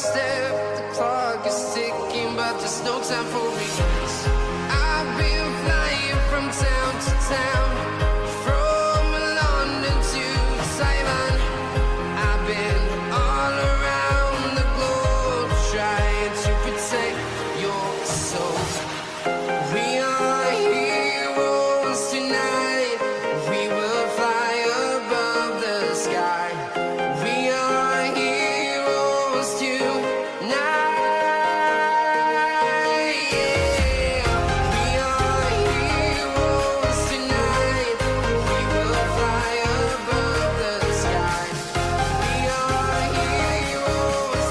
step, the clock is ticking, but there's no time for me. I've been flying from town to town, from London to Taiwan. I've been all around the globe trying to protect your soul. We are heroes tonight. We will fly above the sky. We are heroes tonight. Yeah. We are heroes tonight. We will fly above the sky. We are heroes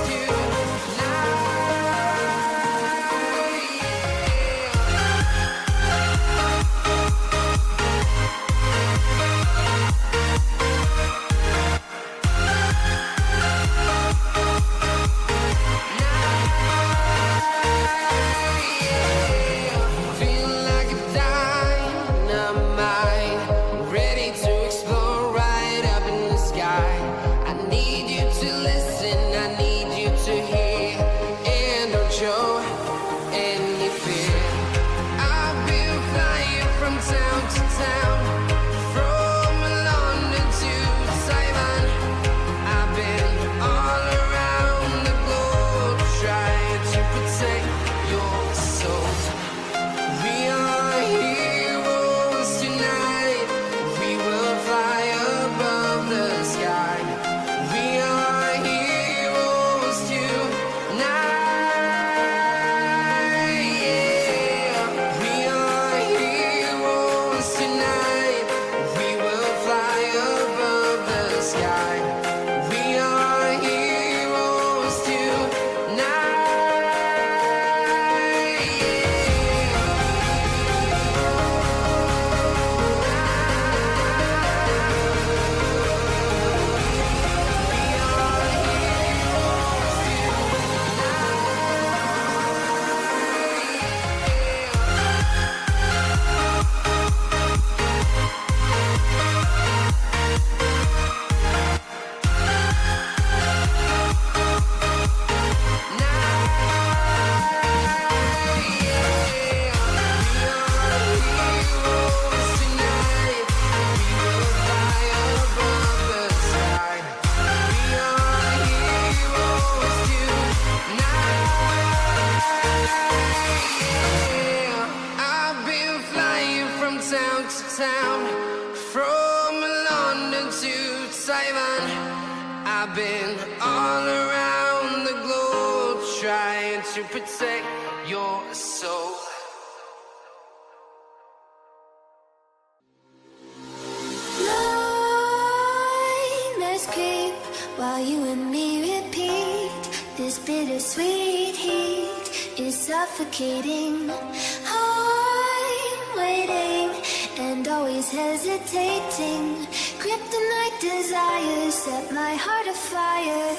Feel like a dynamite, ready to explode right up in the sky. I need you to listen, I need you to hear, and don't show any fear. I've been flying from town to town, from London to Taiwan. I've been all around the globe trying to protect your soul. We are heroes tonight. We will fly above the sky. We are heroes tonight. Yeah. We are heroes tonight. We will fly above the sky. We are heroes I've been flying from town to town, from London to Taiwan. I've been all around the globe trying to protect your soul. Nightmares creep while you and me repeat. This bittersweet heat is suffocating. I'm waiting and always hesitating. Kryptonite desires set my heart afire.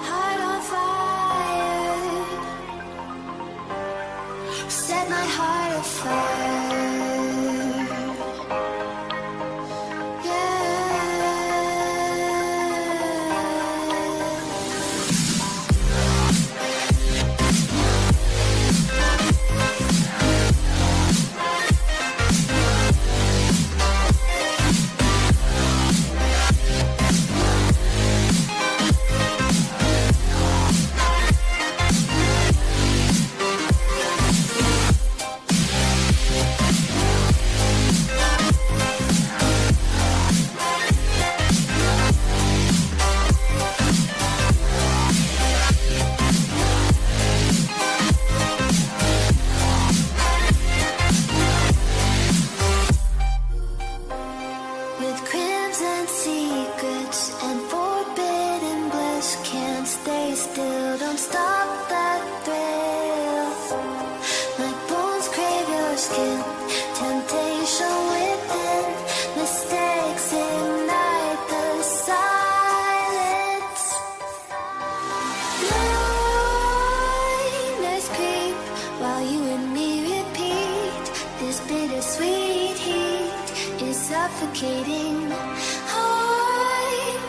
Heart on fire. Set my heart afire. With crimson secrets and forbidden bliss, can't stay still, don't stop that thrill. My bones crave your skin, temptation within, mistakes ignite the silence. Nightmares creep while you and me repeat. This bittersweet heat is suffocating. I'm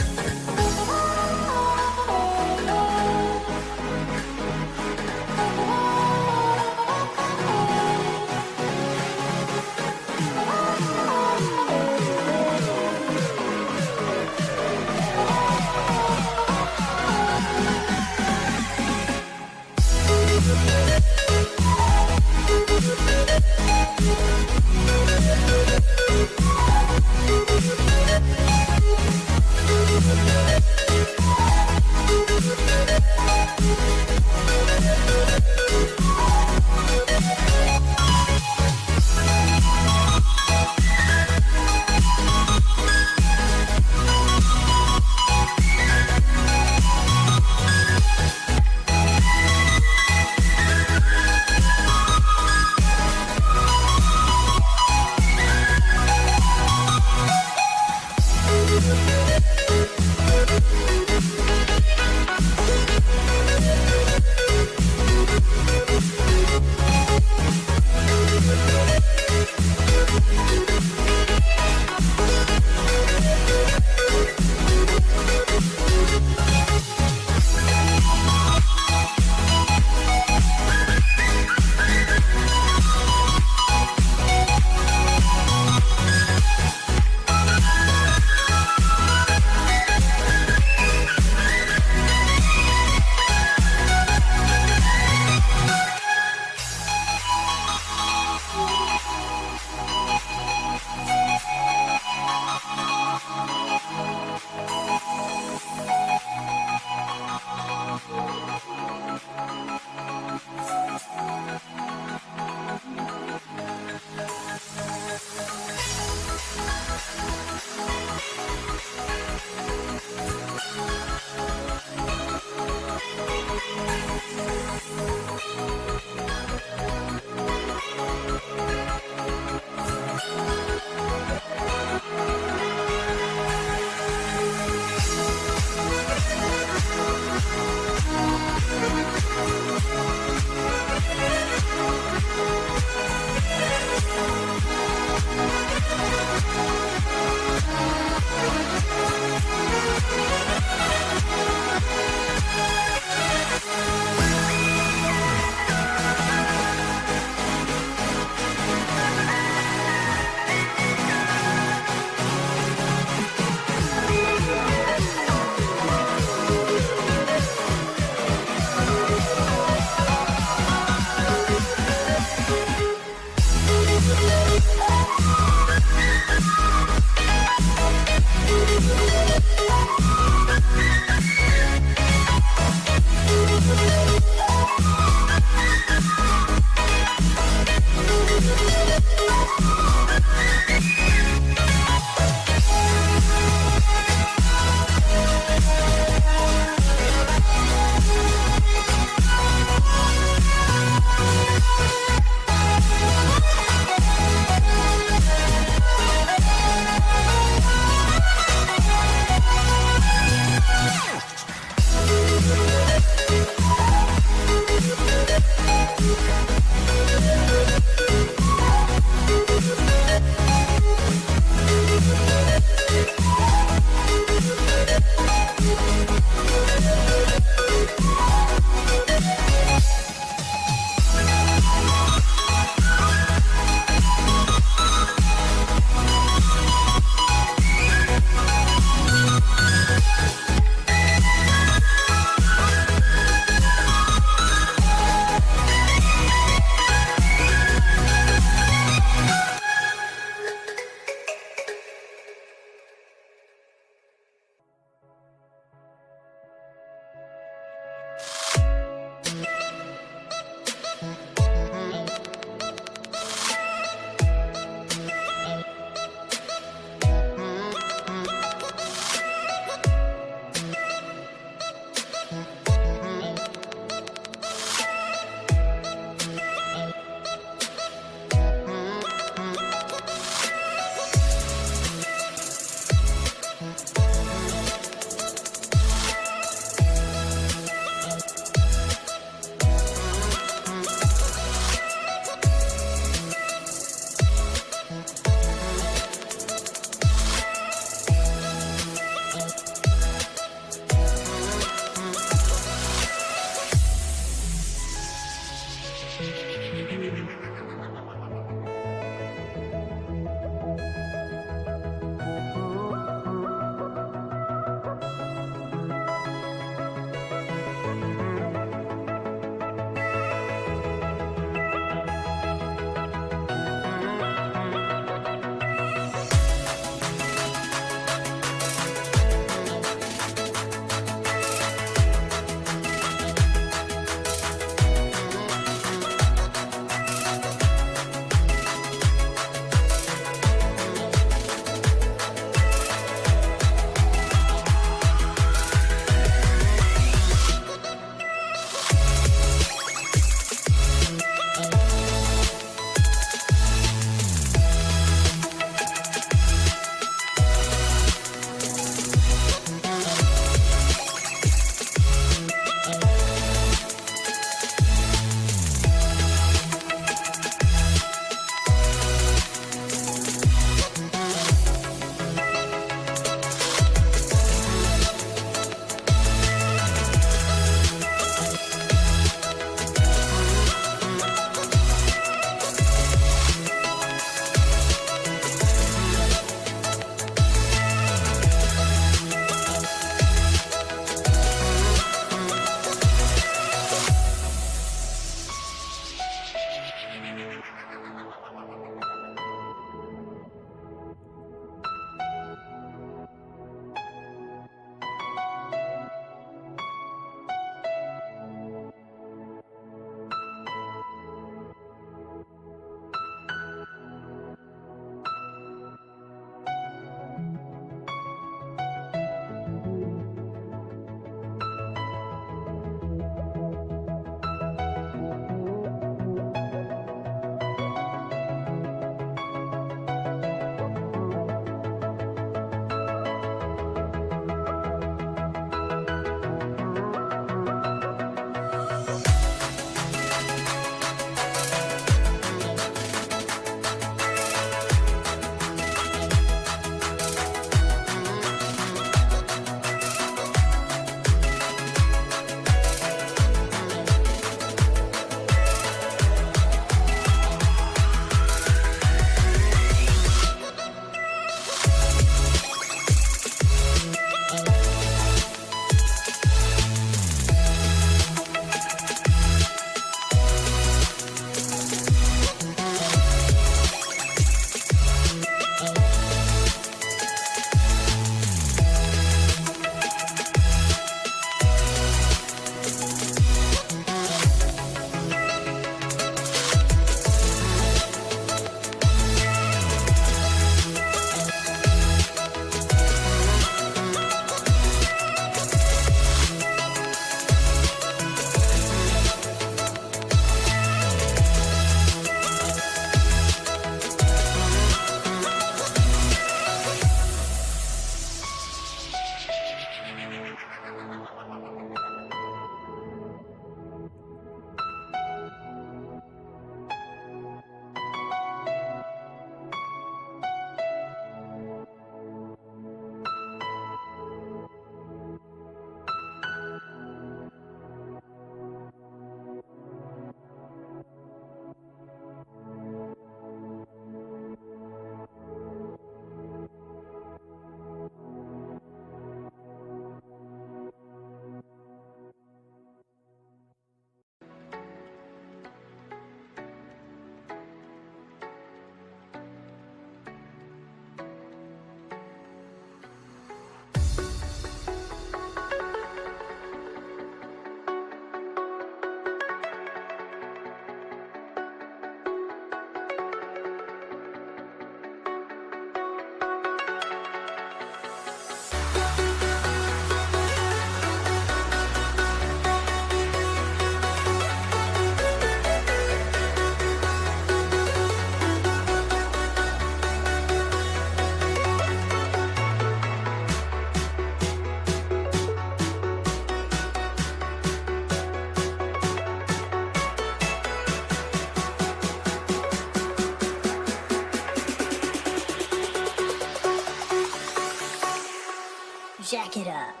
Jack it up.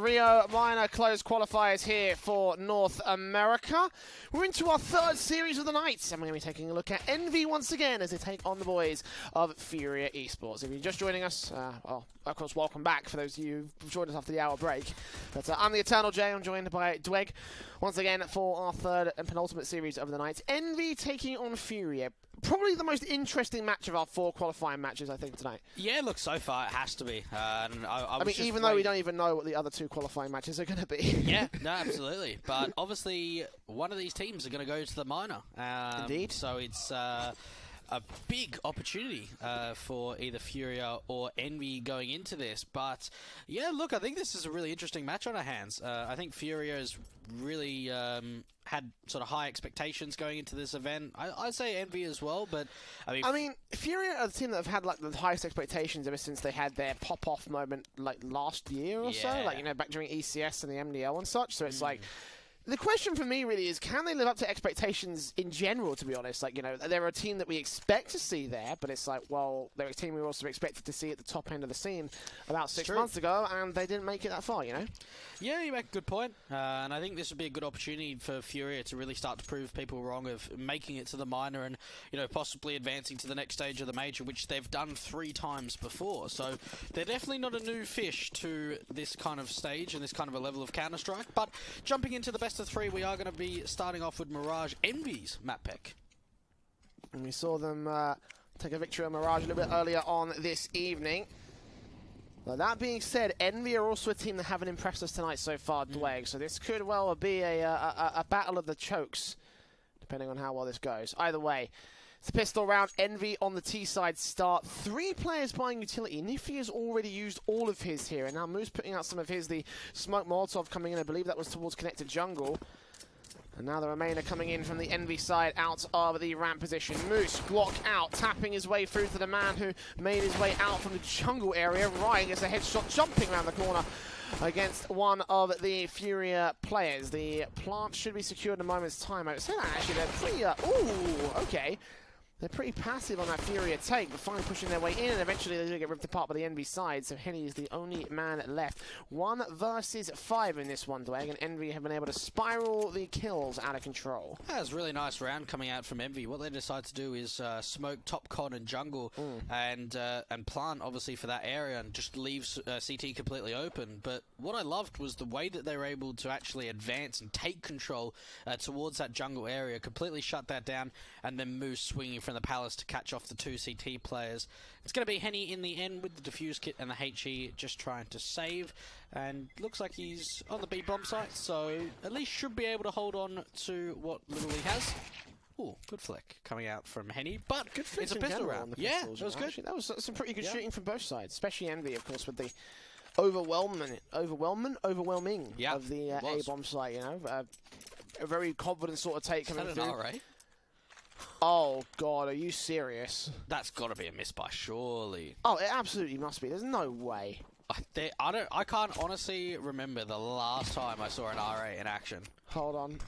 Rio Minor closed qualifiers here for North America. We're into our third series of the night, and we're going to be taking a look at Envy once again as they take on the boys of Furia Esports. If you're just joining us, well, of course, welcome back for those of you who've joined us after the hour break. But I'm the Eternal J. I'm joined by Dweg once again for our third and penultimate series of the night. Envy taking on Furia. probably the most interesting match of our 4 qualifying matches, I think, tonight. Yeah, look, so far it has to be. And I mean, even though we don't even know what the other 2 qualifying matches are going to be. Yeah, no, absolutely. But obviously, one of these teams are going to go to the minor. Indeed. So it's a big opportunity for either Furia or Envy going into this. But yeah, look, I think this is a really interesting match on our hands. I think Furia has really had sort of high expectations going into this event. I'd say Envy as well, but I mean, Furia are the team that have had like the highest expectations ever since they had their pop-off moment like last year or so, like, you know, back during ECS and the MDL and such. So it's like, the question for me really is, can they live up to expectations in general, to be honest? Like, you know, they're a team that we expect to see there, but it's like, well, they're a team we also expected to see at the top end of the scene about 6 months ago, and they didn't make it that far, you know? Yeah, you make a good point. And I think this would be a good opportunity for Furia to really start to prove people wrong of making it to the minor and, you know, possibly advancing to the next stage of the major, which they've done 3 times before. So they're definitely not a new fish to this kind of stage and this kind of a level of Counter-Strike. But jumping into the best of 3, we are going to be starting off with Mirage Envy's map pick. And we saw them take a victory on Mirage a little bit earlier on this evening. But that being said, Envy are also a team that haven't impressed us tonight so far, Dwayne. So this could well be a battle of the chokes, depending on how well this goes. Either way, it's a pistol round. Envy on the T side start. 3 players buying utility. Nifty has already used all of his here, and now Moose putting out some of his. The Smoke Molotov coming in, I believe that was towards connected jungle. And now the remainder coming in from the Envy side out of the ramp position. Moose, Glock out, tapping his way through to the man who made his way out from the jungle area. Ryan gets a headshot jumping around the corner against one of the Furia players. The plant should be secured in a moment's time. I would say that actually they're pretty, ooh, okay. They're pretty passive on that Furia take, but finally pushing their way in, and eventually they do get ripped apart by the Envy side, so Henny is the only man left. 1 versus 5 in this one, Dwayne, and Envy have been able to spiral the kills out of control. That was a really nice round coming out from Envy. What they decide to do is smoke top con and jungle and plant, obviously, for that area and just leave CT completely open. But what I loved was the way that they were able to actually advance and take control towards that jungle area, completely shut that down, and then Moose swinging from the palace to catch off the 2 CT players. It's going to be Henny in the end with the defuse kit and the HE just trying to save, and looks like he's on the B bomb site, so at least should be able to hold on to what little he has. Ooh, good flick coming out from Henny, but good it's a pistol round. Yeah, that was good. Actually, that was some pretty good shooting from both sides, especially Envy, of course, with the overwhelming of the A bomb site. You know, a very confident sort of take coming through. Right? Oh God, are you serious? That's got to be a miss by surely. Oh, it absolutely must be. There's no way. I can't honestly remember the last time I saw an RA in action. Hold on.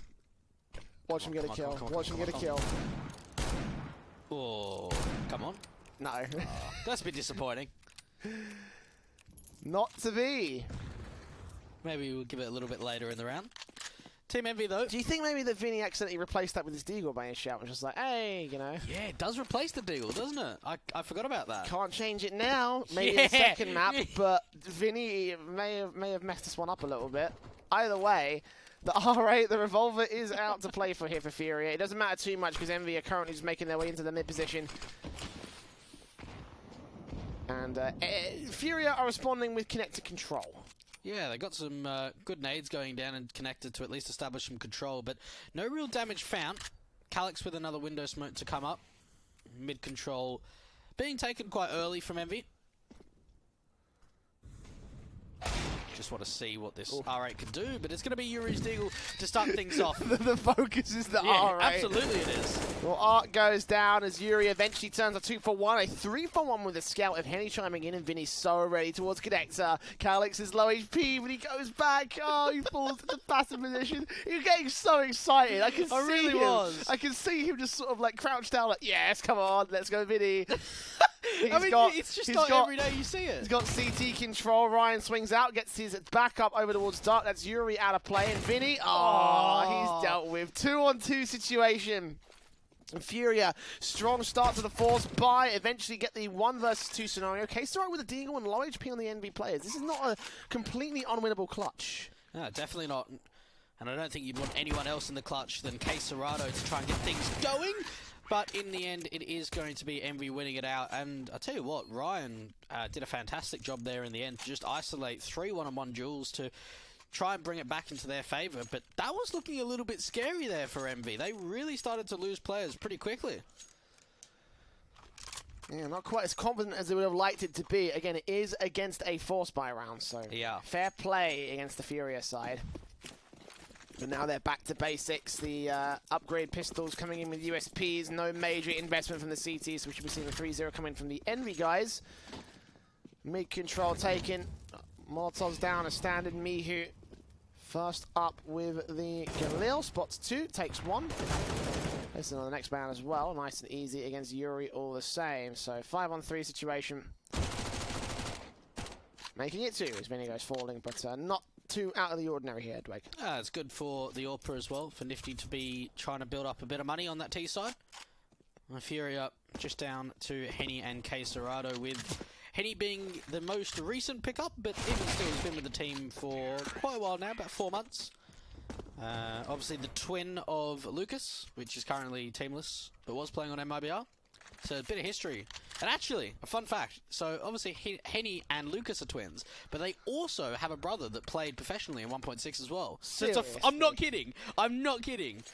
Watch him get a kill. Watch him get a kill. Oh, come on. No. That's a bit disappointing. Not to be. Maybe we'll give it a little bit later in the round. Team Envy, though. Do you think maybe that Vinny accidentally replaced that with his Deagle by his shout? Was just like, hey, you know. Yeah, it does replace the Deagle, doesn't it? I forgot about that. Can't change it now. Maybe in the second map, but Vinny may have messed this one up a little bit. Either way, the R8, the revolver, is out to play for here for Furia. It doesn't matter too much because Envy are currently just making their way into the mid position. And Furia are responding with connected control. Yeah, they got some good nades going down and connected to at least establish some control, but no real damage found. Calyx with another window smoke to come up. Mid control being taken quite early from Envy. Just want to see what this R8 can do, but it's going to be Yuri's Deagle to start things off. The focus is the R8. R8. Absolutely it is. Well, Art goes down as Yuri eventually turns a 2-for-1, a 3-for-1 with a scout of Henny chiming in, and Vinny's so ready towards Connector. Calyx is low HP, but he goes back. Oh, he falls into passive position. He's getting so excited. I can see him just sort of like crouched down, like, yes, come on, let's go, Vinny. It's just not every day you see it. He's got CT control. Ryan swings out, gets his back up over towards Dark. That's Yuri out of play. And Vinny, he's dealt with. 2-on-2 situation. And Furia, strong start to the force by eventually get the 1 versus 2 scenario. K-Star with a Deagle and low HP on the NB players. This is not a completely unwinnable clutch. No, definitely not. And I don't think you'd want anyone else in the clutch than Quesarado to try and get things going. But in the end, it is going to be Envy winning it out. And I'll tell you what, Ryan did a fantastic job there in the end to just isolate 3 one-on-one duels to try and bring it back into their favour. But that was looking a little bit scary there for Envy. They really started to lose players pretty quickly. Yeah, not quite as confident as they would have liked it to be. Again, it is against a force buy round, so yeah, fair play against the Furia side. But now they're back to basics. The upgrade pistols coming in with USPs. No major investment from the CT, so we should be seeing the 3-0 coming from the Envy guys. Mid control taken. Molotov's down, a standard Mihu. First up with the Galil. Spots 2, takes 1. Listen on the next man as well. Nice and easy against Yuri all the same. So 5-on-3 situation. Making it 2 as Vinny goes falling, but not too out of the ordinary here, Dweg. It's good for the AWPer as well, for Nifty to be trying to build up a bit of money on that T side. Furia just down to Henny and Quesarado, with Henny being the most recent pickup, but even still he's been with the team for quite a while now, about 4 months. Obviously the twin of Lucas, which is currently teamless, but was playing on MIBR. So a bit of history. And actually, a fun fact, so obviously Henny and Lucas are twins, but they also have a brother that played professionally in 1.6 as well. So I'm not kidding. I'm not kidding. Is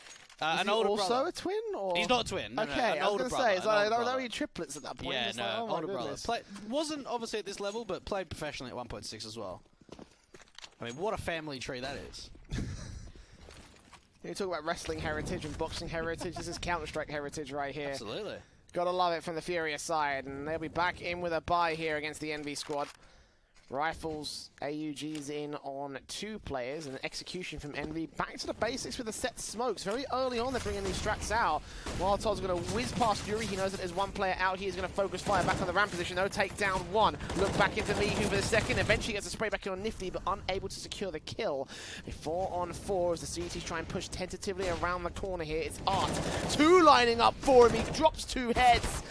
an he older also brother. A twin? Or? He's not a twin. No, okay, no, I was going to say, so I don't know triplets at that point. Yeah, it's no, like, oh older brother. goodness. Wasn't obviously at this level, but played professionally at 1.6 as well. I mean, what a family tree that is. You talk about wrestling heritage and boxing heritage. This is Counter-Strike heritage right here. Absolutely. Gotta love it from the Furia side, and they'll be back in with a bye here against the Envy squad. Rifles, AUGs in on 2 players, and an execution from Envy. Back to the basics with the set smokes. Very early on, they're bringing these strats out. Molotov's going to whiz past Yuri. He knows that there's 1 player out. He's going to focus fire back on the ramp position, though. Take down 1. Look back into Mihu for the second. Eventually gets a spray back in on Nifty, but unable to secure the kill. A 4-on-4 as the CTs try and push tentatively around the corner here. It's Art. 2 lining up for him. He drops 2 heads.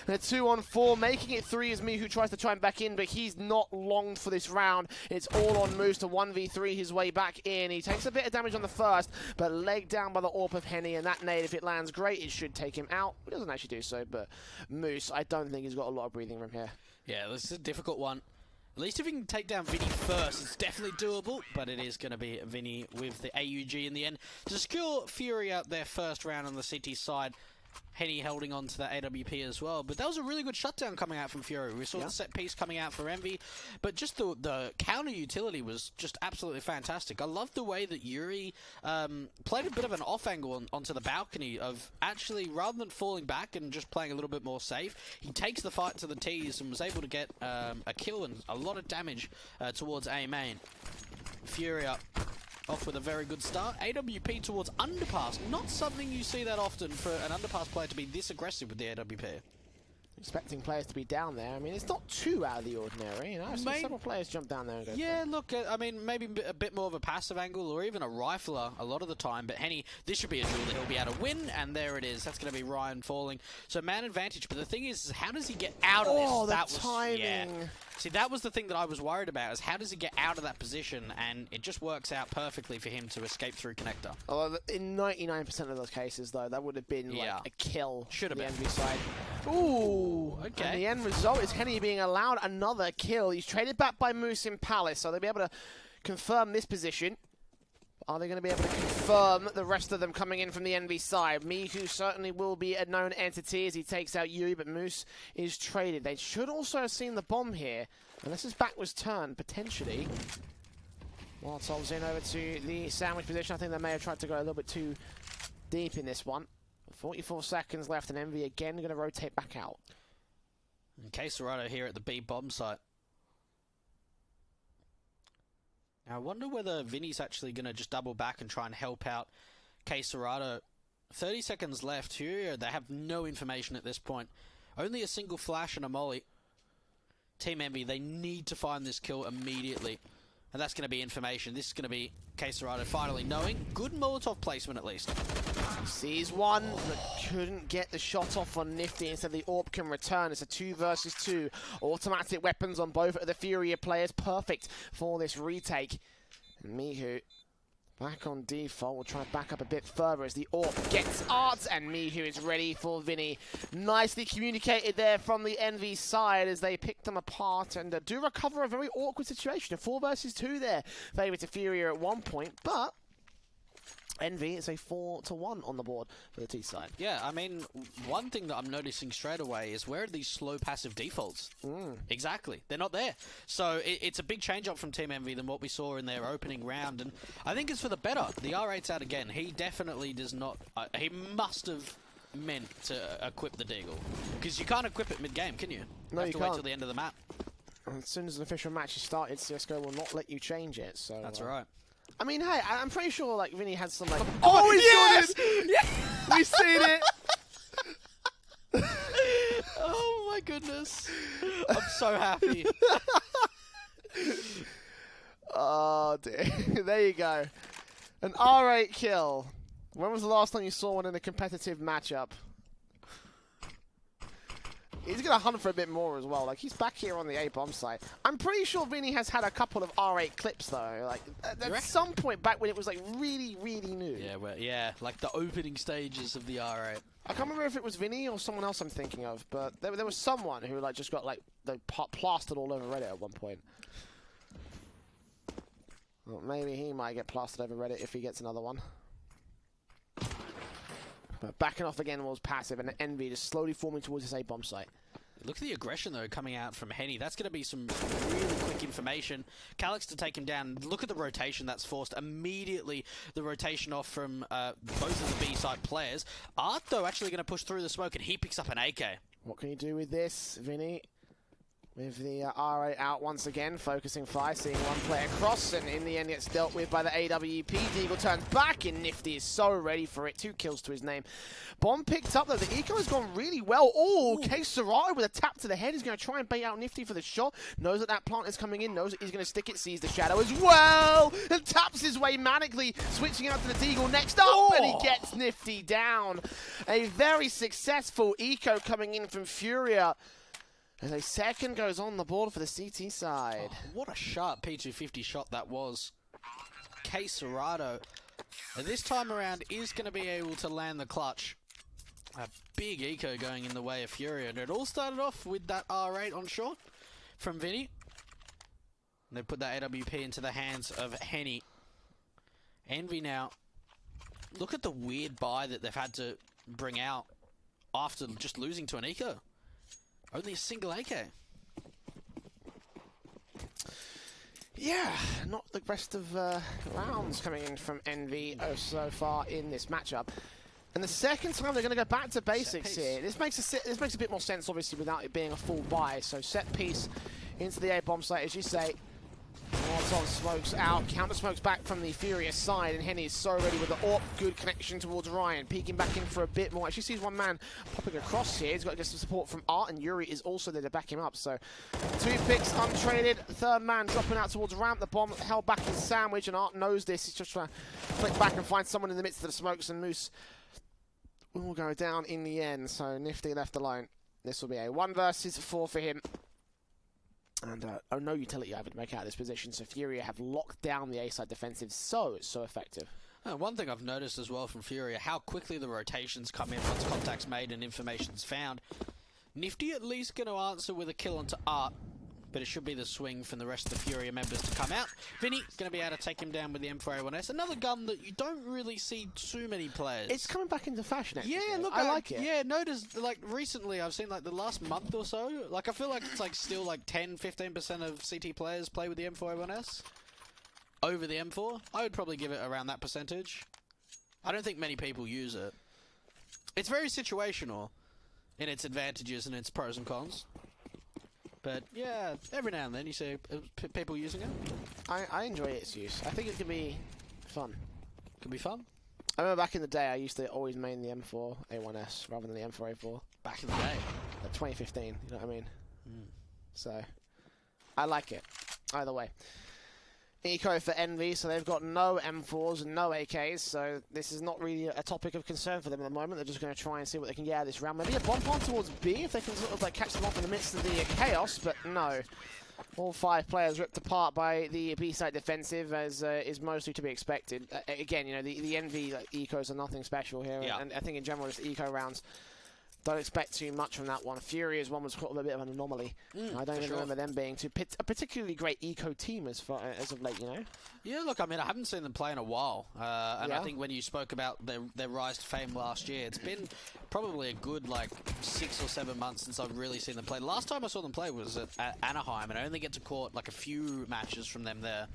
And a 2-on-4, making it 3 is Mihu tries to try and back in, but he's not long for this round. It's all on Moose to 1v3 his way back in. He takes a bit of damage on the first, but legged down by the AWP of Henny, and that nade, if it lands great, it should take him out. He doesn't actually do so, but Moose, I don't think he's got a lot of breathing room here. Yeah, this is a difficult one. At least if he can take down Vinny first, it's definitely doable, but it is going to be Vinny with the AUG in the end to secure Fury out their first round on the CT side. Henny holding on to that AWP as well. But that was a really good shutdown coming out from Fury. We saw the set piece coming out for Envy, but just the counter utility was just absolutely fantastic. I loved the way that Yuri played a bit of an off angle onto the balcony of actually, rather than falling back and just playing a little bit more safe, he takes the fight to the T's and was able to get a kill and a lot of damage towards A main. Furia off with a very good start. AWP towards underpass. Not something you see that often for an underpass player to be this aggressive with the AWP. Expecting players to be down there. I mean, it's not too out of the ordinary, you know. Several players jump down there and go. Yeah, look, I mean, maybe a bit more of a passive angle or even a rifler a lot of the time. But Henny, this should be a duel that he'll be able to win, and there it is. That's going to be Ryan falling. So man advantage. But the thing is how does he get out of this? Oh, the that was, timing. Yeah. See, that was the thing that I was worried about, is how does he get out of that position, and it just works out perfectly for him to escape through connector. Although in 99% of those cases, though, that would have been like a kill. Should have been. The Envy side. Ooh, okay. And the end result is Henny being allowed another kill. He's traded back by Moose in Palace, so they'll be able to confirm this position. Are they going to be able to confirm the rest of them coming in from the Envy side? Mihu certainly will be a known entity as he takes out Yuri, but Moose is traded. They should also have seen the bomb here, unless his back was turned, potentially. Molotov's in over to the sandwich position. I think they may have tried to go a little bit too deep in this one. 44 seconds left, and Envy again going to rotate back out. And Quesarado here at the B bomb site. Now, I wonder whether Vinny's actually going to just double back and try and help out Quesarado. 30 seconds left. Furia, they have no information at this point. Only a single flash and a molly. Team Envy, they need to find this kill immediately. And that's going to be information. This is going to be Quesarado finally knowing. Good Molotov placement, at least. He sees one, but couldn't get the shot off on Nifty. Instead, the AWP can return. It's a 2 versus 2. Automatic weapons on both of the Furia players. Perfect for this retake. And Mihu Back on default, we'll try to back up a bit further as the AWP gets Art, and Mihu is ready for Vinny. Nicely communicated there from the Envy side as they pick them apart and do recover a very awkward situation. A 4 versus 2 there, favour to Furia at one point, but Envy is a 4-1 on the board for the T side. Yeah, I mean, one thing that I'm noticing straight away is where are these slow passive defaults? Exactly. They're not there. So it's a big change up from Team Envy than what we saw in their opening round, and I think it's for the better. The R8's out again. He definitely does not... he must have meant to equip the Deagle. Because you can't equip it mid-game, can you? No, you have to wait till the end of the map. As soon as an official match is started, CSGO will not let you change it. So That's right. I mean, hey, I'm pretty sure like Vinny had some like. Oh, yes! Yes! We've seen it. Oh my goodness! I'm so happy. Oh dear! There you go. An R8 kill. When was the last time you saw one in a competitive matchup? He's going to hunt for a bit more as well. Like, he's back here on the A-bomb site. I'm pretty sure Vinny has had a couple of R8 clips, though. Like, at some point back when it was, like, really, really new. Yeah, well, yeah, like the opening stages of the R8. I can't remember if it was Vinny or someone else I'm thinking of, but there was someone who, like, just got, like, plastered all over Reddit at one point. Well, maybe he might get plastered over Reddit if he gets another one. But backing off again was passive, and Envy just slowly forming towards his A-bomb site. Look at the aggression, though, coming out from Henny. That's going to be some really quick information. Calyx to take him down. Look at the rotation that's forced. Immediately, the rotation off from both of the B-side players. Art, though, actually going to push through the smoke, and he picks up an AK. What can you do with this, Vinny? With the R8 out once again, focusing Fly, seeing one player cross, and in the end gets dealt with by the AWP. Deagle turns back, and Nifty is so ready for it. 2 kills to his name. Bomb picked up, though. The eco has gone really well. Oh, Case Serato with a tap to the head. He's going to try and bait out Nifty for the shot. Knows that that plant is coming in, knows that he's going to stick it, sees the shadow as well, and taps his way manically, switching out to the Deagle next up, and he gets Nifty down. A very successful eco coming in from Furia. As a second goes on the board for the CT side. Oh, what a sharp P250 shot that was. Case Serato, this time around, is going to be able to land the clutch. A big eco going in the way of Furia. And it all started off with that R8 on short from Vinny. And they put that AWP into the hands of Henny. Envy now. Look at the weird buy that they've had to bring out after just losing to an eco. Only a single AK. Yeah, not the rest of rounds coming in from Envy so far in this matchup. And the second time they're going to go back to basics here. This makes a bit more sense, obviously, without it being a full buy. So set piece into the A-bomb site, as you say. Molotov smokes out, counter smokes back from the Furious side, and Henny is so ready with the AWP. Good connection towards Ryan, peeking back in for a bit more. Actually sees one man popping across here. He's got to get some support from Art, and Yuri is also there to back him up. So 2 picks untraded, third man dropping out towards ramp. The bomb held back in sandwich, and Art knows this. He's just trying to flick back and find someone in the midst of the smokes, and Moose will go down in the end. So Nifty left alone. This will be a 1 versus 4 for him. And no utility either to make out of this position, so Furia have locked down the A-side defensive so effective. One thing I've noticed as well from Furia, how quickly the rotations come in once contact's made and information's found. Nifty at least going to answer with a kill onto Art, but it should be the swing from the rest of the Furia members to come out. Vinny going to be able to take him down with the M4A1S, another gun that you don't really see too many players. It's coming back into fashion, actually. Yeah, look, I like it. Yeah, notice, like, recently I've seen, like, the last month or so, like, I feel like it's, like, still, like, 10-15% of CT players play with the M4A1S over the M4. I would probably give it around that percentage. I don't think many people use it. It's very situational in its advantages and its pros and cons. But, yeah, every now and then you see people using it. I enjoy its use. I think it can be fun. Could be fun. I remember back in the day, I used to always main the M4A1S rather than the M4A4. Back in the day. Like 2015, you know what I mean? So, I like it. Either way. Eco for Envy, so they've got no M4s and no AKs, so this is not really a topic of concern for them at the moment. They're just going to try and see what they can get out of this round. Maybe a bomb on towards B if they can sort of like catch them off in the midst of the chaos, but no. All 5 players ripped apart by the B-side defensive, as is mostly to be expected. Again, you know, the Envy ecos are nothing special here, Yeah. and I think in general, just eco rounds, don't expect too much from that one. Furia's one was quite a bit of an anomaly. I don't even remember them being a particularly great eco team as of late, you know? Yeah, look, I mean, I haven't seen them play in a while. And Yeah. I think when you spoke about their rise to fame last year, it's been probably a good, 6 or 7 months since I've really seen them play. The last time I saw them play was at Anaheim, and I only get to court, a few matches from them there.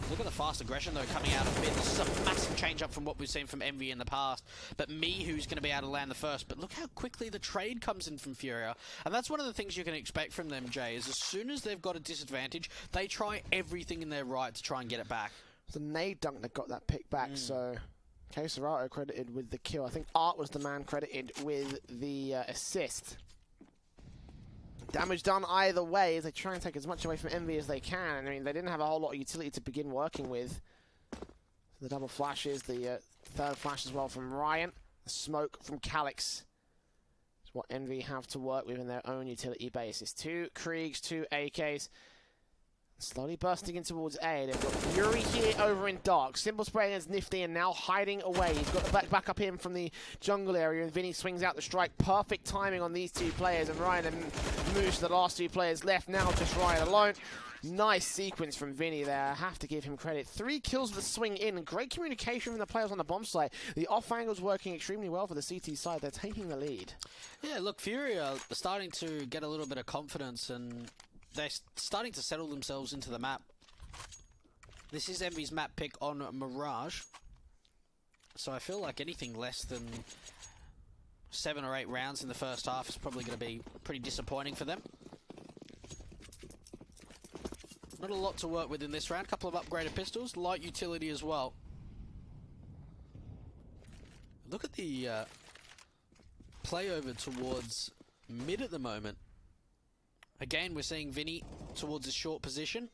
Look at the fast aggression, though, coming out of mid. This is a massive change-up from what we've seen from Envy in the past. But Me, who's going to be able to land the first. But look how quickly the trade comes in from Furia. And that's one of the things you can expect from them, Jay, is as soon as they've got a disadvantage, they try everything in their right to try and get it back. The nade dunk that got that pick back, so Queserato credited with the kill. I think Art was the man credited with the assist. Damage done either way as they try and take as much away from Envy as they can. I mean, they didn't have a whole lot of utility to begin working with. The double flashes, the third flash as well from Ryan. The smoke from Calyx is what Envy have to work with in their own utility basis. 2 Kriegs, 2 AKs. Slowly bursting in towards A. They've got Fury here over in dark. Simple spray against Nifty and now hiding away. He's got the back up in from the jungle area, and Vinny swings out the strike. Perfect timing on these 2 players, and Ryan then moves to the last 2 players left. Now just Ryan alone. Nice sequence from Vinny there. I have to give him credit. 3 kills with the swing in. Great communication from the players on the bomb side. The off angle's working extremely well for the CT side. They're taking the lead. Yeah, look, Fury are starting to get a little bit of confidence, and they're starting to settle themselves into the map. This is Envy's map pick on Mirage. So I feel like anything less than 7 or 8 rounds in the first half is probably going to be pretty disappointing for them. Not a lot to work with in this round. Couple of upgraded pistols, light utility as well. Look at the play over towards mid at the moment. Again, we're seeing Vinny towards a short position.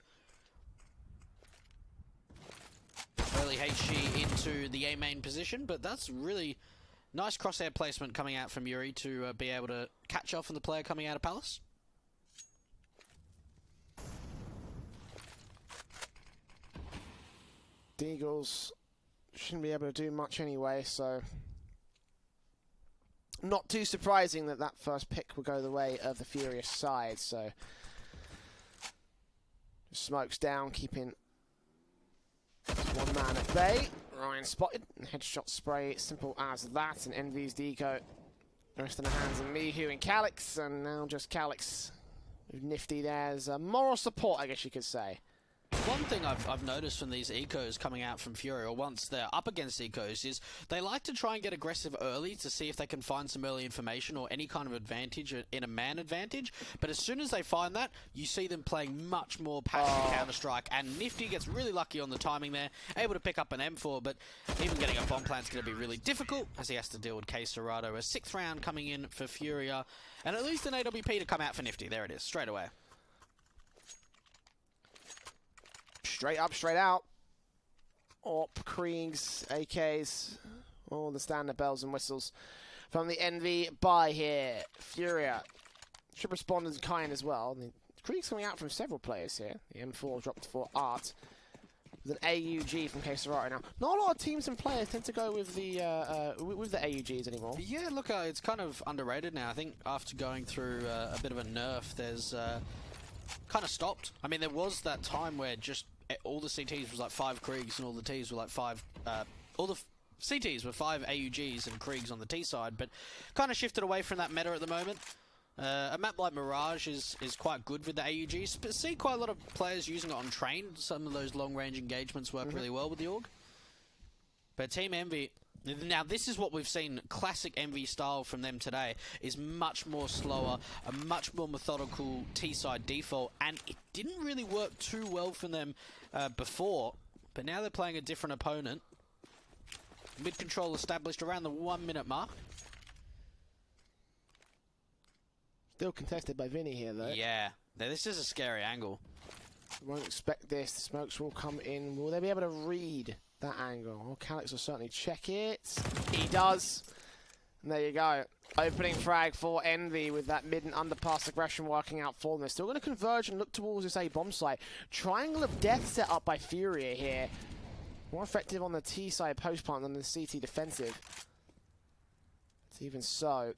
Early HG into the A main position, but that's really nice crosshair placement coming out from Yuri to be able to catch off on the player coming out of Palace. Deagles shouldn't be able to do much anyway, so not too surprising that that first pick will go the way of the Furious side. So smokes down, keeping one man at bay. Ryan spotted, headshot spray, simple as that, and Envy's deco. The rest in the hands of Mihu and Calyx, and now just Calyx with Nifty there as moral support, I guess you could say. One thing I've noticed from these ecos coming out from Fury, or once they're up against ecos, is they like to try and get aggressive early to see if they can find some early information or any kind of advantage in a man advantage. But as soon as they find that, you see them playing much more passive Counter-Strike, and Nifty gets really lucky on the timing there, able to pick up an M4, but even getting a bomb plant is going to be really difficult as he has to deal with Queserato. A 6th round coming in for Furia, and at least an AWP to come out for Nifty. There it is, straight away. Straight up, straight out. AWP, Kriegs, AKs, all the standard bells and whistles from the Envy buy here. Furia should respond as kind as well. The Kriegs coming out from several players here. The M4 dropped for Art. With an AUG from Queserato now. Not a lot of teams and players tend to go with the AUGs anymore. Yeah, look, it's kind of underrated now. I think after going through a bit of a nerf, there's kind of stopped. I mean, there was that time where just all the CTs was like 5 Kriegs and all the Ts were like 5... all the CTs were 5 AUGs and Kriegs on the T side, but kind of shifted away from that meta at the moment. A map like Mirage is quite good with the AUGs, but see quite a lot of players using it on train. Some of those long-range engagements work really well with the AUG. But Team Envy... Now, this is what we've seen, classic Envy style from them today, is much more slower, a much more methodical T-side default, and it didn't really work too well for them before, but now they're playing a different opponent. Mid-control established around the 1 minute mark. Still contested by Vinny here, though. Yeah, this is a scary angle. Won't expect this. The smokes will come in. Will they be able to read that angle? Well, Calyx will certainly check it. He does. And there you go. Opening frag for Envy with that mid and underpass aggression working out for them. They're still going to converge and look towards this A bomb site. Triangle of Death set up by Furia here. More effective on the T side post plant than the CT defensive. It's even so.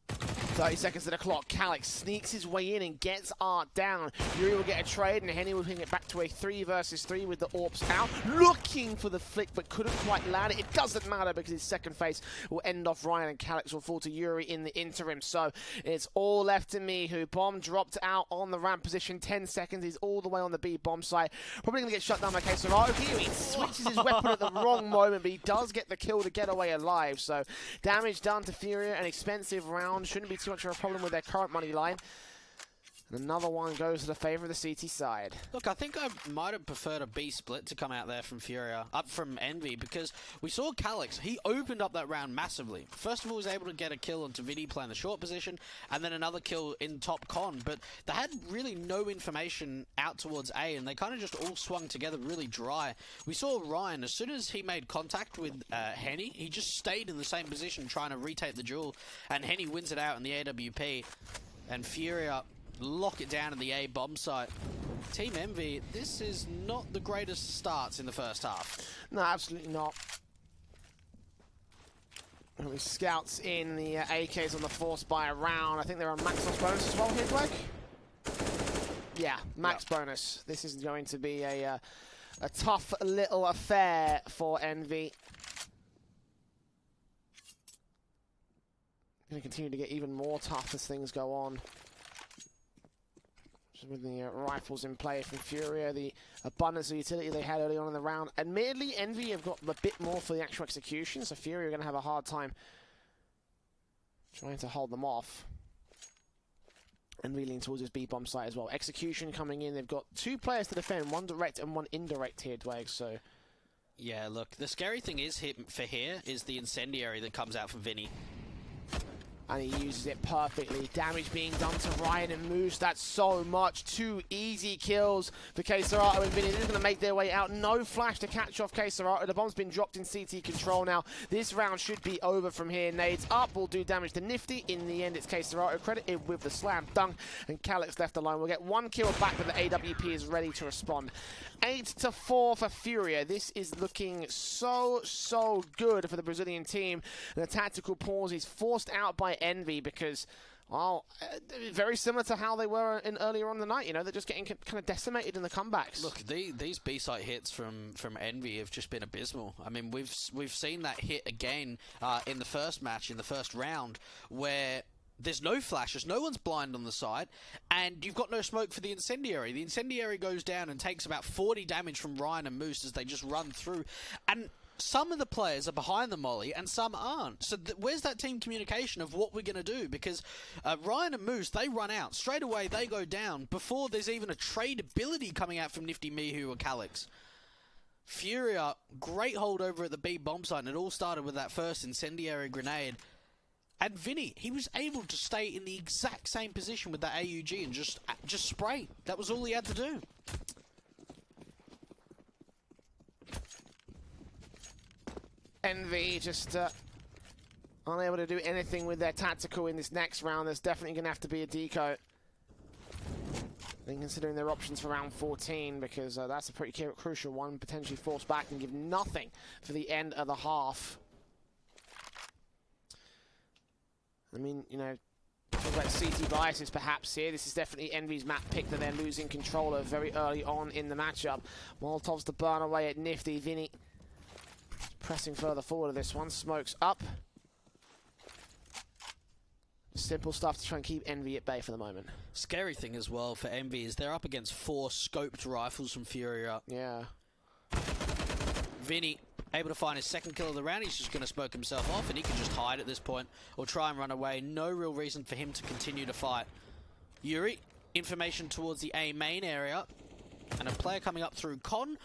30 seconds to the clock. Calyx sneaks his way in and gets Art down. Yuri will get a trade, and Henny will bring it back to a 3 versus 3 with the AWPs out. Looking for the flick, but couldn't quite land it. It doesn't matter because his second face will end off Ryan, and Calyx will fall to Yuri in the interim. So it's all left to me, who bomb dropped out on the ramp position. 10 seconds. He's all the way on the B bomb site. Probably going to get shut down by Quesarado here. He switches his weapon at the wrong moment, but he does get the kill to get away alive. So damage done to Furia. An expensive round. Shouldn't be too much of a problem with their current money line. And another one goes to the favor of the CT side. Look, I think I might have preferred a B split to come out there from Furia, up from Envy, because we saw Calyx. He opened up that round massively. First of all, he was able to get a kill onto Vidi playing the short position, and then another kill in top con. But they had really no information out towards A, and they kind of just all swung together really dry. We saw Ryan, as soon as he made contact with Henny, he just stayed in the same position trying to retake the duel, and Henny wins it out in the AWP, and Furia lock it down in the A bomb site. Team Envy, this is not the greatest starts in the first half. No, absolutely not. And we scouts in the AKs on the force by a round. I think they're on max bonus as well here, Blake. Yeah, max bonus. This is going to be a tough little affair for Envy. Going to continue to get even more tough as things go on. With the rifles in play from Furia, the abundance of utility they had early on in the round. Admittedly, Envy have got a bit more for the actual execution, so Furia are going to have a hard time trying to hold them off. And leaning towards his B bomb site as well. Execution coming in. They've got 2 players to defend, 1 direct and 1 indirect here, Dwag. So yeah, look, the scary thing is for here is the incendiary that comes out from Vinny. And he uses it perfectly. Damage being done to Ryan and Moose. That's so much. 2 easy kills for Quesarado and Vinny. They're going to make their way out. No flash to catch off Quesarado. The bomb's been dropped in CT control now. This round should be over from here. Nades up will do damage to Nifty. In the end, it's Quesarado credited with the slam dunk. And Calyx left alone. We'll get 1 kill back, but the AWP is ready to respond. 8-4 for Furia. This is looking so good for the Brazilian team. And the tactical pause is forced out by Envy because, well, very similar to how they were in earlier on in the night. You know, they're just getting kind of decimated in the comebacks. Look, these B-site hits from Envy have just been abysmal. I mean, we've seen that hit again in the first match, in the first round, where there's no flashes, no one's blind on the side, and you've got no smoke for the incendiary. The incendiary goes down and takes about 40 damage from Ryan and Moose as they just run through. And some of the players are behind the molly and some aren't. So where's that team communication of what we're going to do? Because Ryan and Moose, they run out. Straight away, they go down before there's even a trade ability coming out from Nifty, Mihu, or Calyx. Furia, great hold over at the B bomb site, and it all started with that first incendiary grenade. And Vinny, he was able to stay in the exact same position with that AUG and just spray. That was all he had to do. Envy just unable to do anything with their tactical in this next round. There's definitely going to have to be a deco. Then considering their options for round 14, because that's a pretty crucial one. Potentially force back and give nothing for the end of the half. I mean, you know, talk about CT biases perhaps here. This is definitely Envy's map pick that they're losing control of very early on in the matchup. Molotovs to burn away at Nifty. Vinny pressing further forward of this one. Smokes up. Simple stuff to try and keep Envy at bay for the moment. Scary thing as well for Envy is they're up against 4 scoped rifles from Furia. Yeah. Vinny able to find his second kill of the round. He's just going to smoke himself off, and he can just hide at this point or try and run away. No real reason for him to continue to fight. Yuri, information towards the A main area, and a player coming up through con.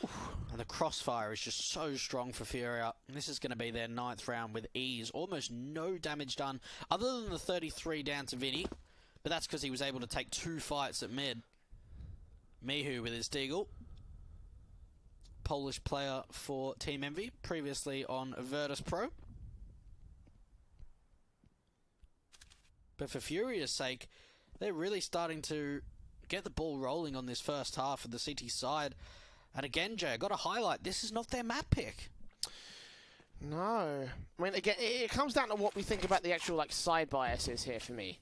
And the crossfire is just so strong for Furia. And this is going to be their 9th round with ease. Almost no damage done other than the 33 down to Vinny. But that's because he was able to take 2 fights at mid. Mihu with his deagle. Polish player for Team Envy, previously on Virtus Pro. But for Furia's sake, they're really starting to get the ball rolling on this first half of the CT side. And again, Jay, I got to highlight, this is not their map pick. No. I mean, again, it comes down to what we think about the actual like side biases here for me.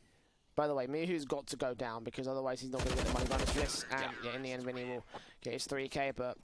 By the way, Mihu's got to go down because otherwise he's not going to get the money bonus for this. And yeah, in the end, Vinny will get his 3k. But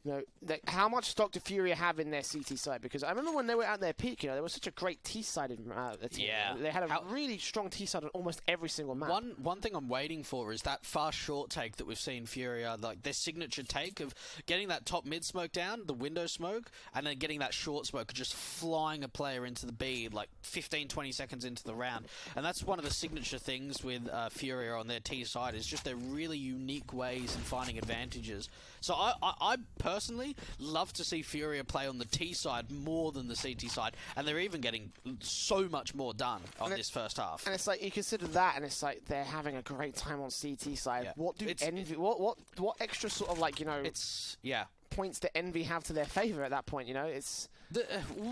you know, how much stock do Furia have in their CT side? Because I remember when they were at their peak, you know, they were such a great T-sided team. Yeah. They had a really strong T-side on almost every single map. One thing I'm waiting for is that fast short take that we've seen Furia, like their signature take of getting that top mid smoke down, the window smoke, and then getting that short smoke, just flying a player into the B like 15-20 seconds into the round. And that's one of the signature things with Furia on their T side, is just their really unique ways in finding advantages. So I personally love to see Furia play on the T side more than the CT side, and they're even getting so much more done on this first half. And it's like, you consider that, and it's like they're having a great time on CT side. Yeah. What do Envy? What extra sort of like, you know? Points that Envy have to their favor at that point. You know, it's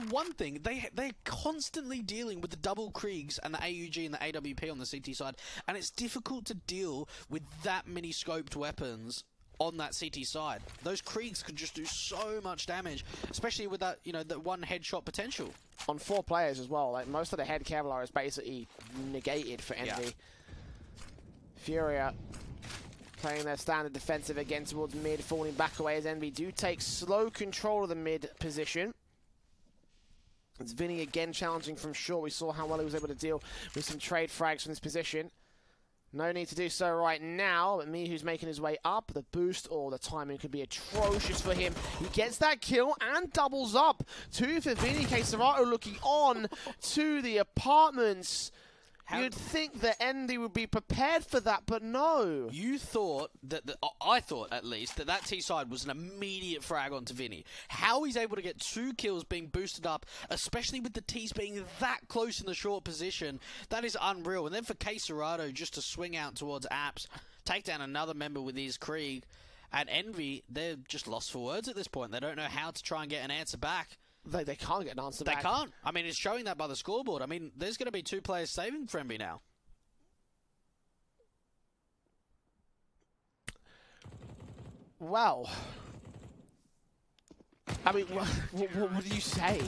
one thing they're constantly dealing with the double Kriegs and the AUG and the AWP on the CT side, and it's difficult to deal with that many scoped weapons on that CT side. Those Kriegs could just do so much damage, especially with that, you know, that one headshot potential. On 4 players as well. Like, most of the head Kevlar is basically negated for Envy. Yeah. Furia playing their standard defensive again towards mid, falling back away as Envy do take slow control of the mid position. It's Vinny again challenging from short. We saw how well he was able to deal with some trade frags from this position. No need to do so right now, but Mihu's making his way up. The boost or the timing could be atrocious for him. He gets that kill and doubles up. 2 for Vinny. Serato looking on to the apartments. You'd think that Envy would be prepared for that, but no. You thought that, I thought at least, that T side was an immediate frag onto Vinny. How he's able to get 2 kills being boosted up, especially with the T's being that close in the short position, that is unreal. And then for Serato just to swing out towards Apps, take down another member with his Krieg, and Envy, they're just lost for words at this point. They don't know how to try and get an answer back. They can't get an answer back. They can't. I mean, it's showing that by the scoreboard. I mean, there's going to be 2 players saving for Envy now. Well, I mean, what do you say?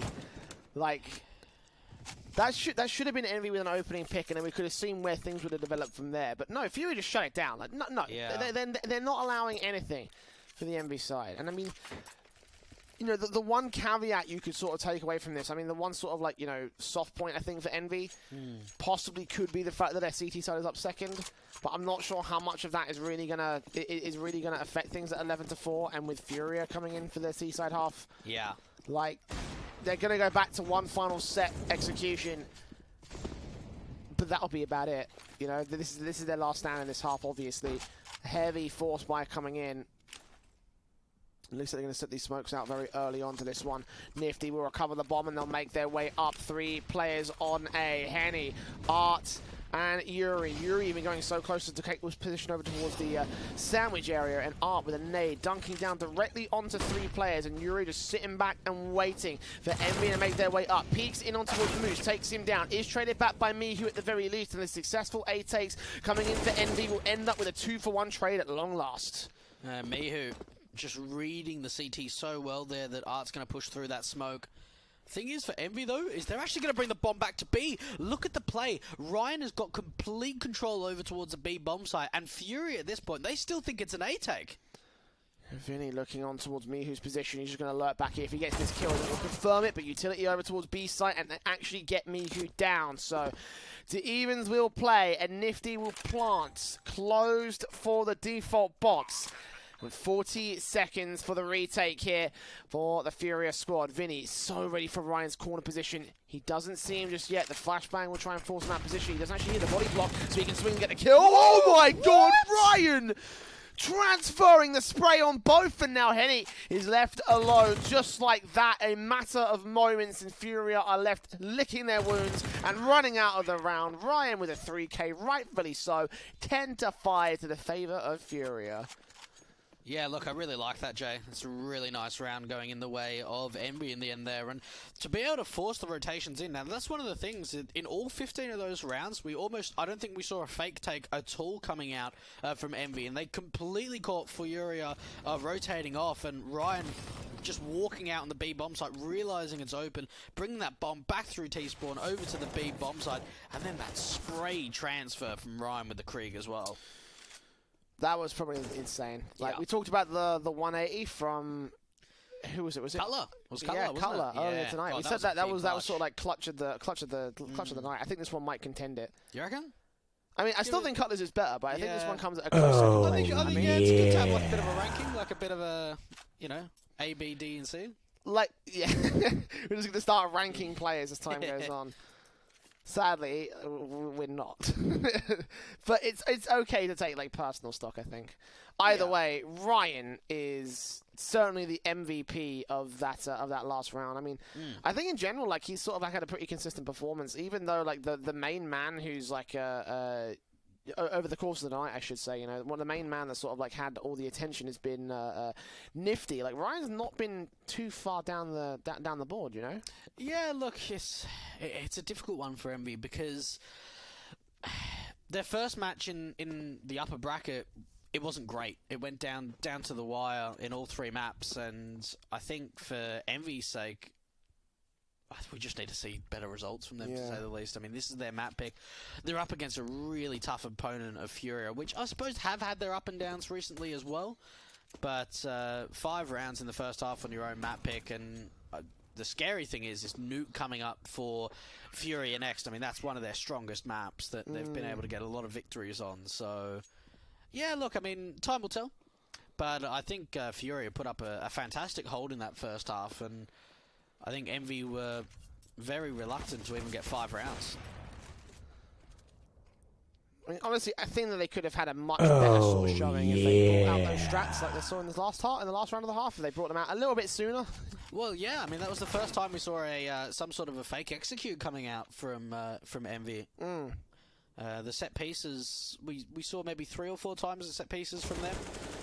Like, that should have been Envy with an opening pick, and then we could have seen where things would have developed from there. But no, Fury just shut it down. Like, no, Yeah. they're not allowing anything for the Envy side. And I mean, you know, the one caveat you could sort of take away from this, I mean, the one sort of like, you know, soft point I think for Envy possibly could be the fact that their CT side is up second, but I'm not sure how much of that is really gonna affect things at 11-4, and with Furia coming in for their C side half, Yeah. like, they're gonna go back to one final set execution, but that'll be about it. You know, this is their last stand in this half, obviously. Heavy force buy coming in. Looks like they're going to set these smokes out very early on to this one. Nifty will recover the bomb, and they'll make their way up. 3 players on A. Henny, Art, and Yuri. Yuri even going so close to take this position over towards the sandwich area, and Art with a nade dunking down directly onto 3 players, and Yuri just sitting back and waiting for Envy to make their way up. Peeks in on towards Moose, takes him down. Is traded back by Mihu at the very least, and the successful A takes coming in for Envy will end up with a 2-for-1 trade at long last. Mihu just reading the CT so well there that Art's going to push through that smoke. Thing is, for Envy, though, is they're actually going to bring the bomb back to B. Look at the play. Ryan has got complete control over towards the B bomb site, and Fury at this point, they still think it's an A take. Vinny looking on towards Mihu's position. He's just going to alert back here. If he gets this kill, he'll confirm it, but utility over towards B site and actually get Mihu down. So, the evens will play, and Nifty will plant. Closed for the default box. With 40 seconds for the retake here for the Furia squad. Vinny so ready for Ryan's corner position. He doesn't see him just yet. The flashbang will try and force him out of position. He doesn't actually hear the body block, so he can swing and get the kill. Oh my god, Ryan! Transferring the spray on both, and now Henny is left alone. Just like that, a matter of moments, and Furia are left licking their wounds and running out of the round. Ryan with a 3k, rightfully so. 10-5 to the favor of Furia. Yeah, look, I really like that, Jay. It's a really nice round going in the way of Envy in the end there. And to be able to force the rotations in, now that's one of the things. In all 15 of those rounds, I don't think we saw a fake take at all coming out from Envy. And they completely caught Furia rotating off, and Ryan just walking out on the B bomb site, realizing it's open, bringing that bomb back through T-spawn over to the B bomb site, and then that spray transfer from Ryan with the Krieg as well. That was probably insane. Like, Yeah. we talked about the 180 from... Who was it? Was it Cutler? It was Cutler, yeah, wasn't Cutler it? earlier Yeah. tonight. God, We that said was a that big was clutch. sort of like clutch of the night. I think this one might contend it. You reckon? I mean, I still think Cutler's is better, but I think this Yeah. one comes at a close second. I think yeah, it's good to have like a bit of a ranking, like a bit of a, A, B, D, and C. Like, yeah, we're just going to start ranking players as time goes on. Sadly, we're not. But it's okay to take like personal stock, I think. Either way, Ryan is certainly the MVP of that last round. I mean, I think in general, like, he's sort of like had a pretty consistent performance, even though like the main man who's like over the course of the night, I should say, one of the main man that sort of like had all the attention has been Nifty. Like, Ryan's not been too far down the board, Yeah, look, it's a difficult one for Envy because their first match in the upper bracket, it wasn't great. It went down to the wire in all 3 maps, and I think for Envy's sake, we just need to see better results from them, to say the least. I mean, this is their map pick. They're up against a really tough opponent of Furia, which I suppose have had their up and downs recently as well. But 5 rounds in the first half on your own map pick, and the scary thing is Nuke coming up for Furia next. I mean, that's one of their strongest maps that they've been able to get a lot of victories on. So, yeah, look, I mean, time will tell. But I think Furia put up a fantastic hold in that first half, and I think Envy were very reluctant to even get 5 rounds. I mean, honestly, I think that they could have had a much better sort of showing if they brought out those strats like they saw in the last round of the half. If they brought them out a little bit sooner. Well, yeah, I mean, that was the first time we saw some sort of a fake execute coming out from Envy. The set pieces, we saw maybe 3 or 4 times the set pieces from them.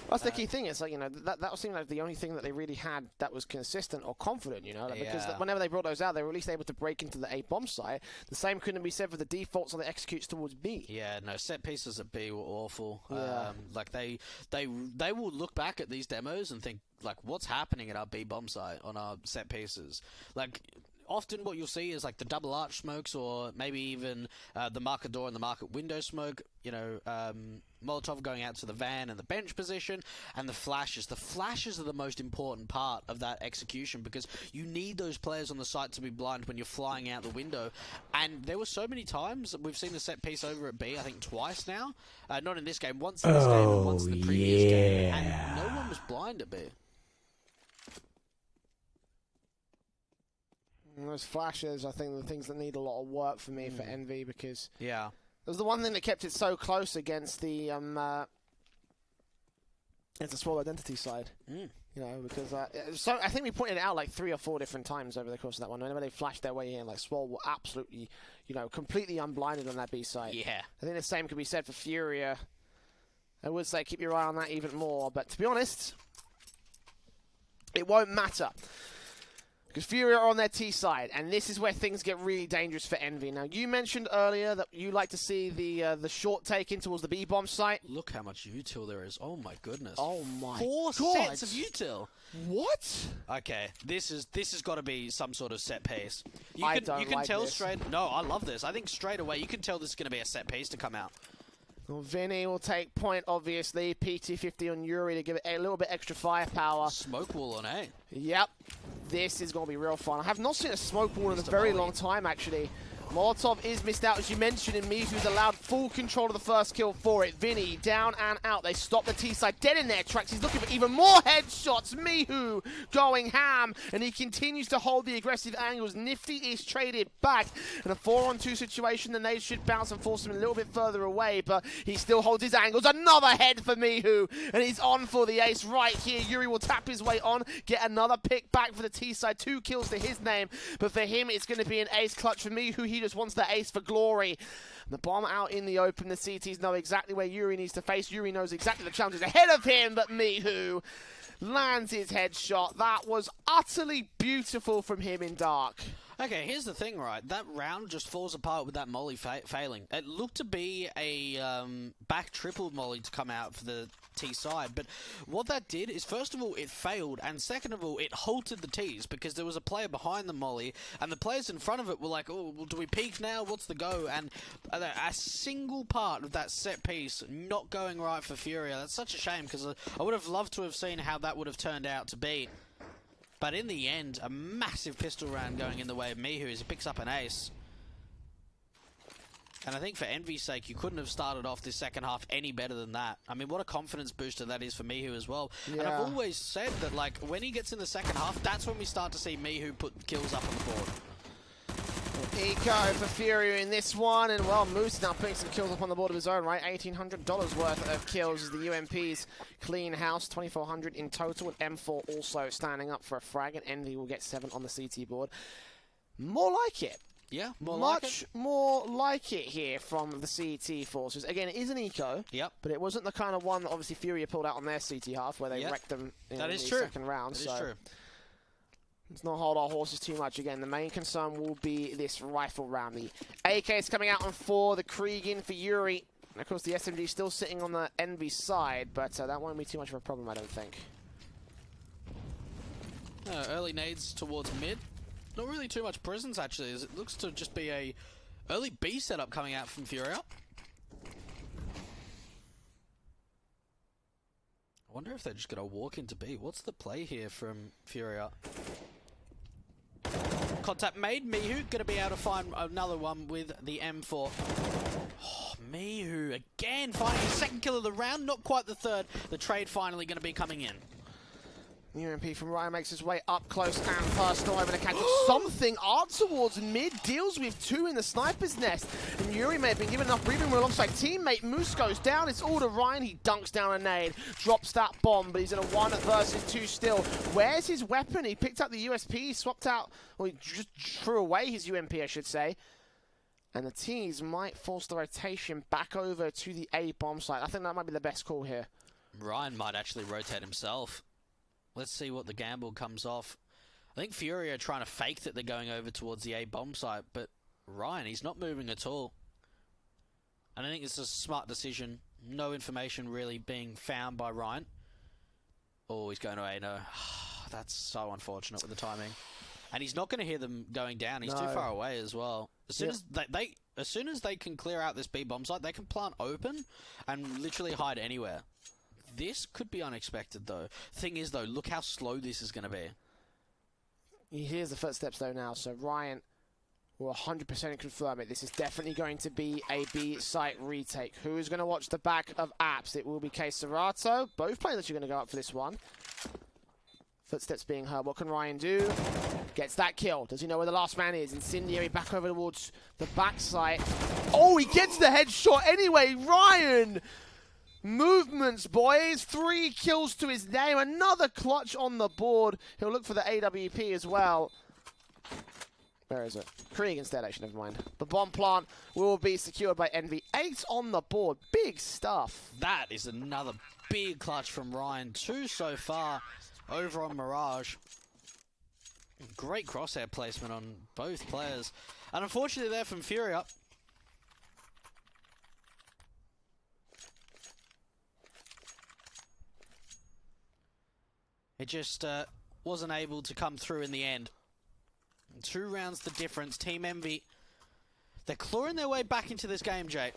That's the key thing. It's like, that seemed like the only thing that they really had that was consistent or confident, because whenever they brought those out, they were at least able to break into the A bomb site. The same couldn't be said for the defaults on the executes towards B. Yeah, no, set pieces at B were awful. Yeah. Like they will look back at these demos and think, like, what's happening at our B bomb site on our set pieces? Like, often what you'll see is like the double arch smokes, or maybe even the market door and the market window smoke. Molotov going out to the van and the bench position, and the flashes. The flashes are the most important part of that execution, because you need those players on the site to be blind when you're flying out the window. And there were so many times we've seen the set piece over at B, I think twice now. Not in this game, once in this game and once in the previous game, and no one was blind at B. Those flashes, I think, are the things that need a lot of work for me for Envy, because Yeah. it was the one thing that kept it so close against the Swole Identity side. Because so I think we pointed it out like 3 or 4 different times over the course of that one. Whenever they flashed their way in, like, Swole were absolutely, completely unblinded on that B side. Yeah. I think the same could be said for Furia. I would say keep your eye on that even more, but to be honest, it won't matter. Because Furia are on their T side, and this is where things get really dangerous for Envy. Now, you mentioned earlier that you like to see the short take in towards the B bomb site. Look how much util there is. Oh my goodness. Oh my 4 God. sets of util. What? Okay, this has got to be some sort of set piece. You I can don't like tell this. straight. No, I love this. I think straight away you can tell this is going to be a set piece to come out. Well, Vinny will take point, obviously. PT50 on Yuri to give it a little bit extra firepower. Smoke wall on A. Yep. This is going to be real fun. I have not seen a smoke wall in a very long time, actually. Molotov is missed out, as you mentioned, and Mihu's allowed full control of the first kill for it. Vinny down and out. They stop the T-side dead in their tracks. He's looking for even more headshots. Mihu going ham, and he continues to hold the aggressive angles. Nifty is traded back in a 4-on-2 situation. The nade should bounce and force him a little bit further away, but he still holds his angles. Another head for Mihu, and he's on for the ace right here. Yuri will tap his way on, get another pick back for the T-side. 2 kills to his name, but for him, it's going to be an ace clutch for Mihu. He just wants the ace for glory. The bomb out in the open. The CTs know exactly where Yuri needs to face. Yuri knows exactly the challenges ahead of him, but Mihu lands his headshot. That was utterly beautiful from him in Dark. Okay, here's the thing, right? That round just falls apart with that molly failing. It looked to be a back triple molly to come out for the T side, but what that did is, first of all, it failed, and second of all, it halted the Ts because there was a player behind the molly, and the players in front of it were like, oh, well, do we peek now? What's the go? And a single part of that set piece not going right for Furia. That's such a shame, because I would have loved to have seen how that would have turned out to be. But in the end, a massive pistol round going in the way of Mihu as he picks up an ace. And I think for Envy's sake, you couldn't have started off this second half any better than that. I mean, what a confidence booster that is for Mihu as well. Yeah. And I've always said that, like, when he gets in the second half, that's when we start to see Mihu put kills up on the board. Eco for Furia in this one, and well, Moose is now putting some kills up on the board of his own, right? $1,800 worth of kills as the UMPs clean house, 2,400 in total, with M4 also standing up for a frag, and Envy will get 7 on the CT board. More like it. Yeah, much more like it here from the CT forces. Again, it is an eco, but it wasn't the kind of one that obviously Furia pulled out on their CT half where they wrecked them in the second round. That is true. Let's not hold our horses too much. Again, the main concern will be this rifle round. The AK is coming out on 4, the Krieg in for Yuri. And of course, the SMG still sitting on the Envy side, but that won't be too much of a problem, I don't think. Early nades towards mid. Not really too much presence, actually, as it looks to just be a early B setup coming out from Furia. I wonder if they're just going to walk into B. What's the play here from Furia? Contact made. Mihu going to be able to find another one with the M4. Oh, Mihu again finding his second kill of the round. Not quite the third. The trade finally going to be coming in. UMP from Ryan makes his way up close and personal, over to catch something out towards mid, deals with 2 in the sniper's nest, and Yuri may have been given enough breathing room alongside teammate. Moose goes down, it's all to Ryan, he dunks down a nade, drops that bomb, but he's in a 1 versus 2 still. Where's his weapon? He picked up the USP, he swapped out, well, he just threw away his UMP, I should say. And the T's might force the rotation back over to the A bomb site. I think that might be the best call here. Ryan might actually rotate himself. Let's see what the gamble comes off. I think Furia are trying to fake that they're going over towards the A bomb site, but Ryan, he's not moving at all. And I think it's a smart decision. No information really being found by Ryan. Oh, he's going to A, no. That's so unfortunate with the timing. And he's not going to hear them going down. He's too far away as well. As soon as they can clear out this B bomb site, they can plant open and literally hide anywhere. This could be unexpected, though. Thing is, though, look how slow this is going to be. He hears the footsteps, though, now, so Ryan will 100% confirm it. This is definitely going to be a B site retake. Who is going to watch the back of Apps? It will be K Serato. Both players are going to go up for this one. Footsteps being heard. What can Ryan do? Gets that kill. Does he know where the last man is? Incendiary back over towards the backside. Oh, he gets the headshot anyway. Ryan! Movements, boys. 3 kills to his name. Another clutch on the board. He'll look for the AWP as well. Where is it? Krieg instead, actually. Never mind. The bomb plant will be secured by Envy. 8 on the board. Big stuff. That is another big clutch from Ryan. 2 so far over on Mirage. Great crosshair placement on both players. And unfortunately there from Furia. It just wasn't able to come through in the end. 2 rounds the difference. Team Envy, they're clawing their way back into this game, Jay.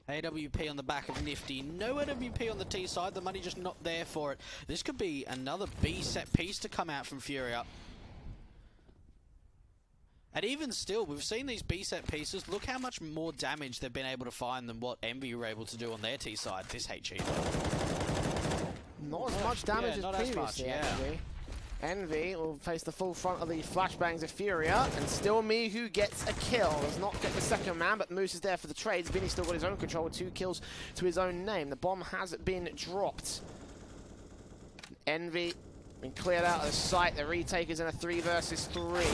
AWP on the back of Nifty. No AWP on the T side. The money just not there for it. This could be another B set piece to come out from Furia. And even still, we've seen these B set pieces. Look how much more damage they've been able to find than what Envy were able to do on their T side. This HE. Not as much damage as previously, actually. Envy will face the full front of the flashbangs of Furia, and still Mihu gets a kill. Does not get the second man, but Moose is there for the trades. Vinny's still got his own control with 2 kills to his own name. The bomb has been dropped. Envy Been cleared out of the site. The retake is in a 3 versus 3.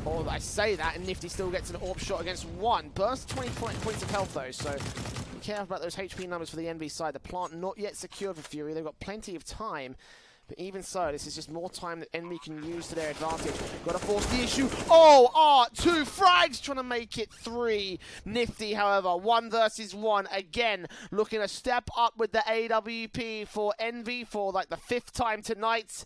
Or I say that, and Nifty still gets an AWP shot against 1. Burst 20 points of health though, so be careful about those HP numbers for the NV side. The plant not yet secured for Fury. They've got plenty of time. But even so, this is just more time that Envy can use to their advantage. Got to force the issue. Oh, R2 frags trying to make it 3. Nifty, however, 1 versus 1. Again, looking to step up with the AWP for Envy for like the 5th time tonight.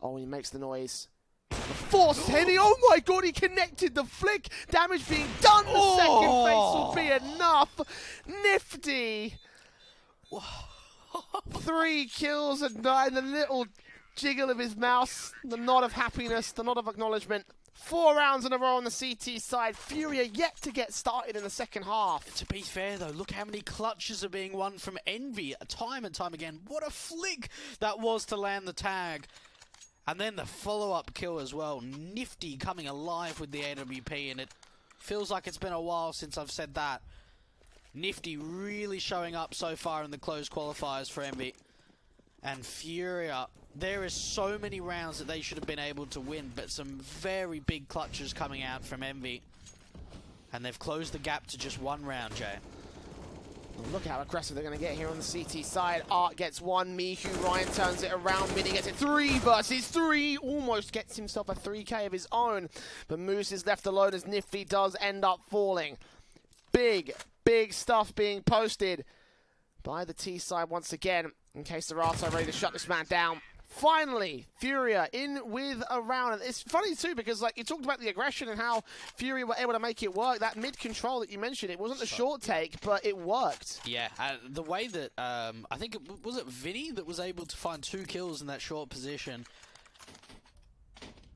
Oh, he makes the noise. Force Henny, oh my god, he connected the flick. Damage being done, the second face will be enough. Nifty. 3 kills and 9, the little jiggle of his mouse, the nod of happiness, the nod of acknowledgement. 4 rounds in a row on the CT side. Furia yet to get started in the second half. To be fair though, look how many clutches are being won from Envy time and time again. What a flick that was to land the tag. And then the follow-up kill as well. Nifty coming alive with the AWP, and it feels like it's been a while since I've said that. Nifty really showing up so far in the closed qualifiers for Envy. And Furia, there is so many rounds that they should have been able to win, but some very big clutches coming out from Envy. And they've closed the gap to just 1 round, Jay. Look how aggressive they're going to get here on the CT side. Art gets 1, Mihu, Ryan turns it around, Mini gets it 3 versus 3, almost gets himself a 3k of his own, but Moose is left alone as Nifty does end up falling. Big stuff being posted by the T side once again, in case the Rato ready to shut this man down. Finally, Furia in with a round. And it's funny too because like you talked about the aggression and how Furia were able to make it work. That mid control that you mentioned, it wasn't a short take, but it worked. Yeah, the way that I think was it Vinny that was able to find 2 kills in that short position.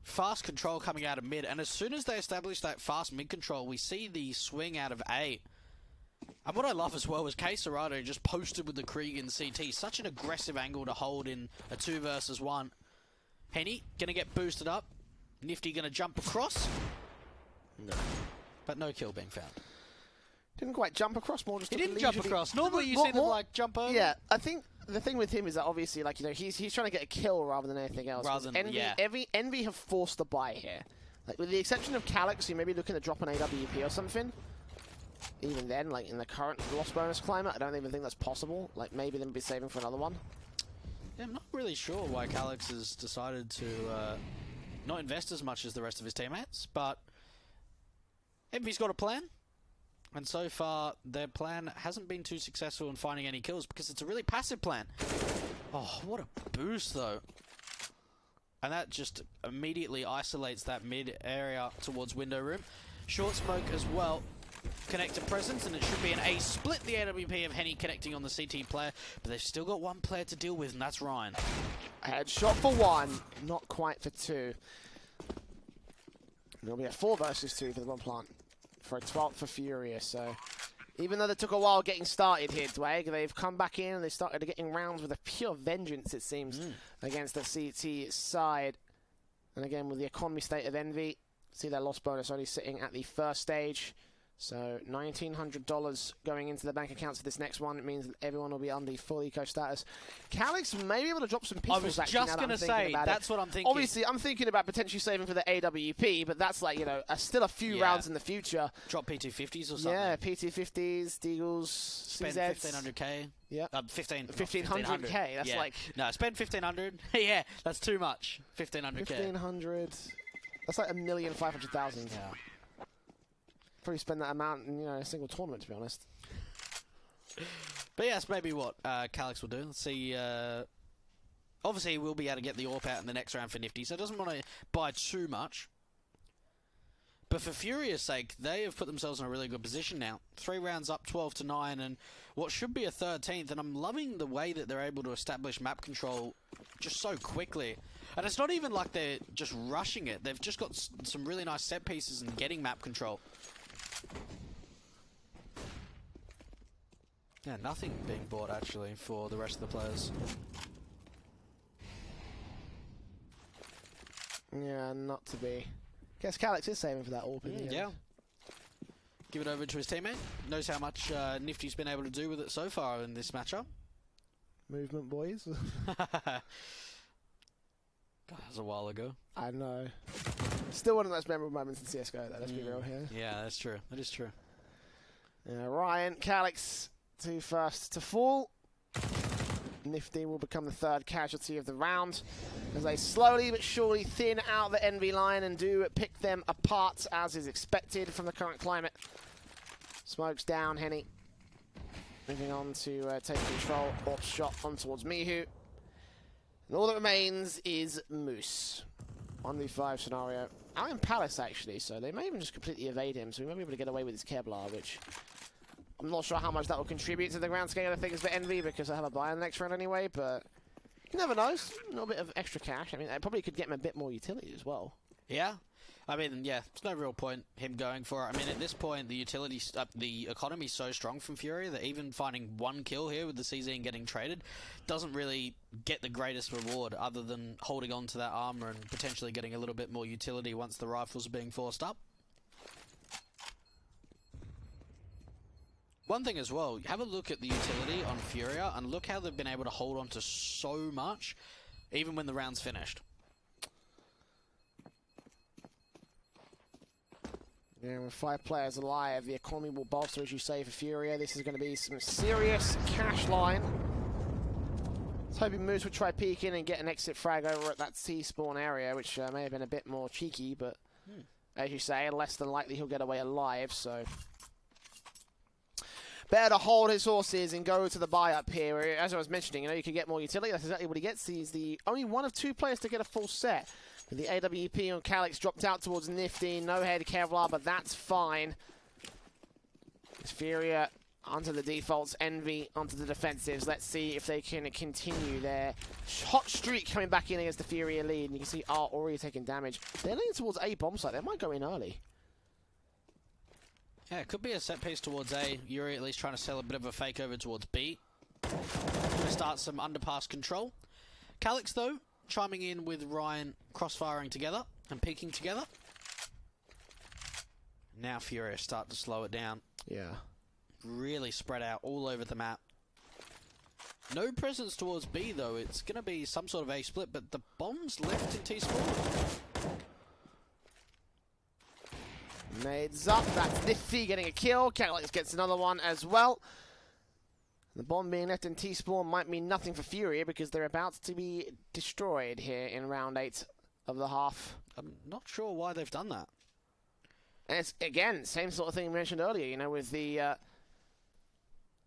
Fast control coming out of mid, and as soon as they establish that fast mid control, we see the swing out of A. And what I love as well is K Serato just posted with the Krieg in CT. Such an aggressive angle to hold in a 2 versus 1. Henny gonna get boosted up. Nifty gonna jump across. No. But no kill being found. Didn't quite jump across, more just he didn't jump across. Normally you see them like jump over. Yeah, I think the thing with him is that obviously, like, you know, he's trying to get a kill rather than anything else. Rather than, Envy have forced the buy here. Like, with the exception of Calyx, who may be looking to drop an AWP or something. Even then, like, in the current loss bonus climate, I don't even think that's possible. Like, maybe them be saving for another one. Yeah, I'm not really sure why Calyx has decided to not invest as much as the rest of his teammates, but Envy's got a plan. And so far, their plan hasn't been too successful in finding any kills because it's a really passive plan. Oh, what a boost, though. And that just immediately isolates that mid area towards window room. Short smoke as well. Connector presence, and it should be an A split. The AWP of Henny connecting on the CT player, but they've still got 1 player to deal with, and that's Ryan. Headshot for 1, not quite for 2. It'll be a 4 versus 2 for the one plant. For a 12th for Furia, so even though they took a while getting started here, Dwayne, they've come back in and they started getting rounds with a pure vengeance, it seems, against the CT side. And again, with the economy state of Envy, see their loss bonus only sitting at the first stage. So $1,900 going into the bank accounts for this next one. It means that everyone will be on the full eco status. Calyx may be able to drop some pistols. I was just going to say, that's what I'm thinking. Obviously, I'm thinking about potentially saving for the AWP, but that's like, you know, still a few rounds in the future. Drop P250s or something. Yeah, P250s, Deagles, spend CZs. 1500k. Yeah. 1500k. That's like... No, spend 1500. Yeah, that's too much. 1500k. 1500. That's like 1,500,000. Yeah. Probably spend that amount in, you know, a single tournament, to be honest. But yeah, that's maybe what Calyx will do. Let's see. Obviously, we'll be able to get the AWP out in the next round for Nifty, so it doesn't want to buy too much. But for Furia's sake, they have put themselves in a really good position now. 3 rounds up, 12-9, and what should be a 13th. And I'm loving the way that they're able to establish map control just so quickly. And it's not even like they're just rushing it. They've just got some really nice set pieces and getting map control. Yeah, nothing being bought actually for the rest of the players. Yeah, not to be. Guess Calyx is saving for that AWP. Yeah. Give it over to his teammate. Knows how much Nifty's been able to do with it so far in this matchup. Movement, boys. was a while ago. I know. Still one of the most memorable moments in CSGO, though. Let's be real here. Yeah, that's true. That is true. Ryan, Calix, 2 first to fall. Nifty will become the 3rd casualty of the round as they slowly but surely thin out the Envy line and do pick them apart as is expected from the current climate. Smokes down, Henny. Moving on to take control. Ops shot on towards Mihu. And all that remains is Moose. 1v5 scenario. Out in Palace, actually, so they may even just completely evade him, so we may be able to get away with his Kevlar, which I'm not sure how much that will contribute to the grand scale of things for Envy, because I have a buy in the next round anyway, but you never know. A little bit of extra cash. I mean, it probably could get him a bit more utility as well. Yeah. I mean, yeah, there's no real point him going for it. I mean, at this point, the the economy's so strong from Furia that even finding 1 kill here with the CZ and getting traded doesn't really get the greatest reward other than holding on to that armor and potentially getting a little bit more utility once the rifles are being forced up. One thing as well, have a look at the utility on Furia and look how they've been able to hold on to so much even when the round's finished. Yeah, with 5 players alive, the economy will bolster, as you say, for Furia. This is going to be some serious cash line. I was hoping Moose would try peeking and get an exit frag over at that T-spawn area, which may have been a bit more cheeky, but as you say, less than likely he'll get away alive, so better to hold his horses and go to the buy-up here. As I was mentioning, you can get more utility. That's exactly what he gets. He's the only one of 2 players to get a full set. The AWP on Calix dropped out towards Nifty. No head Kevlar, but that's fine. It's Furia onto the defaults, Envy onto the defensives. Let's see if they can continue their hot streak coming back in against the Furia lead. And you can see Art already taking damage. They're leaning towards A bomb site. They might go in early. Yeah, it could be a set piece towards A. Yuri at least trying to sell a bit of a fake over towards B. Going to start some underpass control. Calix, though, chiming in with Ryan crossfiring together and peeking together. Now Furia start to slow it down. Yeah. Really spread out all over the map. No presence towards B, though. It's going to be some sort of A split, but the bomb's left in T-spawn. Nades up. That's Nifty getting a kill. Calix gets another one as well. The bomb being left in T-spawn might mean nothing for Furia because they're about to be destroyed here in round 8 of the half. I'm not sure why they've done that. And it's, again, same sort of thing we mentioned earlier, with the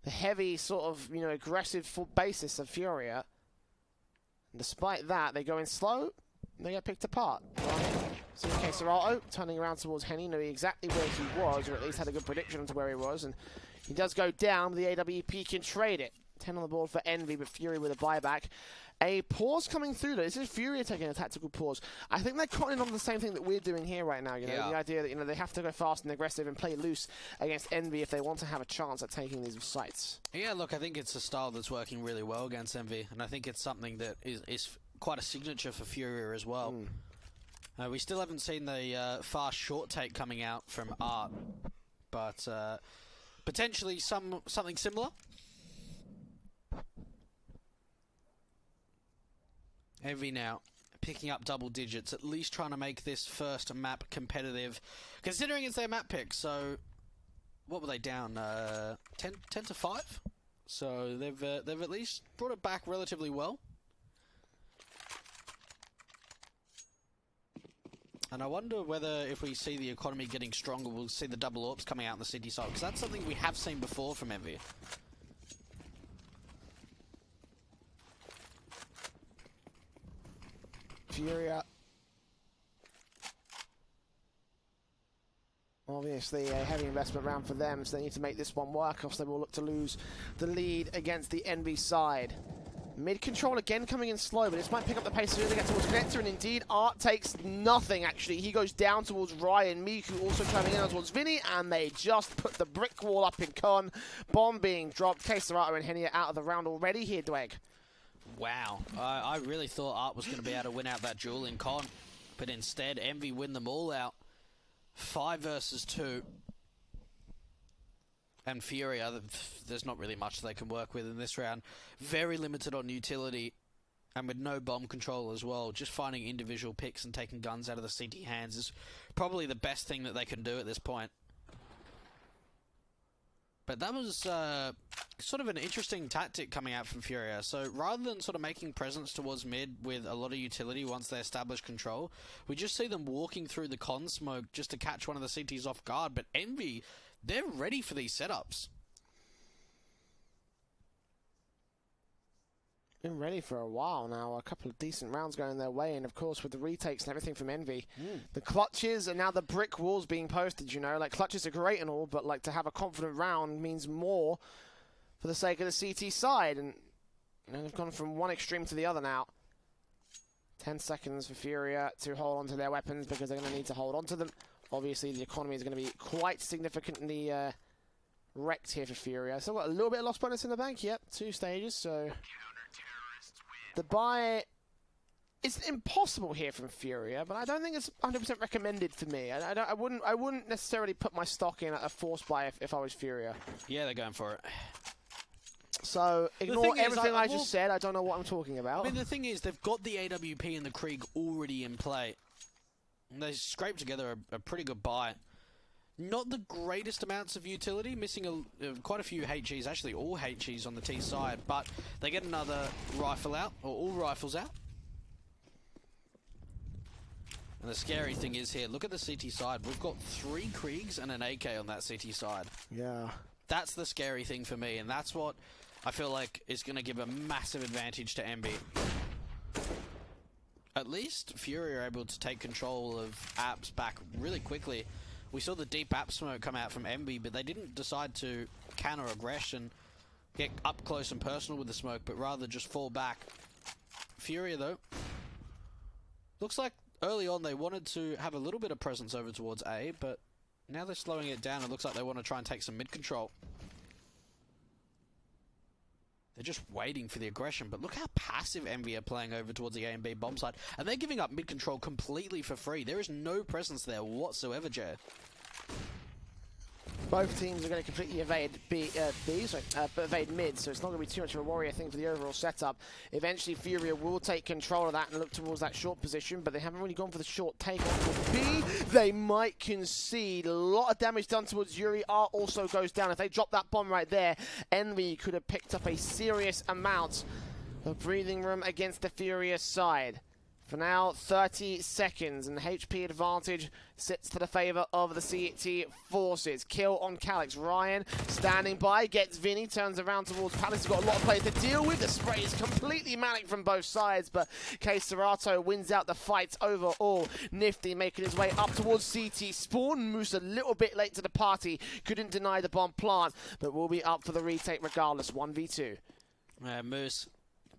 heavy sort of, aggressive full basis of Furia. And despite that, they go in slow, and they get picked apart. Right? So in case Serato, turning around towards Henny, knew exactly where he was, or at least had a good prediction as to where he was, and he does go down, but the AWP can trade it. 10 on the board for Envy, but Fury with a buyback. A pause coming through, though. This is Fury taking a tactical pause. I think they're cottoning on the same thing that we're doing here right now. The idea that they have to go fast and aggressive and play loose against Envy if they want to have a chance at taking these sites. Yeah, look, I think it's a style that's working really well against Envy, and I think it's something that is quite a signature for Fury as well. We still haven't seen the fast short take coming out from Art, but potentially something similar. Envy now picking up double digits, at least trying to make this first map competitive, considering it's their map pick. So, what were they down? 10 to 5. So they've at least brought it back relatively well. And I wonder whether if we see the economy getting stronger, we'll see the double AWPs coming out in the city side, because that's something we have seen before from Envy. Furia. Obviously a heavy investment round for them, so they need to make this one work, else they will look to lose the lead against the Envy side. Mid control again coming in slow, but this might pick up the pace as soon as they get towards Connector, and indeed Art takes nothing actually. He goes down towards Ryan, Miku also coming in towards Vinny, and they just put the brick wall up in Con. Bomb being dropped. K-Serato and Henny are out of the round already here, Dweg. Wow, I really thought Art was going to be able to win out that duel in Con, but instead Envy win them all out. 5 versus 2. And Furia, there's not really much they can work with in this round. Very limited on utility. and with no bomb control as well, just finding individual picks and taking guns out of the CT hands is probably the best thing that they can do at this point. But that was sort of an interesting tactic coming out from Furia. So rather than sort of making presence towards mid with a lot of utility once they establish control, we just see them walking through the con smoke just to catch one of the CTs off guard. But Envy, they're ready for these setups. Been ready for a while now. A couple of decent rounds going their way, and of course with the retakes and everything from Envy, the clutches and now the brick walls being posted. You know, like clutches are great and all, but like to have a confident round means more for the sake of the CT side. And you know, they've gone from one extreme to the other now. 10 seconds for Furia to hold on to their weapons because they're going to need to hold on to them. Obviously, the economy is going to be quite significantly wrecked here for Furia. Still got a little bit of lost bonus in the bank. Yep, 2 stages, so the buy is impossible here from Furia, but I don't think it's 100% recommended for me. I wouldn't necessarily put my stock in a force buy if I was Furia. Yeah, they're going for it. So ignore everything I just said. I don't know what I'm talking about. I mean, the thing is, they've got the AWP and the Krieg already in play. And they scraped together a pretty good buy. Not the greatest amounts of utility, missing quite a few HEs, actually all HEs on the T side, but they get another rifle out, or all rifles out. And the scary thing is here, look at the CT side, we've got 3 Kriegs and an AK on that CT side. Yeah. That's the scary thing for me, and that's what I feel like is going to give a massive advantage to MB. At least Fury are able to take control of apps back really quickly. We saw the deep app smoke come out from MB, but they didn't decide to counter aggression, get up close and personal with the smoke, but rather just fall back. Furia, though, looks like early on they wanted to have a little bit of presence over towards A, but now they're slowing it down. It looks like they want to try and take some mid control. They're just waiting for the aggression, but look how passive MV are playing over towards the A and B bomb side. And they're giving up mid control completely for free. There is no presence there whatsoever, Jay. Both teams are going to completely evade evade mid, so it's not going to be too much of a worry, I think, for the overall setup. Eventually, Furia will take control of that and look towards that short position, but they haven't really gone for the short take on B. They might concede. A lot of damage done towards Yuri. R also goes down. If they drop that bomb right there, Envy could have picked up a serious amount of breathing room against the Furia side. For now, 30 seconds, and the HP advantage sits to the favor of the CT forces. Kill on Calyx. Ryan standing by, gets Vinny, turns around towards Palace. He's got a lot of players to deal with. The spray is completely manic from both sides, but K Serato wins out the fight overall. Nifty making his way up towards CT spawn. Moose a little bit late to the party. Couldn't deny the bomb plant, but will be up for the retake regardless. 1v2. Moose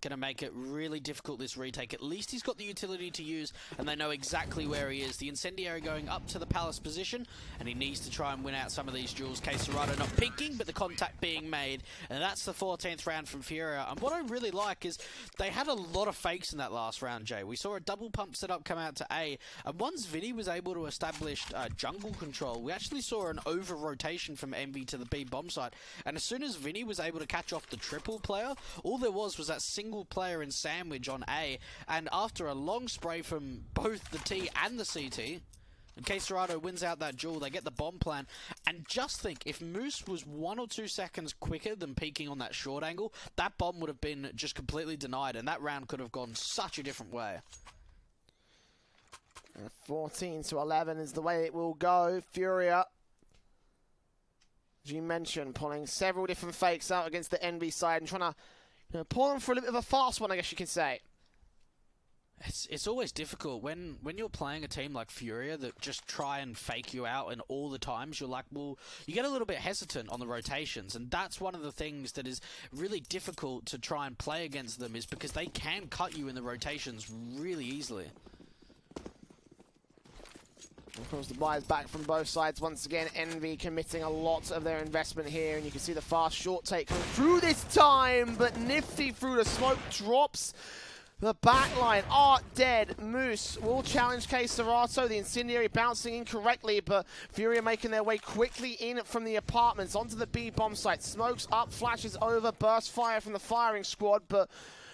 going to make it really difficult, this retake. At least he's got the utility to use, and they know exactly where he is. The incendiary going up to the Palace position, and he needs to try and win out some of these duels. K Serato not peeking, but the contact being made, and that's the 14th round from Furia. And what I really like is they had a lot of fakes in that last round, Jay. We saw a double pump setup come out to A, and once Vinny was able to establish jungle control, we actually saw an over-rotation from Envy to the B bomb site, and as soon as Vinny was able to catch off the triple player, all there was that single player in sandwich on A, and after a long spray from both the T and the CT, and K Serato wins out that duel, they get the bomb plan. And just think, if Moose was 1 or 2 seconds quicker than peeking on that short angle, that bomb would have been just completely denied, and that round could have gone such a different way. 14-11 is the way it will go. Furia, as you mentioned, pulling several different fakes out against the NB side and trying to pull them for a little bit of a fast one, I guess you could say. It's always difficult when you're playing a team like Furia that just try and fake you out, and all the times you're like, well, you get a little bit hesitant on the rotations, and that's one of the things that is really difficult to try and play against them, is because they can cut you in the rotations really easily. Of course, the buys back from both sides once again. Envy committing a lot of their investment here, and you can see the fast short take coming through this time, but Nifty through the smoke drops the backline. Art dead. Moose will challenge K Serato. The incendiary bouncing incorrectly, but Furia making their way quickly in from the apartments onto the B bomb site. Smokes up, flashes over, burst fire from the firing squad, but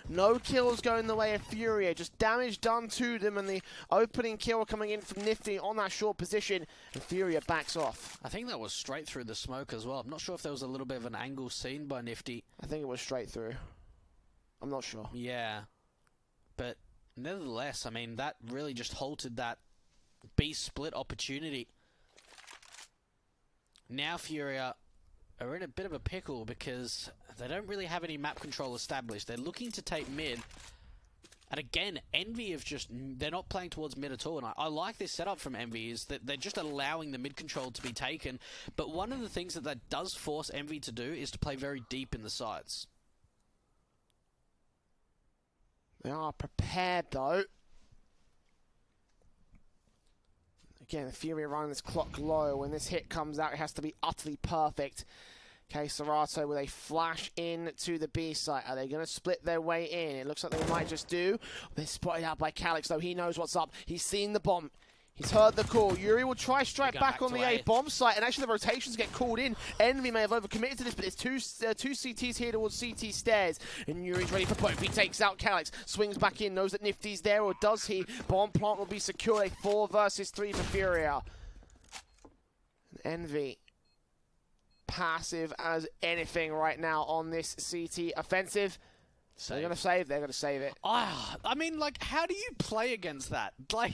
No kills going the way of Furia, just damage done to them, and the opening kill coming in from Nifty on that short position, and Furia backs off. I think that was straight through the smoke as well. I'm not sure if there was a little bit of an angle seen by Nifty. I think it was straight through. I'm not sure. Yeah. But nevertheless, I mean, that really just halted that B split opportunity. Now Furia are in a bit of a pickle because they don't really have any map control established. They're looking to take mid. And again, Envy have just... They're not playing towards mid at all. And I like this setup from Envy, is that they're just allowing the mid control to be taken. But one of the things that does force Envy to do is to play very deep in the sides. They are prepared, though. Again, Furia running this clock low. When this hit comes out, it has to be utterly perfect. Okay, Serato with a flash in to the B site. Are they going to split their way in? It looks like they might just do. They're spotted out by Calix, though. He knows what's up. He's seen the bomb. He's heard the call. Yuri will try strike back on the A bomb site, and actually the rotations get called in. Envy may have overcommitted to this, but it's two CTs here towards CT stairs, and Yuri's ready for both. He takes out Calix, swings back in, knows that Nifty's there, or does he? Bomb plant will be secure. A 4 versus 3 for Furia. Envy passive as anything right now on this CT offensive. They're going to save. They're going to save it. I mean, like, how do you play against that? Like,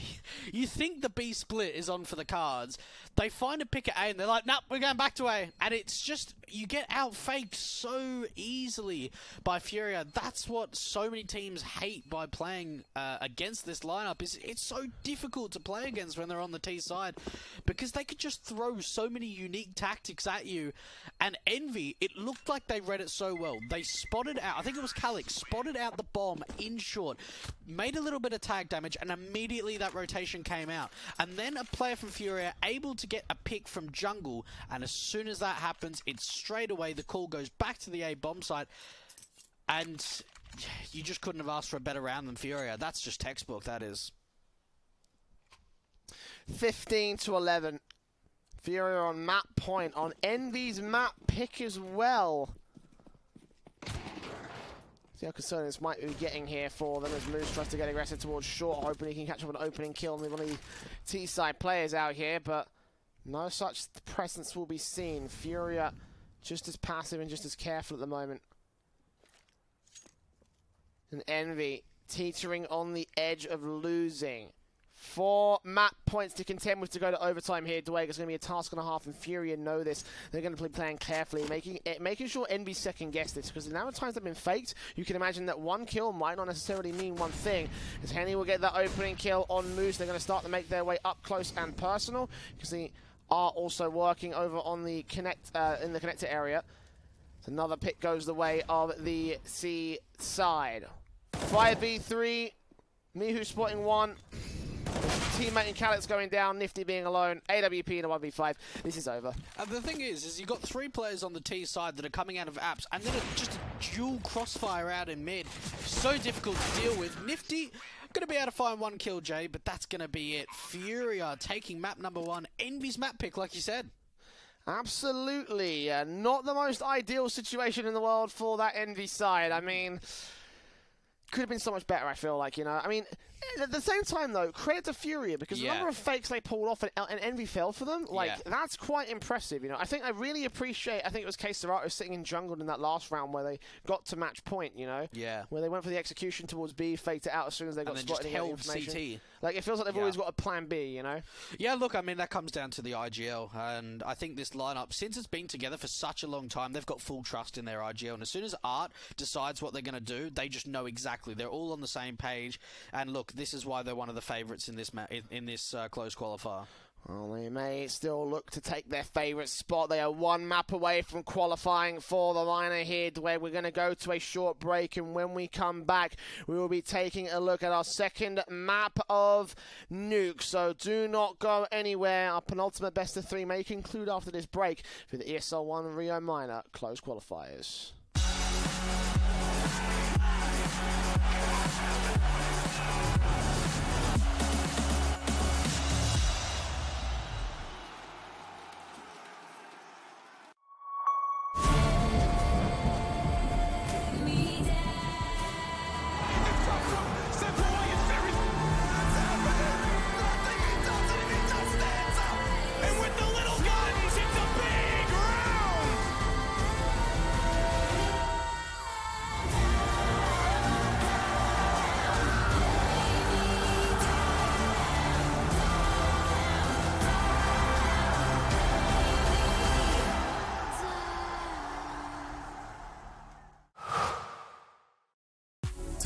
you think the B split is on for the cards. They find a pick at A, and they're like, nope, we're going back to A. And it's just, you get out-faked so easily by Furia. That's what so many teams hate by playing against this lineup. Is it's so difficult to play against when they're on the T side, because they could just throw so many unique tactics at you. And Envy, it looked like they read it so well. They spotted out, I think it was Calix, spotted out the bomb in short, made a little bit of tag damage, and immediately that rotation came out. And then a player from Furia able to get a pick from jungle, and as soon as that happens, it's straight away the call goes back to the A bomb site, and you just couldn't have asked for a better round than Furia. That's just textbook, that is. 15-11. Furia on map point, on Envy's map pick as well. See how concerning this might be getting here for them as Moose tries to get aggressive towards short, hoping he can catch up an opening kill on one of the T-side players out here, but no such presence will be seen. Furia just as passive and just as careful at the moment. And Envy teetering on the edge of losing. 4 map points to contend with to go to overtime here. Dwayne, it's going to be a task and a half, and Furia know this. They're going to be playing carefully, making sure Envy second guess this, because the number of times they've been faked, you can imagine that one kill might not necessarily mean one thing. As Henny will get that opening kill on Moose, they're going to start to make their way up close and personal, because they are also working over on the in the connector area. So another pick goes the way of the C side. 5v3, Mihu spotting one. Teammate and Calix going down, Nifty being alone, AWP in a 1v5. This is over. And the thing is you've got 3 players on the T side that are coming out of apps, and then just a dual crossfire out in mid. So difficult to deal with. Nifty going to be able to find 1 kill, Jay, but that's going to be it. Furia taking map number 1. Envy's map pick, like you said. Absolutely. Not the most ideal situation in the world for that Envy side. I mean, could have been so much better, I feel like, you know. I mean, at the same time, though, credit to Furia, because the number of fakes they pulled off and Envy fell for them, like, that's quite impressive, you know. I really appreciate, I think it was Case Serato sitting in jungle in that last round where they got to match point, you know. Yeah. Where they went for the execution towards B, faked it out as soon as they got spotted in held information. CT. Like, it feels like they've always got a plan B, you know. Yeah, look, I mean, that comes down to the IGL, and I think this lineup, since it's been together for such a long time, they've got full trust in their IGL, and as soon as Art decides what they're going to do, they just know exactly. They're all on the same page, and look, this is why they're one of the favourites in this close qualifier. Well, they may still look to take their favourite spot. They are 1 map away from qualifying for the liner here, where we're going to go to a short break, and when we come back, we will be taking a look at our second map of Nuke. So do not go anywhere. Our penultimate best of 3 may conclude after this break for the ESL 1 Rio Minor close qualifiers.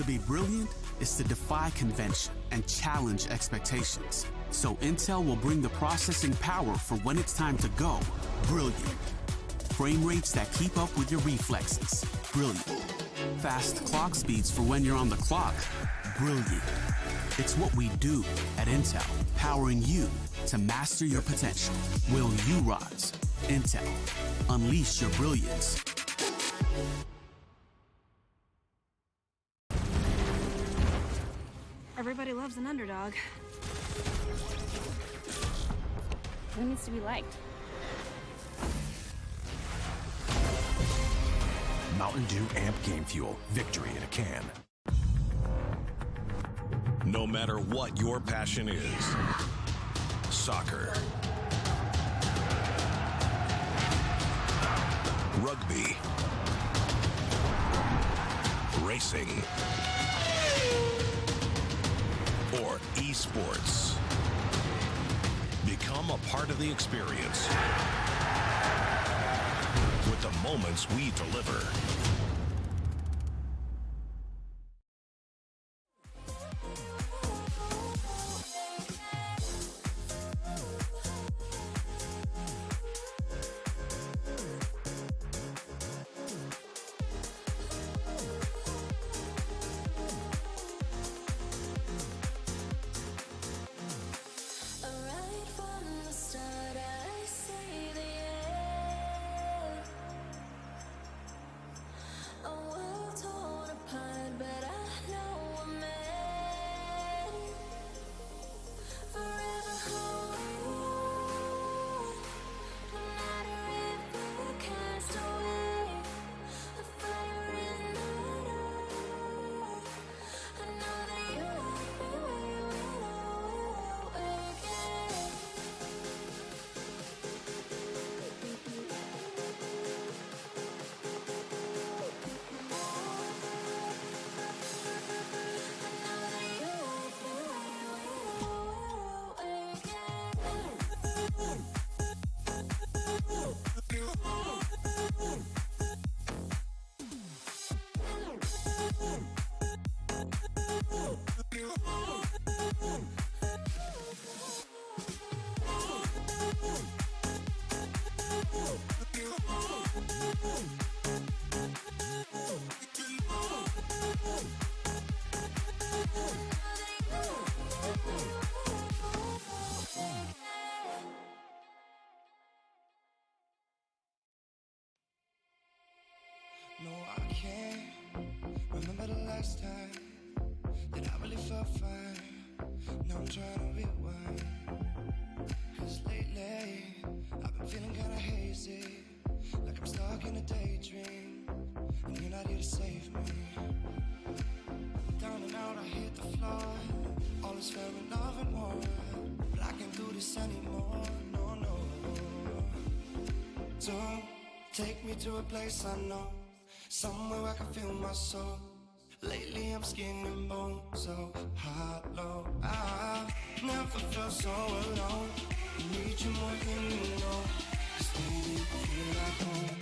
be brilliant is to defy convention and challenge expectations. So Intel will bring the processing power for when it's time to go brilliant. Frame rates that keep up with your reflexes. Brilliant. Fast clock speeds for when you're on the clock. Brilliant. It's what we do at Intel, powering you to master your potential. Will you rise? Intel. Unleash your brilliance. Everybody loves an underdog. Who needs to be liked? Mountain Dew Amp Game Fuel. Victory in a can. No matter what your passion is, soccer, rugby, racing, or esports, become a part of the experience with the moments we deliver. Right from the start, I see the end. A world torn apart, but I know we're meant forever holding on. No matter if we're cast away, the fire in the dark. I know that you love me when you will again. No, I can't remember the last time that I really felt fine. Now I'm trying to rewind. Cause lately, I've been feeling kinda hazy, like I'm stuck in a daydream, and you're not here to save me. Down and out, I hit the floor. All is fair in love and war, but I can't do this anymore. No, no. Don't take me to a place I know, somewhere where I can feel my soul. Lately I'm skin and bone, so hollow. I've never felt so alone. I need you more than you know. 'Cause baby, you feel like home.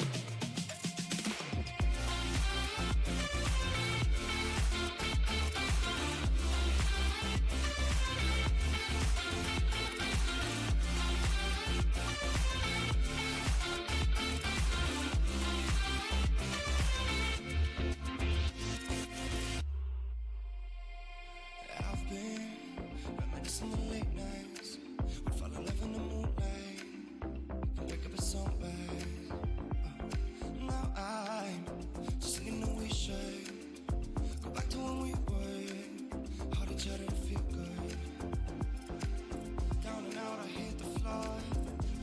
I've been reminiscing the late nights. We fall in love in the moonlight and wake up at sunrise. Now I'm just thinking that we should go back to when we were. Hold each other to feel good. Down and out, I hit the floor.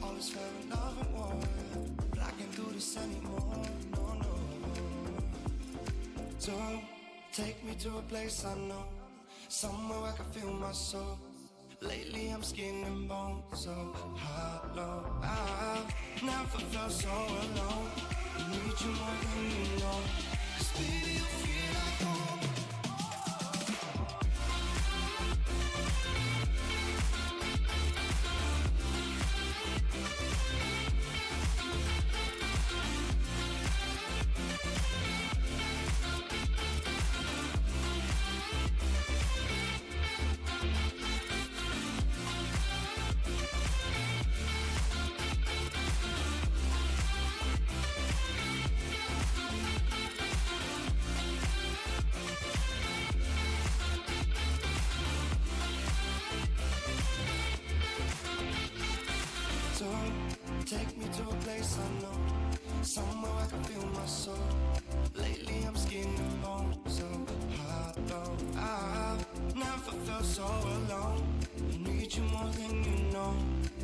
All is fair in love and war, but I can't do this anymore. No, no. Don't take me to a place I know, somewhere where I can feel my soul. Lately I'm skin and bone, so hollow. I've never felt so alone. I need you more than you know. 'Cause baby, you feel like home. place I know, somewhere I can feel my soul. Lately I'm skin and bone, so hollow. I've never felt so alone. I need you more than you know,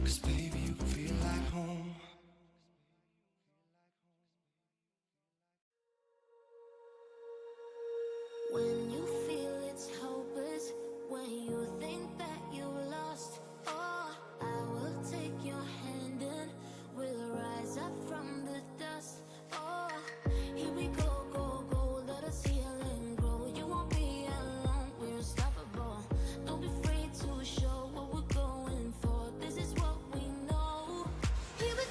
'cause baby you feel like home. When you feel it's hopeless, when you think that you lost, oh, I will take your hand and we'll rise up from the dust. Oh, here we go, go, go, let us heal and grow. You won't be alone, we're unstoppable. Don't be afraid to show what we're going for. This is what we know. Here we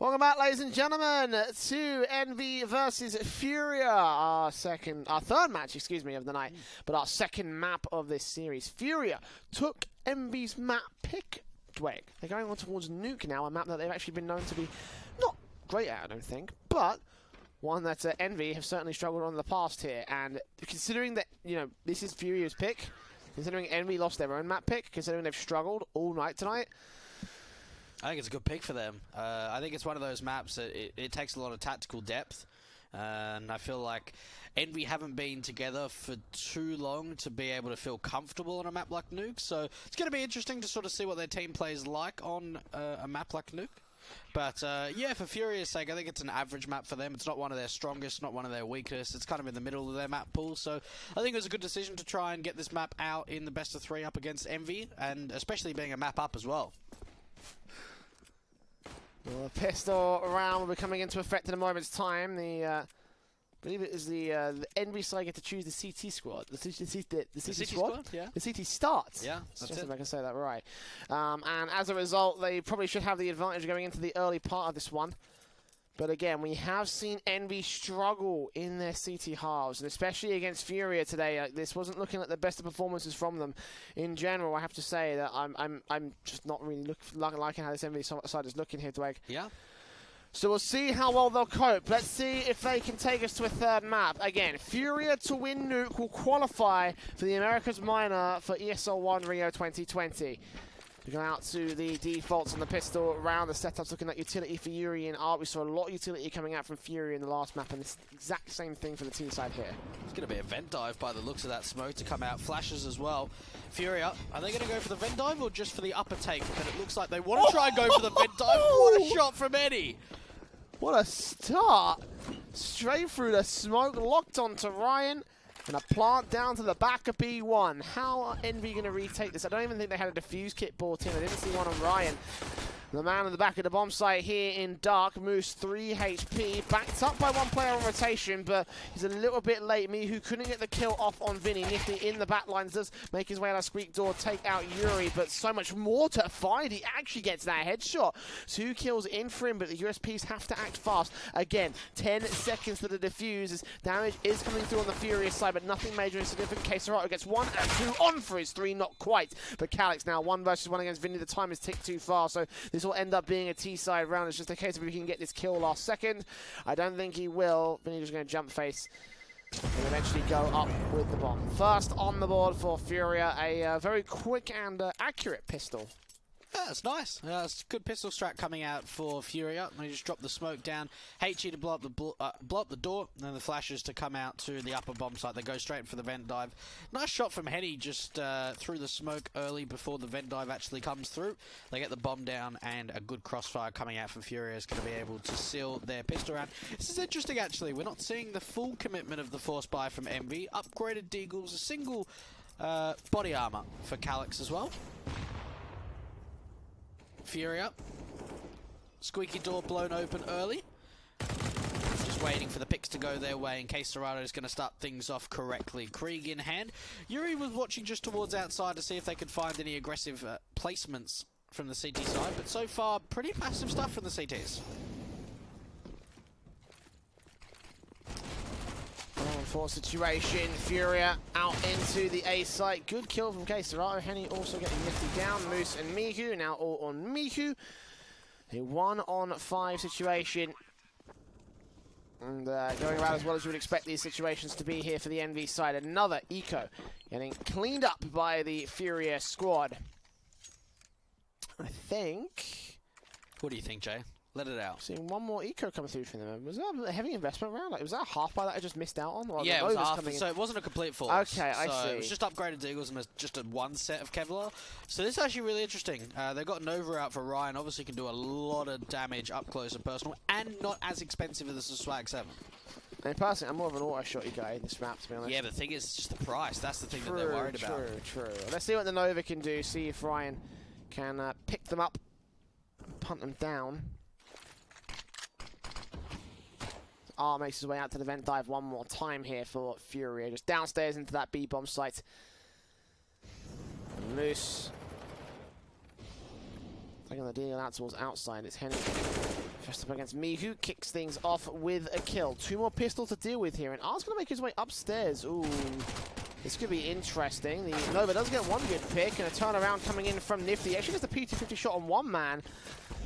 Welcome back, ladies and gentlemen, to Envy versus Furia, our third match, of the night, but our second map of this series. Furia took Envy's map pick, Dwayne. They're going on towards Nuke now, a map that they've actually been known to be not great at, I don't think, but one that Envy have certainly struggled on in the past here. And considering that, this is Furia's pick, considering Envy lost their own map pick, considering they've struggled all night tonight, I think it's a good pick for them. I think it's one of those maps that it takes a lot of tactical depth. And I feel like Envy haven't been together for too long to be able to feel comfortable on a map like Nuke. So it's going to be interesting to sort of see what their team plays like on a map like Nuke. But yeah, for Furia's sake, I think it's an average map for them. It's not one of their strongest, not one of their weakest. It's kind of in the middle of their map pool. So I think it was a good decision to try and get this map out in the best of 3 up against Envy, and especially being a map up as well. Well, the pistol round will be coming into effect in a moment's time. I believe it is the Envy side get to choose the CT squad. The CT squad? Yeah. The CT starts. Yeah, that's it. If I can say that right. And as a result, they probably should have the advantage going into the early part of this one. But again, we have seen Envy struggle in their CT halves, and especially against Furia today. This wasn't looking like the best of performances from them. In general, I have to say that I'm just not really liking how this Envy side is looking here, Dwayne. Yeah. So we'll see how well they'll cope. Let's see if they can take us to a third map. Again, Furia to win Nuke will qualify for the Americas Minor for ESL 1 Rio 2020. We go out to the defaults on the pistol round. The setup's looking like utility for Yuri and Art. We saw a lot of utility coming out from Fury in the last map, and it's the exact same thing for the T side here. It's going to be a vent dive by the looks of that smoke to come out. Flashes as well. Furia, are they going to go for the vent dive or just for the upper take? But it looks like they want to try and go for the vent dive. What a shot from Eddie! What a start! Straight through the smoke, locked onto Ryan. And a plant down to the back of B1. How are Envy going to retake this? I don't even think they had a defuse kit bought in. I didn't see one on Ryan. The man in the back of the bomb site here in dark. Moose 3 HP. Backed up by one player on rotation, but he's a little bit late. Mihu couldn't get the kill off on Vinny. Nifty in the back lines does make his way out of Squeak Door, take out Yuri, but so much more to find. He actually gets that headshot. 2 kills in for him, but the USPs have to act fast. Again, 10 seconds to the defuse. As damage is coming through on the Furia side, but nothing major and significant. Serato gets 1 and 2 on for his 3, not quite. But Calix now 1 versus 1 against Vinny. The time has ticked too far, so this will end up being a T-side round. It's just a case of if he can get this kill last second. I don't think he will. Vinny's just going to jump face and eventually go up with the bomb. First on the board for Furia, a very quick and accurate pistol. Yeah, that's nice. It's good pistol strat coming out for Furia. They just drop the smoke down. HE to blow up the door, and then the flashes to come out to the upper bomb site. They go straight for the vent dive. Nice shot from Henny just through the smoke early before the vent dive actually comes through. They get the bomb down, and a good crossfire coming out from Furia is going to be able to seal their pistol round. This is interesting, actually. We're not seeing the full commitment of the force buy from Envy. Upgraded Deagles, a single body armor for Calix as well. Furia. Squeaky door blown open early. Just waiting for the picks to go their way in case Serato is going to start things off correctly. Krieg in hand. Yuri was watching just towards outside to see if they could find any aggressive placements from the CT side, but so far, pretty passive stuff from the CTs. 1-on-4 situation. Furia out into the A site. Good kill from Serato. Henny also getting nifty down. Moose and Mihu now all on Mihu. A 1-on-5 situation. And going around as well as you would expect these situations to be here for the NV side. Another eco getting cleaned up by the Furia squad. I think... What do you think, Jay? Let it out. Seeing one more eco come through for them. Was that a heavy investment round? Like, was that a half by that I just missed out on? Or Yeah, it was half, so it wasn't a complete force. Okay, I see. It was just upgraded Deagles and just a 1 set of Kevlar. So this is actually really interesting. They've got Nova out for Ryan. Obviously can do a lot of damage up close and personal, and not as expensive as the Swag 7. And personally, I'm more of an auto-shotty guy in this map, to be honest. Yeah, but the thing is, it's just the price. That's the thing that they're worried about. True. Let's see what the Nova can do. See if Ryan can pick them up, punt them down. Makes his way out to the vent dive one more time here for Furia. Just downstairs into that B-bomb site. And Moose taking the deal out towards outside. It's Henny just up against me, who kicks things off with a kill. 2 more pistols to deal with here, and R's going to make his way upstairs. Ooh, this could be interesting. The Nova does get 1 good pick, and a turnaround coming in from Nifty. Actually gets the PT-50 shot on 1 man.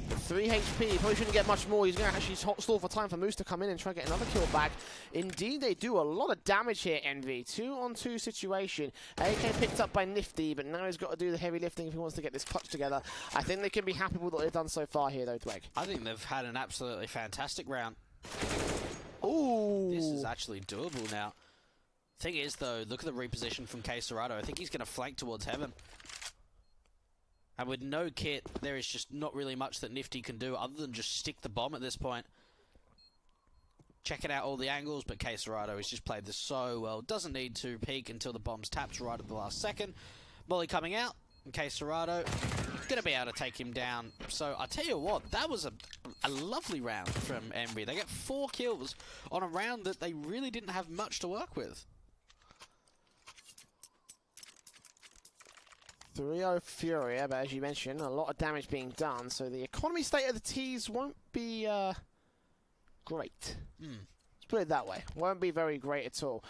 3 HP, probably shouldn't get much more. He's going to actually stall for time for Moose to come in and try to get another kill back. Indeed, they do a lot of damage here, Envy. 2-on-2 situation. AK picked up by Nifty, but now he's got to do the heavy lifting if he wants to get this clutch together. I think they can be happy with what they've done so far here, though, Dweg. I think they've had an absolutely fantastic round. Ooh. This is actually doable now. Thing is, though, look at the reposition from Serato. I think he's going to flank towards Heaven. And with no kit, there is just not really much that Nifty can do other than just stick the bomb at this point. Checking out all the angles, but Serato has just played this so well. Doesn't need to peek until the bomb's tapped right at the last second. Molly coming out, and Serato going to be able to take him down. So I tell you what, that was a lovely round from Embry. They get 4 kills on a round that they really didn't have much to work with. 3-0 Furia, but as you mentioned, a lot of damage being done, so the economy state of the T's won't be great. Let's put it that way. Won't be very great at all.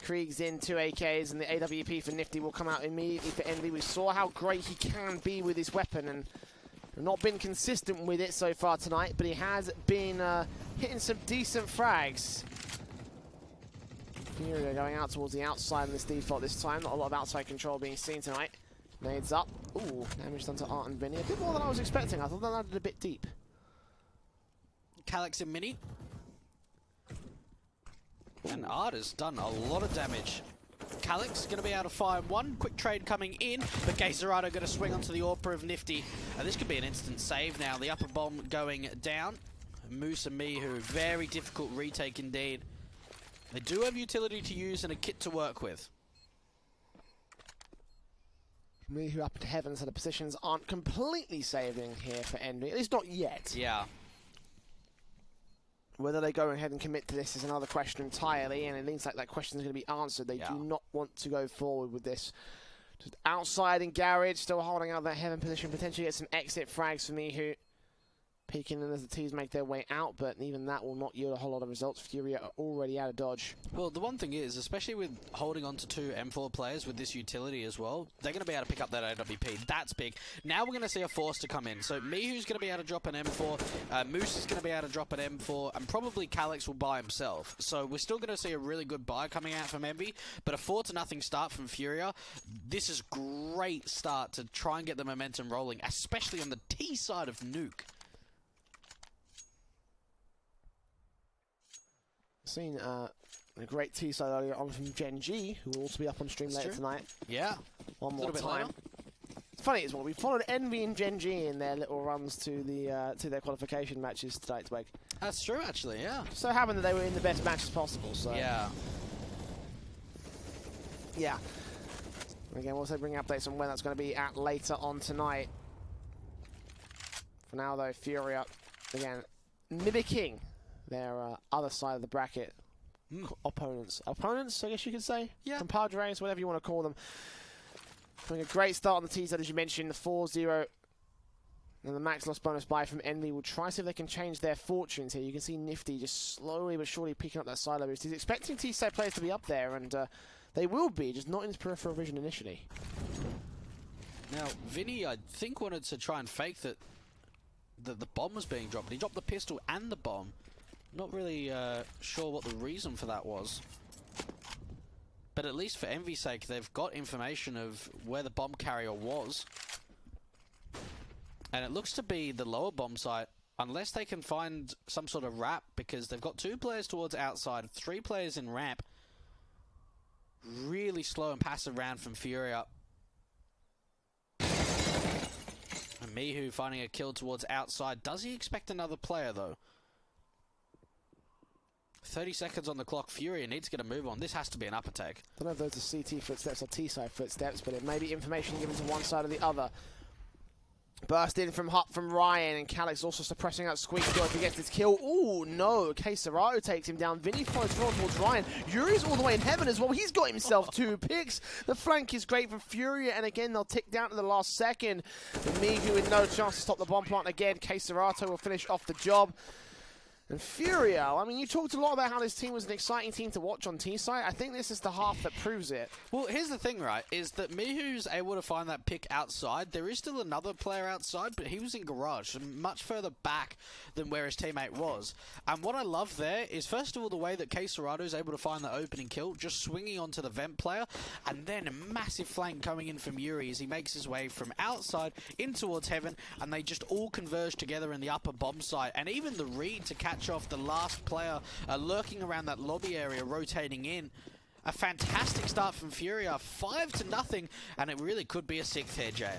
Krieg's in 2 AKs, and the AWP for Nifty will come out immediately for Envy. We saw how great he can be with his weapon, and not been consistent with it so far tonight, but he has been hitting some decent frags. Furia going out towards the outside in this default this time. Not a lot of outside control being seen tonight. Nades up. Ooh, damage done to Art and Vinny. A bit more than I was expecting. I thought they landed a bit deep. Calix and Mini. And Art has done a lot of damage. Calix going to be able to fire 1 quick trade coming in, but Serato going to swing onto the AWPer of Nifty. And this could be an instant save now. The upper bomb going down. Moose and Mihu, very difficult retake indeed. They do have utility to use and a kit to work with. Mihu up to heaven, so the positions aren't completely saving here for Envy, at least not yet. Yeah. Whether they go ahead and commit to this is another question entirely, and it seems like that question is going to be answered. They do not want to go forward with this. Just outside in Garage, still holding out that heaven position, potentially get some exit frags for Mihu. Peeking in as the T's make their way out, but even that will not yield a whole lot of results. Furia are already out of dodge. Well, the one thing is, especially with holding on to 2 M4 players with this utility as well, they're going to be able to pick up that AWP. That's big. Now we're going to see a force to come in. So Mihu's going to be able to drop an M4, Moose is going to be able to drop an M4, and probably Calyx will buy himself. So we're still going to see a really good buy coming out from Envy, but a 4-0 start from Furia. This is great start to try and get the momentum rolling, especially on the T side of Nuke. Seen a great T-side earlier on from Gen G, who will also be up on stream later tonight. Yeah. One more time. It's funny as well. We followed Envy and Gen G in their little runs to their qualification matches tonight, Twig. That's true, actually. Yeah. So it happened that they were in the best matches possible. So yeah. Yeah. Again, we'll also bring updates on when that's going to be at later on tonight. For now, though, Furia again mimicking their other side of the bracket opponents. Opponents, I guess you could say? Yeah. Compadres, whatever you want to call them. Having a great start on the T-side, as you mentioned, the 4-0. And the max loss bonus buy from Envy will try to see if they can change their fortunes here. You can see Nifty just slowly but surely picking up that silo boost. He's expecting T-side players to be up there, and they will be, just not in his peripheral vision initially. Now, Vinny, I think, wanted to try and fake that the bomb was being dropped. He dropped the pistol and the bomb. Not really sure what the reason for that was. But at least for Envy's sake, they've got information of where the bomb carrier was. And it looks to be the lower bomb site, unless they can find some sort of wrap, because they've got 2 players towards outside, 3 players in ramp. Really slow and passive round from Furia. And Mihu finding a kill towards outside. Does he expect another player, though? 30 seconds on the clock. Furia needs to get a move on. This has to be an upper take. I don't know if those are CT footsteps or T-side footsteps, but it may be information given to one side or the other. Burst in from Ryan, and Calyx also suppressing out Squeak if he gets his kill. Ooh, no. K-Serato takes him down. Vinny follows forward towards Ryan. Yuri's all the way in heaven as well. He's got himself 2 picks. The flank is great for Furia, and again, they'll tick down to the last second. Mihu with no chance to stop the bomb plant again. K-Serato will finish off the job. And Furia, I mean, you talked a lot about how this team was an exciting team to watch on T-side. I think this is the half that proves it. Well, here's the thing, right, is that Mihu's able to find that pick outside. There is still another player outside, but he was in garage, much further back than where his teammate was. And what I love there is, first of all, the way that K-Serato is able to find the opening kill, just swinging onto the vent player, and then a massive flank coming in from Yuri as he makes his way from outside in towards heaven, and they just all converge together in the upper bomb site. And even the read to catch off the last player lurking around that lobby area, rotating in. A fantastic start from Furia, 5-0, and it really could be a 6th here, Jay.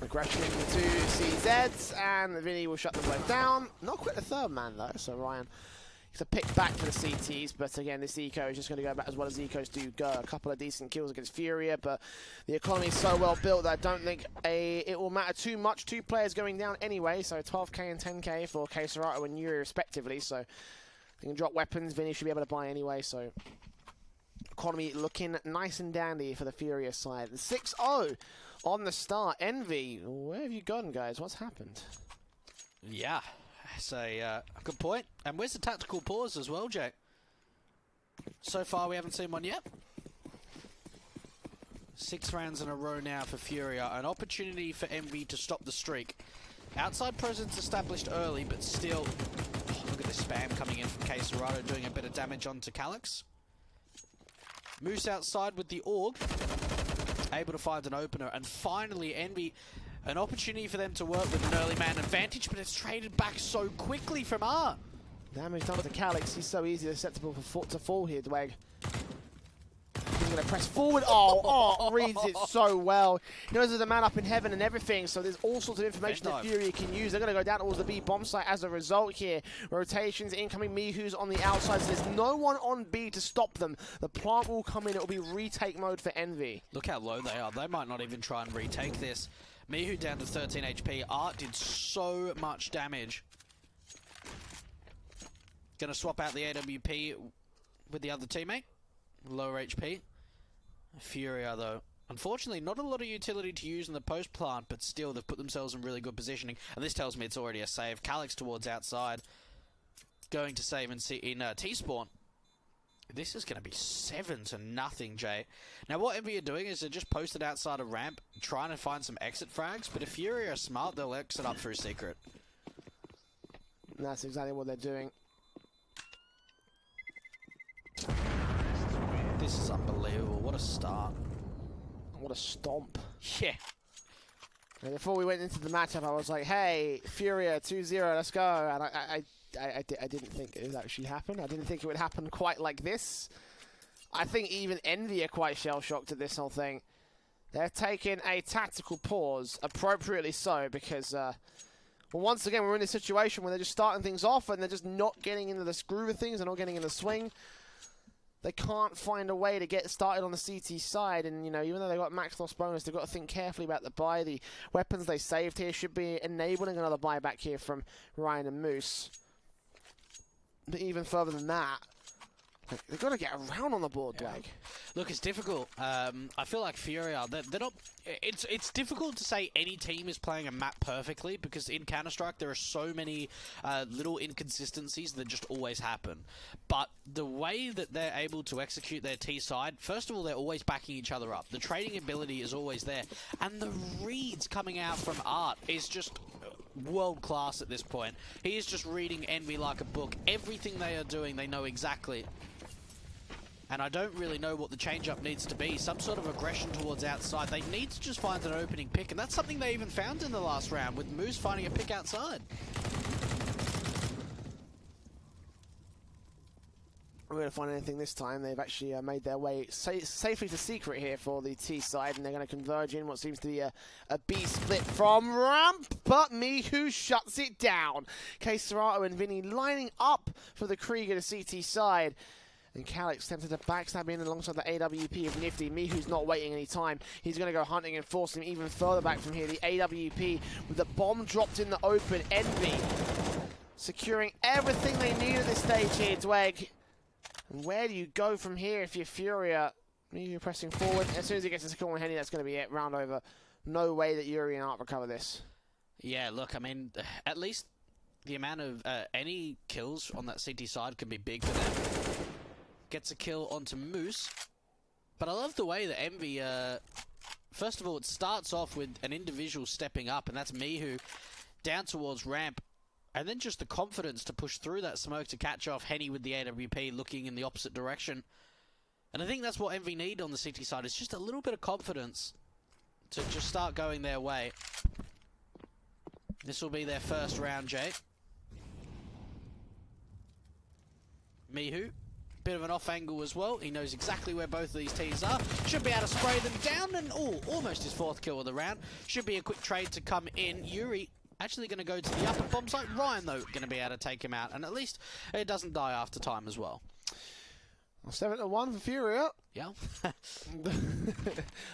Aggression into CZ, and Vinny will shut them both down. Not quite the 3rd man, though, so Ryan gets a pick back for the CTs, but again, this eco is just going to go back as well as ecos do go. A couple of decent kills against Furia, but the economy is so well built that I don't think it will matter too much. 2 players going down anyway, so 12k and 10k for K-Serato and Yuri respectively, so they can drop weapons. Vinny should be able to buy anyway, so economy looking nice and dandy for the Furia side. 6-0 on the start. Envy, where have you gone, guys? What's happened? Yeah, that's a good point. And where's the tactical pause as well, Jay? So far, we haven't seen one yet. 6 rounds in a row now for Furia. An opportunity for Envy to stop the streak. Outside presence established early, but still... Oh, look at the spam coming in from K-Serato, doing a bit of damage onto Calyx. Moose outside with the AUG. Able to find an opener. And finally, Envy... An opportunity for them to work with an early man advantage, but it's traded back so quickly from R. Damage done to Calyx. He's so easily susceptible to fall here, Dwag. He's going to press forward. Oh, reads it so well. He knows there's a man up in heaven and everything, so there's all sorts of information that Furia can use. They're going to go down towards the B bomb site as a result here. Rotations, incoming Mihu's on the outside, so there's no one on B to stop them. The plant will come in. It will be retake mode for Envy. Look how low they are. They might not even try and retake this. Mihu down to 13 HP. Art did so much damage. Gonna swap out the AWP with the other teammate. Lower HP. Furia, though. Unfortunately, not a lot of utility to use in the post plant, but still, they've put themselves in really good positioning. And this tells me it's already a save. Calyx towards outside. Going to save in T-spawn. This is going to be 7-0, Jay. Now, what Envy are doing is they're just posted outside a ramp, trying to find some exit frags. But if Furia are smart, they'll exit up through secret. And that's exactly what they're doing. This is unbelievable. What a start. What a stomp. Yeah. And before we went into the matchup, I was like, hey, Furia 2-0, let's go. And I didn't think it would actually happen. I didn't think it would happen quite like this. I think even Envy are quite shell-shocked at this whole thing. They're taking a tactical pause, appropriately so, because, well, once again, we're in a situation where they're just starting things off and they're just not getting into the groove of things. They're not getting in the swing. They can't find a way to get started on the CT side, and you know, even though they got max loss bonus, they've got to think carefully about the buy. The weapons they saved here should be enabling another buyback here from Ryan and Moose. But even further than that, they've got to get around on the board, Dag. Look, it's difficult. I feel like Furia, they're not... It's difficult to say any team is playing a map perfectly, because in Counter-Strike there are so many little inconsistencies that just always happen. But the way that they're able to execute their T side, first of all, they're always backing each other up. The trading ability is always there. And the reads coming out from Art is just world class at this point. He is just reading Envy like a book. Everything they are doing, they know exactly. And I don't really know what the change-up needs to be. Some sort of aggression towards outside. They need to just find an opening pick, and that's something they even found in the last round, with Moose finding a pick outside. We're going to find anything this time. They've actually made their way safely to secret here for the T side, and they're going to converge in what seems to be a B split from ramp, but Mihu shuts it down. Serato and Vinny lining up for the Krieger to CT side. And Calyx tempted to backstab in alongside the AWP of Nifty. Mihu's not waiting any time. He's going to go hunting and force him even further back from here. The AWP with the bomb dropped in the open. Envy securing everything they need at this stage here, Dweg. And where do you go from here if you're Furia? Mihu pressing forward. As soon as he gets the second one, Henny, that's going to be it. Round over. No way that Yuri and Art recover this. Yeah, look, I mean, at least the amount of any kills on that CT side can be big for them. Gets a kill onto Moose. But I love the way that Envy, first of all, it starts off with an individual stepping up, and that's Mihu down towards ramp. And then just the confidence to push through that smoke to catch off Henny with the AWP looking in the opposite direction. And I think that's what Envy need on the CT side, is just a little bit of confidence to just start going their way. This will be their first round, Jay. Mihu. Bit of an off angle as well. He knows exactly where both of these teams are. Should be able to spray them down, and almost his fourth kill of the round. Should be a quick trade to come in. Yuri actually going to go to the upper bomb site. Ryan, though, going to be able to take him out, and at least it doesn't die after time as well. 7-1 for Furia. Yeah.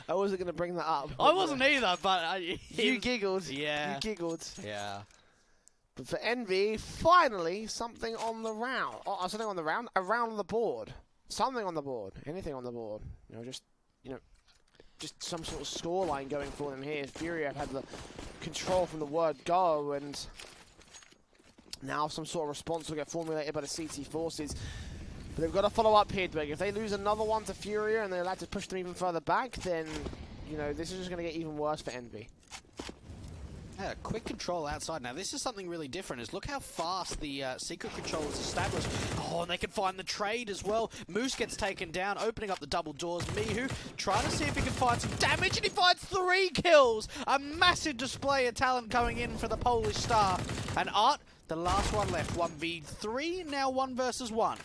I wasn't going to bring that up. I wasn't either, but... you giggled. Yeah. You giggled. Yeah. But for Envy, finally, something on the round. Oh, something on the round? A round on the board. Something on the board. Anything on the board. Just some sort of scoreline going for them here. Furia have had the control from the word go, and now some sort of response will get formulated by the CT forces. But they've got to follow up here, Dwig. If they lose another one to Furia and they're allowed to push them even further back, then, this is just going to get even worse for Envy. Yeah, quick control outside. Now, this is something really different, is look how fast the secret control is established. Oh, and they can find the trade as well. Moose gets taken down, opening up the double doors. Mihu trying to see if he can find some damage, and he finds 3 kills! A massive display of talent coming in for the Polish star. And Art, the last one left, 1v3, now 1 versus 1.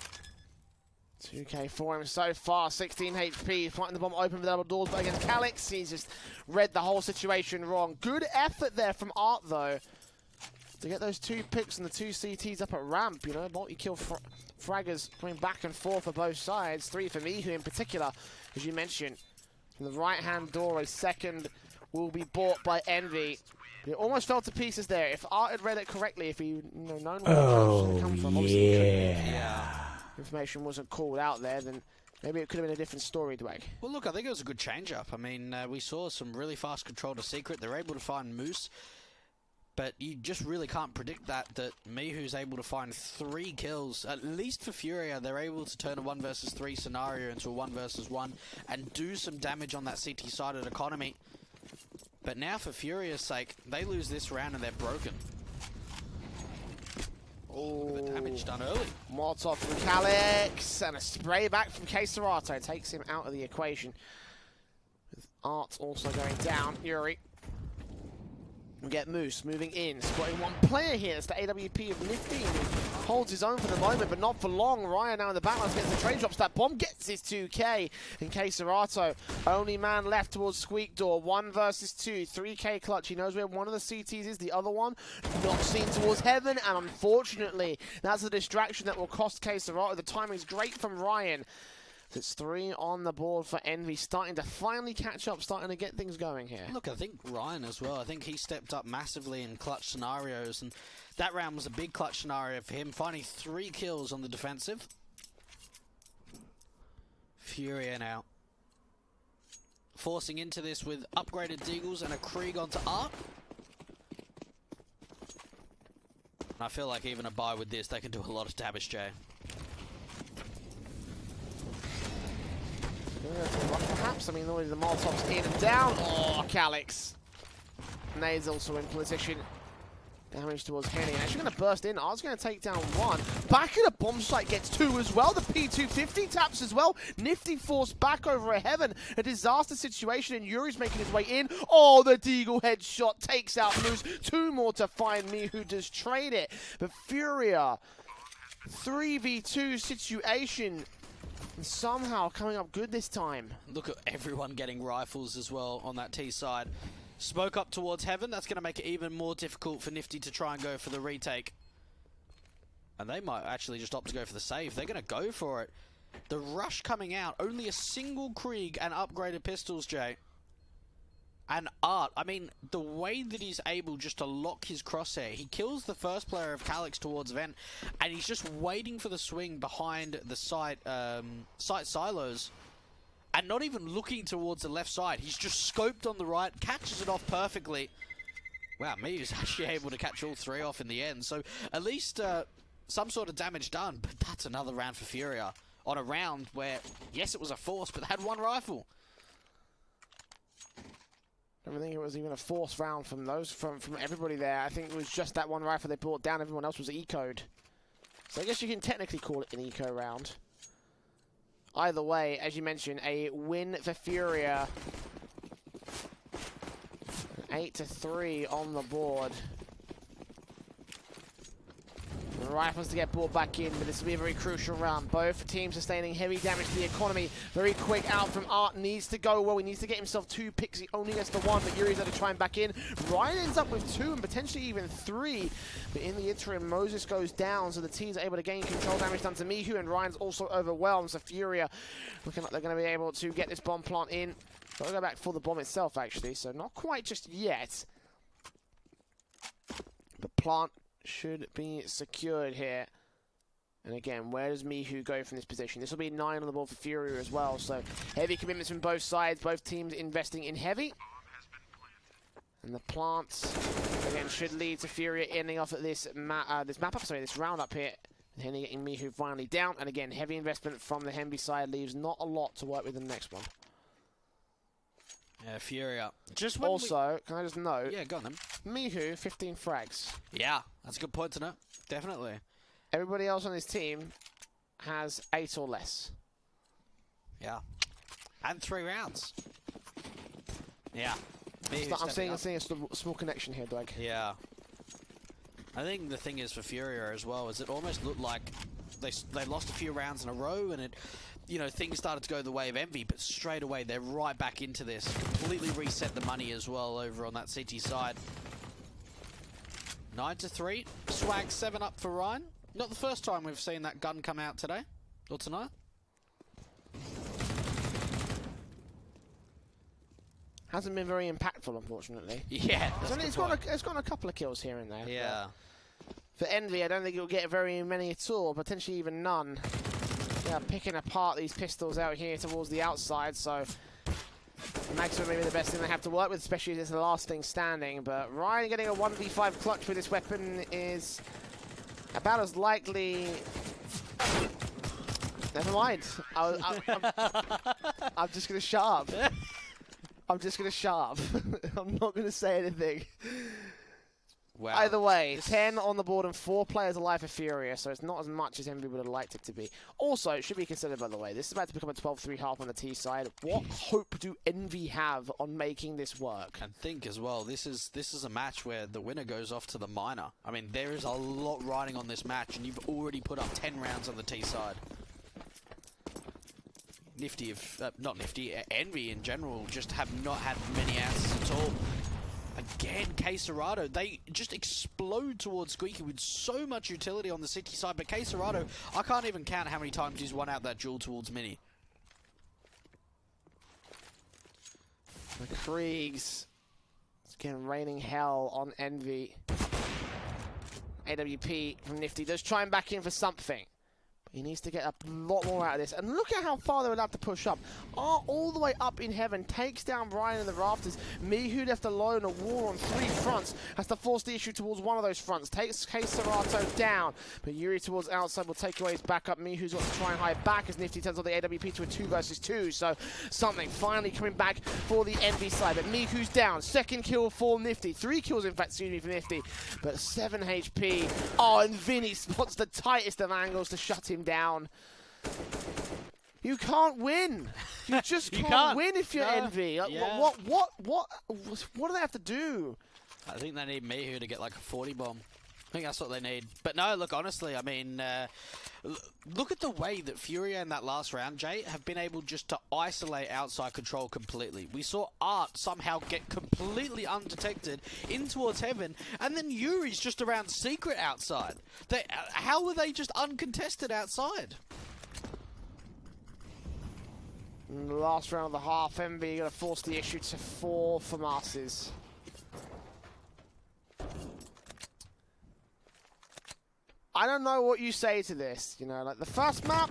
2K for him so far, 16 HP, fighting the bomb open with double doors, but against Calix, he's just read the whole situation wrong. Good effort there from Art, though, to get those 2 picks and the 2 CTs up at ramp, you know, multi-kill fraggers going back and forth for both sides, 3 for Mihu in particular, as you mentioned. From the right-hand door, a second will be bought by Envy. It almost fell to pieces there. If Art had read it correctly, if he known where the was going to come from, obviously information wasn't called out there, then maybe it could have been a different story, Dwag. Well, look, I think it was a good change-up. I mean, we saw some really fast control to secret. They're able to find Moose, but you just really can't predict that Mihu's able to find 3 kills. At least for Furia, they're able to turn a 1 versus 3 scenario into a 1 versus 1 and do some damage on that CT-sided economy. But now, for Furia's sake, they lose this round and they're broken. Oh, the damage done early. Molotov from Calix, and a spray back from Keserato takes him out of the equation. With Art also going down, Yuri. We get Moose moving in, spotting 1 player here. It's the AWP of Nifty, who holds his own for the moment, but not for long. Ryan now in the backline gets the trade drops. That bomb gets his 2K. And Keserato, only man left towards Squeak Door. 1 versus 2, 3K clutch. He knows where one of the CTs is, the other one not seen towards heaven. And unfortunately, that's a distraction that will cost Keserato. The timing's great from Ryan. It's 3 on the board for Envy, starting to finally catch up, starting to get things going here. Look, I think Ryan as well, I think he stepped up massively in clutch scenarios, and that round was a big clutch scenario for him, finding 3 kills on the defensive. Furia now forcing into this with upgraded Deagles and a Krieg onto Art. I feel like even a buy with this, they can do a lot of damage, Jay. Perhaps, I mean, already the Molotov's in and down. Oh, Calix. Nade's also in position. Damage towards Henny. Actually going to burst in. Art's going to take down 1. Back at a bomb site gets 2 as well. The P250 taps as well. Nifty forced back over a heaven. A disaster situation, and Yuri's making his way in. Oh, the Deagle headshot takes out Moose. 2 more to find me, who does trade it. But Furia, 3v2 situation. And somehow coming up good this time. Look at everyone getting rifles as well on that T side. Smoke up towards heaven. That's going to make it even more difficult for Nifty to try and go for the retake. And they might actually just opt to go for the save. They're going to go for it. The rush coming out. Only a single Krieg and upgraded pistols, Jay. And Art, I mean, the way that he's able just to lock his crosshair, he kills the first player of Calix towards Vent, and he's just waiting for the swing behind the site silos, and not even looking towards the left side. He's just scoped on the right, catches it off perfectly. Wow, Miu's actually able to catch all 3 off in the end, so at least some sort of damage done, but that's another round for Furia. On a round where, yes, it was a force, but they had 1 rifle. I don't think it was even a forced round from those from everybody there. I think it was just that 1 rifle they brought down. Everyone else was eco'd. So I guess you can technically call it an eco round. Either way, as you mentioned, a win for Furia. 8-3 on the board. The rifles to get brought back in, but this will be a very crucial round. Both teams sustaining heavy damage to the economy. Very quick out from Art. Needs to go well. He needs to get himself 2 picks. He only gets the 1, but Yuri's able to try and back in. Ryan ends up with 2 and potentially even 3. But in the interim, Moses goes down, so the teams are able to gain control damage done to Mihu, and Ryan's also overwhelmed. So Furia looking like they're going to be able to get this bomb plant in. They'll go back for the bomb itself, actually, so not quite just yet. But plant should be secured here. And again, where does Mihu go from this position? This will be 9 on the board for Furia as well. So heavy commitments from both sides. Both teams investing in heavy. And the plants, again, should lead to Furia ending off at this this round up here. And Henny getting Mihu finally down. And again, heavy investment from the Henby side leaves not a lot to work with in the next one. Yeah, Furia. Just also, can I just note? Yeah, go on then. Mihu, 15 frags. Yeah, that's a good point to note. Definitely. Everybody else on his team has 8 or less. Yeah. And 3 rounds. Yeah. I'm seeing a small connection here, Doug. Yeah. I think the thing is for Furia as well is it almost looked like they lost a few rounds in a row, and things started to go the way of Envy, but straight away they're right back into this. Completely reset the money as well over on that CT side. 9-3. Swag 7 up for Ryan. Not the first time we've seen that gun come out today or tonight. Hasn't been very impactful, unfortunately. Yeah, It's got a couple of kills here and there. Yeah. For Envy, I don't think it'll get very many at all, potentially even none. Yeah, picking apart these pistols out here towards the outside, so mags are maybe the best thing they have to work with, especially as it's the last thing standing. But Ryan getting a 1v5 clutch with this weapon is about as likely. Never mind. I'm just gonna shut up. I'm just going to shut up. I'm not going to say anything. Wow. Either way, 10 on the board and 4 players alive for Furia, so it's not as much as Envy would have liked it to be. Also, it should be considered, by the way, this is about to become a 12-3 half on the T side. What hope do Envy have on making this work? And think as well, this is a match where the winner goes off to the minor. I mean, there is a lot riding on this match, and you've already put up 10 rounds on the T side. Nifty, not Nifty, Envy in general just have not had many answers at all. Again, K-Serrato, they just explode towards Squeaky with so much utility on the city side, but K-Serrato, I can't even count how many times he's won out that duel towards Mini. The Kriegs, it's again raining hell on Envy. AWP from Nifty does try and back in for something. He needs to get a lot more out of this. And look at how far they're allowed to push up. All the way up in heaven. Takes down Ryan in the rafters. Mihu left alone. A war on 3 fronts. Has to force the issue towards one of those fronts. Takes K-Serrato down. But Yuri towards outside will take away his backup. Mihu's got to try and hide back as Nifty turns on the AWP to a 2 versus 2. So something finally coming back for the Envy side. But Mihu's down. Second kill for Nifty. 3 kills, in fact, excuse me, for Nifty. But 7 HP. Oh, and Vinny spots the tightest of angles to shut him down. You can't win. You just can't win if you're Envy. Like, Yeah. What do they have to do? I think they need Mihu to get like a 40 bomb. I think that's what they need. But no, look, honestly, I mean, look at the way that Furia in that last round, Jay, have been able just to isolate outside control completely. We saw Art somehow get completely undetected in towards heaven, and then Yuri's just around secret outside. How were they just uncontested outside? In the last round of the half, Envy going to force the issue to 4 for Masters. I don't know what you say to this, you know, like the first map,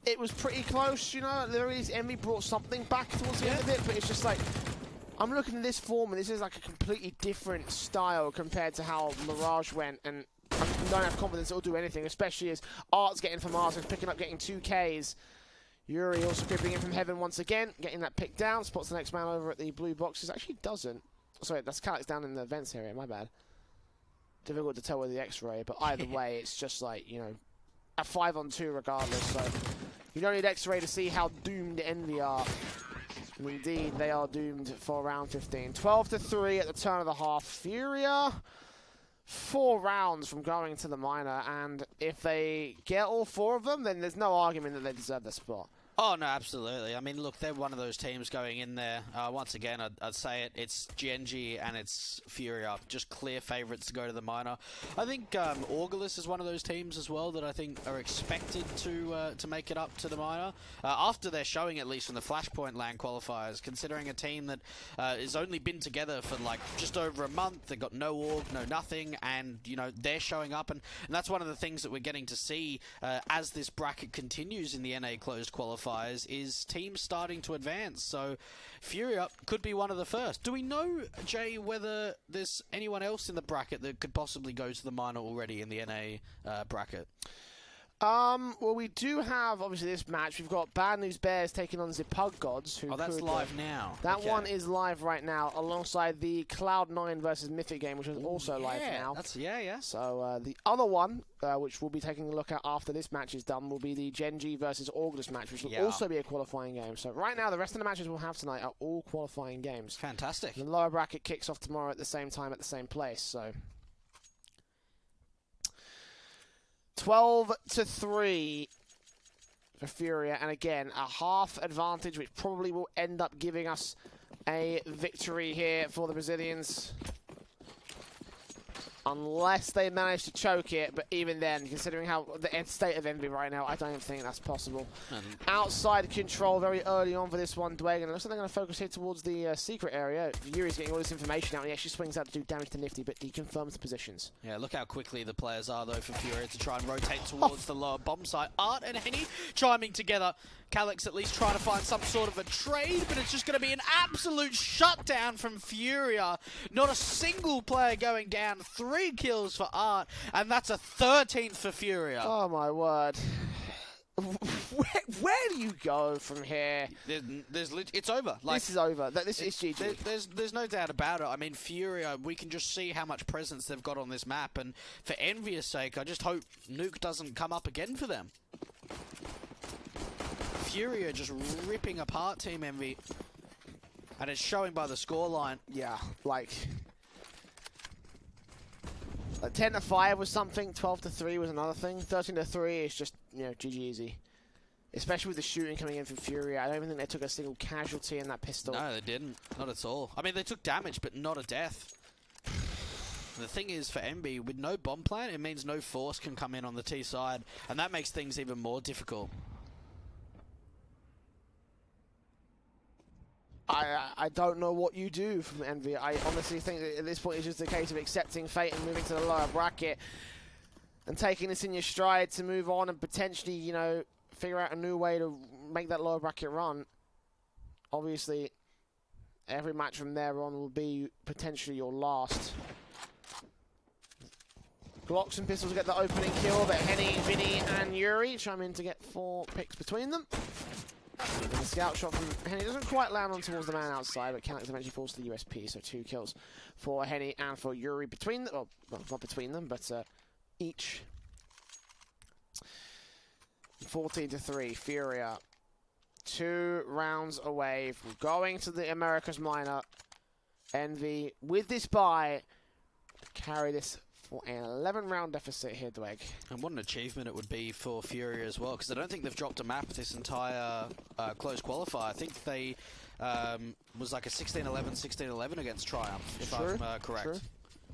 it was pretty close, you know, there is, Envy brought something back towards the end of it, but it's just like, I'm looking at this form and this is like a completely different style compared to how Mirage went, and I don't have confidence it'll do anything, especially as Art's getting from Masters, picking up, getting 2 Ks. Yuri also creeping in from heaven once again, getting that pick down, spots the next man over at the blue boxes, actually doesn't. Sorry, that's Calyx down in the vents area, my bad. Difficult to tell with the X-ray, but either way, it's just like, you know, a 5-on-2 regardless. So you don't need X-ray to see how doomed Envy are. And indeed, they are doomed for round 15. 12-3 at the turn of the half. Furia, 4 rounds from going to the minor, and if they get all 4 of them, then there's no argument that they deserve the spot. Oh, no, absolutely. I mean, look, they're one of those teams going in there. Once again, I'd say it. It's GNG and it's Furia, just clear favourites to go to the minor. I think Augurless is one of those teams as well that I think are expected to make it up to the minor. After they're showing, at least in the Flashpoint LAN qualifiers, considering a team that has only been together for like just over a month, they've got no org, no nothing, and, you know, they're showing up. And that's one of the things that we're getting to see as this bracket continues in the NA closed qualifiers. Is teams starting to advance, so Furia could be one of the first. Do we know, Jay, whether there's anyone else in the bracket that could possibly go to the minor already in the NA bracket? Well, we do have, obviously, this match. We've got Bad News Bears taking on the Pug Gods. Who that's live now. That one is live right now, alongside the Cloud9 versus Mythic game, which is also live now. Yeah. So the other one, which we'll be taking a look at after this match is done, will be the GenG versus Augurless match, which will also be a qualifying game. So right now, the rest of the matches we'll have tonight are all qualifying games. Fantastic. The lower bracket kicks off tomorrow at the same time at the same place. So 12-3 for Furia, and again, a half advantage, which probably will end up giving us a victory here for the Brazilians. Unless they manage to choke it, but even then, considering how the state of Envy right now, I don't think that's possible. Outside control very early on for this one, Dwayne, and it looks like they're going to focus here towards the secret area. Yuri's getting all this information out, and he actually swings out to do damage to Nifty, but he confirms the positions. Yeah, look how quickly the players are, though, for Furia to try and rotate towards the lower bomb site. Art and Henny chiming together. Calyx at least trying to find some sort of a trade, but it's just going to be an absolute shutdown from Furia. Not a single player going down. 3 kills for Art, and that's a 13th for Furia. Oh my word. Where do you go from here? It's over. Like, this is over. This is GG. There's no doubt about it. I mean, Furia, we can just see how much presence they've got on this map, and for Envious' sake, I just hope Nuke doesn't come up again for them. Furia just ripping apart Team Envy, and it's showing by the scoreline. Yeah, like 10-5 was something, 12-3 was another thing, 13-3 is just, you know, GG easy. Especially with the shooting coming in from Furia. I don't even think they took a single casualty in that pistol. No, they didn't. Not at all. I mean, they took damage, but not a death. The thing is, for Envy, with no bomb plant, it means no force can come in on the T side, and that makes things even more difficult. I don't know what you do from Envy. I honestly think that at this point it's just a case of accepting fate and moving to the lower bracket and taking this in your stride to move on and potentially, you know, figure out a new way to make that lower bracket run. Obviously, every match from there on will be potentially your last. Glocks and pistols get the opening kill, but Henny, Vinny, and Yuri chime in to get 4 picks between them. And the scout shot from Henny doesn't quite land on towards the man outside, but Calyx eventually falls to the USP, so 2 kills for Henny and for Yuri between them. Well, not between them, but each. 14-3, Furia. 2 rounds away from going to the Americas Minor. Envy, with this bye, carry this for an 11-round deficit here, Dweg. And what an achievement it would be for Furia as well, because I don't think they've dropped a map this entire close qualifier. I think they was like a 16-11, 16-11 against Triumph, if I'm correct. True.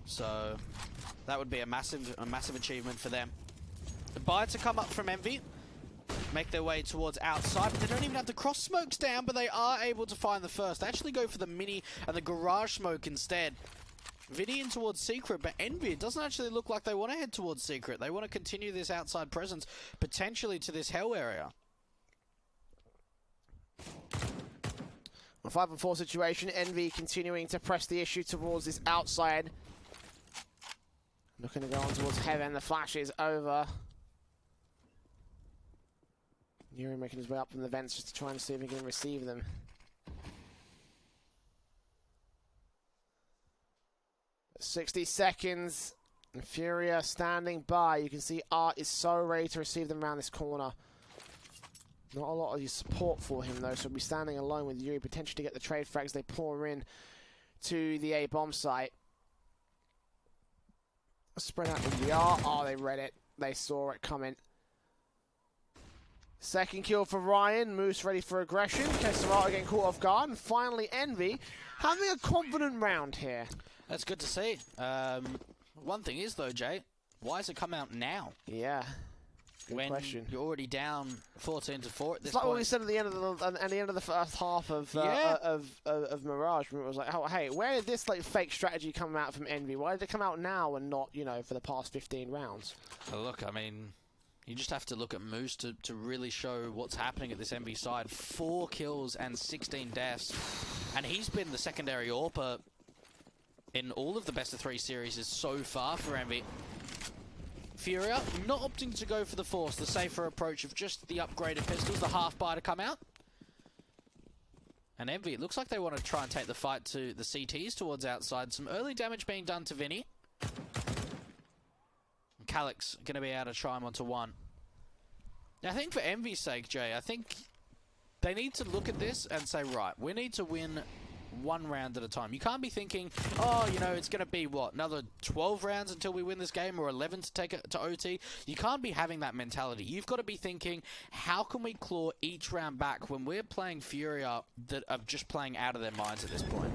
So that would be a massive achievement for them. The buy to come up from Envy, make their way towards outside, but they don't even have the cross smokes down, but they are able to find the first. They actually go for the mini and the garage smoke instead. Vinny in towards Secret, but Envy, it doesn't actually look like they want to head towards Secret. They want to continue this outside presence, potentially to this Hell area. A 5-4 situation, Envy continuing to press the issue towards this outside. Looking to go on towards Heaven, the flash is over. Yuri making his way up from the vents just to try and see if he can receive them. .60 seconds, and Furia standing by. You can see Art is so ready to receive them around this corner. Not a lot of support for him though, so he'll be standing alone with Yuri, potentially to get the trade frags. They pour in to the A bomb site. Spread out the VR. Oh, they read it. They saw it coming. Second kill for Ryan. Moose ready for aggression. Kesserata getting caught off guard. And finally, Envy having a confident round here. That's good to see. One thing is, though, Jay, why has it come out now? Yeah. Good question. You're already down 14-4 at this point. It's like what we said at the end of the first half of Mirage. It was like, oh, hey, where did this like fake strategy come out from Envy? Why did it come out now and not, you know, for the past 15 rounds? Well, look, I mean, you just have to look at Moose to really show what's happening at this Envy side. 4 kills and 16 deaths, and he's been the secondary AWPer in all of the best of 3 series so far for Envy. Furia not opting to go for the Force, the safer approach of just the upgraded pistols, the half buy to come out. And Envy, it looks like they want to try and take the fight to the CTs towards outside. Some early damage being done to Vinny. Calyx going to be able to try him onto 1. Now, I think for Envy's sake, Jay, I think they need to look at this and say, right, we need to win one round at a time. You can't be thinking, oh, you know, it's going to be, what, another 12 rounds until we win this game, or 11 to take it to OT. You can't be having that mentality. You've got to be thinking, how can we claw each round back when we're playing Furia that are just playing out of their minds at this point?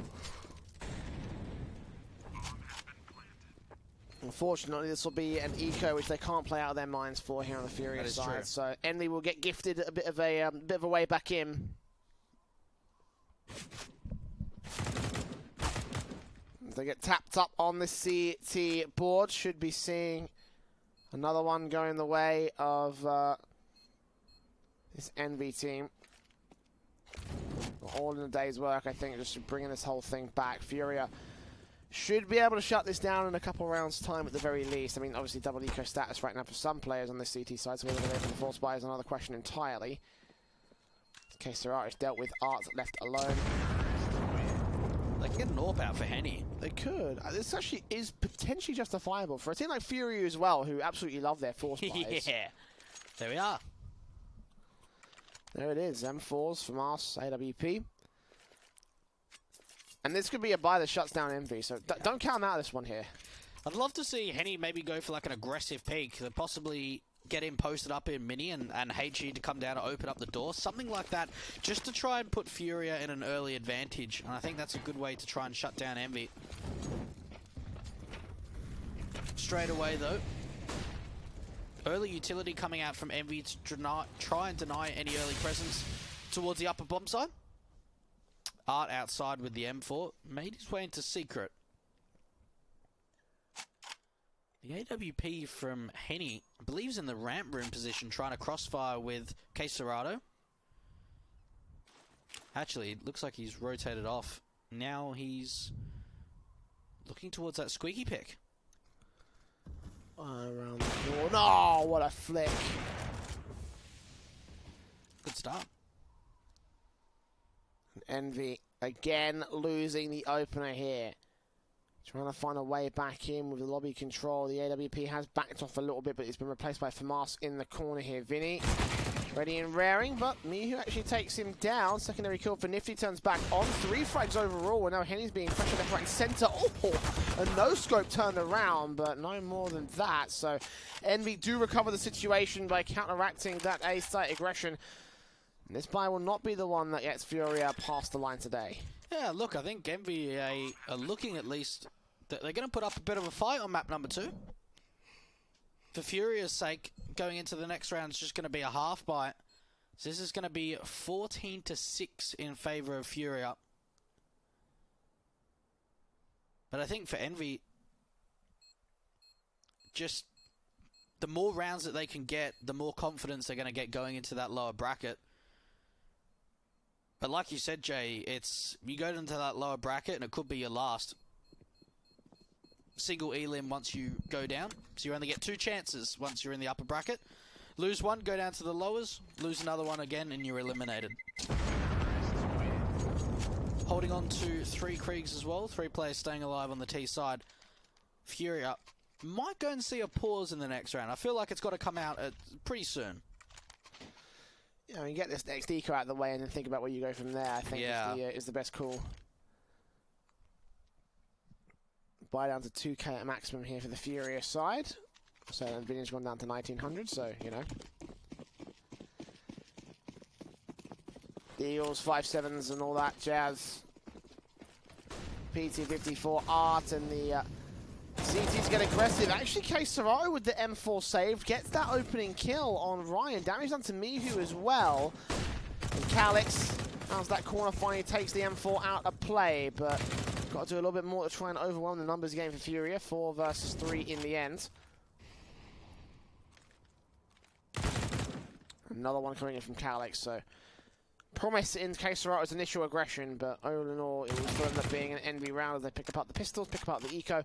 Unfortunately, this will be an eco which they can't play out of their minds for here on the Furia side. True. So Envy will get gifted a bit of a way back in. They get tapped up on the CT board. Should be seeing another one going the way of this Envy team. All in a day's work, I think, just bringing this whole thing back. Furia should be able to shut this down in a couple rounds' time at the very least. I mean, obviously double eco status right now for some players on this CT side, so whether they're able to force buy is another question entirely. In case Serrato is dealt with, Art left alone. They can get an AWP out for Henny. They could. This actually is potentially justifiable for a team like Furia as well, who absolutely love their force buys. Yeah. There we are. There it is, M4s from us, AWP. And this could be a buy that shuts down Envy, so don't count them out of this one here. I'd love to see Henny maybe go for like an aggressive peek, possibly get him posted up in mini and HE to come down and open up the door, something like that, just to try and put Furia in an early advantage. And I think that's a good way to try and shut down Envy. Straight away though, early utility coming out from Envy to try and deny any early presence towards the upper bomb side. Art outside with the M4, made his way into secret. The AWP from Henny, I believe, is in the ramp room position, trying to crossfire with Serrato. Actually, it looks like he's rotated off. Now he's looking towards that squeaky pick. Around the door. No, what a flick. Good start. Envy again losing the opener here. Trying to find a way back in with the lobby control. The AWP has backed off a little bit, but it's been replaced by Famas in the corner here. Vinny ready and raring, but Mihu actually takes him down. Secondary kill for Nifty, turns back on. 3 frags overall, and now Henny's being pressured left, right, and centre. Oh, a no-scope turned around, but no more than that. So Envy do recover the situation by counteracting that A-site aggression. And this buy will not be the one that gets Furia past the line today. Yeah, look, I think Envy are looking at least that they're going to put up a bit of a fight on map number 2. For Furia's sake, going into the next round is just going to be a half bite. So this is going to be 14-6 in favour of Furia. But I think for Envy, just the more rounds that they can get, the more confidence they're going to get going into that lower bracket. But like you said, Jay, you go into that lower bracket and it could be your last single elim once you go down. So you only get 2 chances once you're in the upper bracket. Lose one, go down to the lowers, lose another one again, and you're eliminated. Holding on to 3 Kriegs as well, 3 players staying alive on the T side. Furia might go and see a pause in the next round. I feel like it's got to come out pretty soon. You know, you get this next eco out of the way and then think about where you go from there, I think is the best call. Buy down to 2k at maximum here for the Furia side. So then Vinny's gone down to 1900, so, you know. The Eagles, 5.7s and all that jazz. PT54 Art and the CTs get aggressive. Actually, Serrato with the M4 saved gets that opening kill on Ryan. Damage done to Mihu as well. And Calix, as that corner finally takes the M4 out of play, but got to do a little bit more to try and overwhelm the numbers game for Furia. 4 versus 3 in the end. Another one coming in from Calix, so promise in Serrato's initial aggression, but all in all, it will still end up being an Envy round as they pick up the pistols, pick up the eco,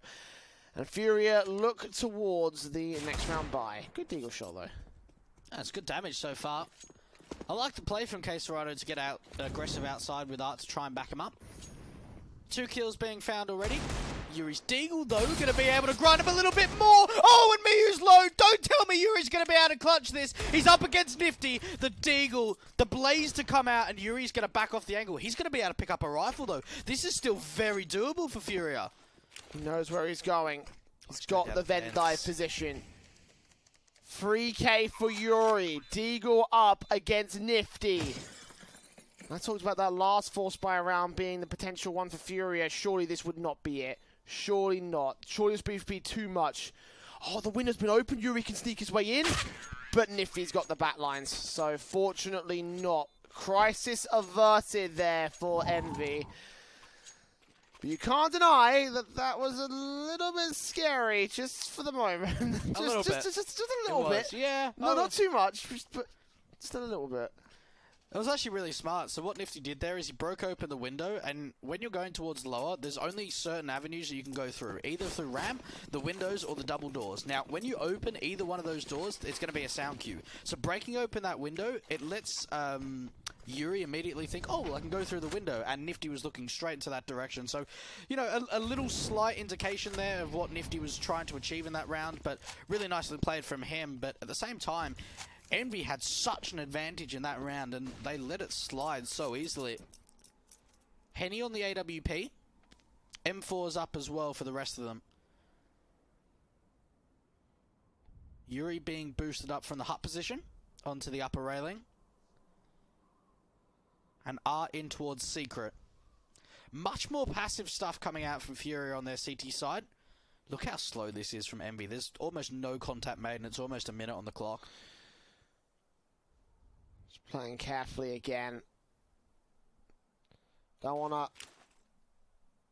and Furia look towards the next round bye. Good deagle shot, though. That's good damage so far. I like the play from Serrato to get out aggressive outside with Art to try and back him up. 2 kills being found already. Yuri's Deagle, though, going to be able to grind up a little bit more. Oh, and Miyu's low. Don't tell me Yuri's going to be able to clutch this. He's up against Nifty. The Deagle, the Blaze to come out, and Yuri's going to back off the angle. He's going to be able to pick up a rifle, though. This is still very doable for Furia. He knows where he's going. He's got the vent dive position. 3K for Yuri. Deagle up against Nifty. I talked about that last force buy round being the potential one for Furia. Surely this would not be it. Surely not. Surely this would be too much. Oh, the window's been opened. Yuri can sneak his way in. But Nifty's got the back lines. So fortunately not. Crisis averted there for Envy. But you can't deny that that was a little bit scary just for the moment. A little bit. Just a little bit. Yeah. No, not too much, but just a little bit. It was actually really smart. So what Nifty did there is he broke open the window, and when you're going towards lower, there's only certain avenues that you can go through, either through ramp, the windows, or the double doors. Now, when you open either one of those doors, it's going to be a sound cue. So breaking open that window, it lets Yuri immediately think, oh, well, I can go through the window, and Nifty was looking straight into that direction. So, you know, a little slight indication there of what Nifty was trying to achieve in that round, but really nicely played from him. But at the same time, Envy had such an advantage in that round, and they let it slide so easily. Henny on the AWP. M4's up as well for the rest of them. Yuri being boosted up from the hut position onto the upper railing. And R in towards Secret. Much more passive stuff coming out from Furia on their CT side. Look how slow this is from Envy. There's almost no contact made, and it's almost a minute on the clock. Playing carefully again. Don't want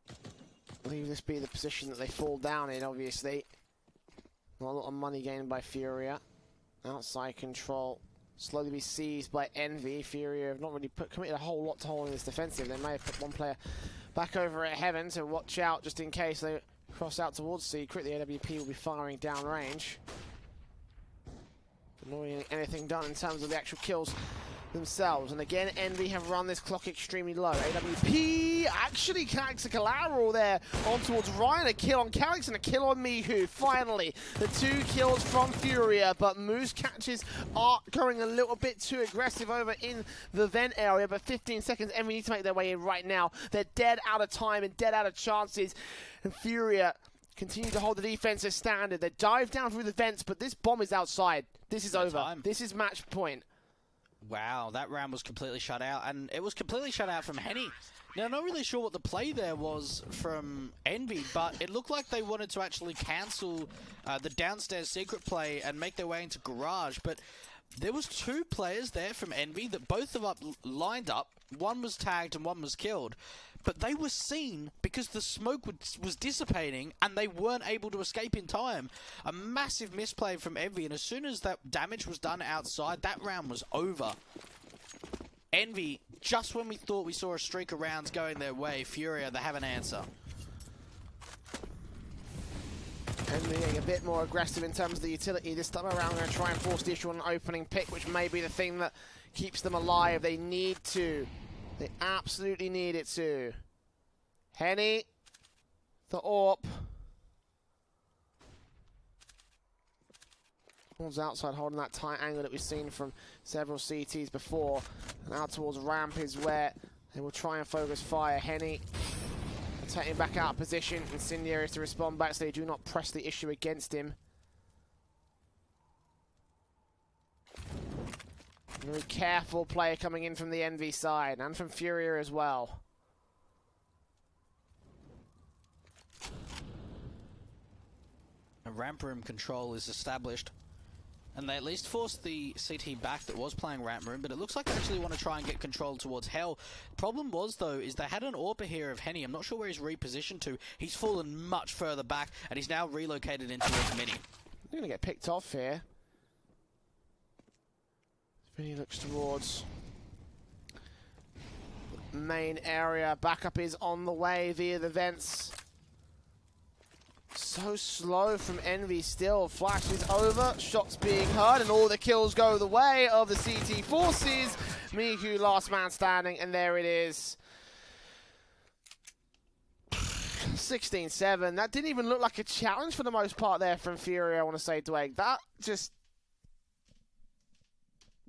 to leave this be the position that they fall down in, obviously. Not a lot of money gained by Furia. Outside control. Slowly be seized by Envy. Furia have not really committed a whole lot to holding this defensive. They may have put one player back over at Heaven, so watch out just in case they cross out towards Secret. The AWP will be firing downrange. Not really anything done in terms of the actual kills themselves. And again, Envy have run this clock extremely low. AWP actually connects a collateral there on towards Ryan. A kill on Calix and a kill on Mihu. Finally, the 2 kills from Furia, but Moose catches are going a little bit too aggressive over in the vent area. But 15 seconds, Envy need to make their way in right now. They're dead out of time and dead out of chances. And Furia continue to hold the defensive standard. They dive down through the vents, but this bomb is outside. This is over. This is match point. Wow, that round was completely shut out, and it was completely shut out from Henny. Now, I'm not really sure what the play there was from Envy, but it looked like they wanted to actually cancel the downstairs secret play and make their way into garage, but there was 2 players there from Envy that both of them lined up. One was tagged and one was killed. But they were seen because the smoke was dissipating and they weren't able to escape in time. A massive misplay from Envy, and as soon as that damage was done outside, that round was over. Envy, just when we thought we saw a streak of rounds going their way, Furia, they have an answer. Envy getting a bit more aggressive in terms of the utility. This time around, they're going to try and force the issue on an opening pick, which may be the thing that keeps them alive. They need to. They absolutely need it to. Henny, the AWP. Towards outside, holding that tight angle that we've seen from several CTs before. And out towards ramp is where they will try and focus fire. Henny taking back out of position. Incendiary is to respond back so they do not press the issue against him. Very careful player coming in from the Envy side, and from Furia as well. A ramp room control is established, and they at least forced the CT back that was playing ramp room, but it looks like they actually want to try and get control towards Hell. Problem was, though, is they had an AWP here of Henny. I'm not sure where he's repositioned to. He's fallen much further back, and he's now relocated into his mini. They're going to get picked off here. He looks towards the main area. Backup is on the way via the vents. So slow from Envy still. Flash is over, shots being heard, and all the kills go the way of the CT forces. Mihu last man standing, and there it is. 16-7. That didn't even look like a challenge for the most part there from Furia, I want to say, Dwayne. That just...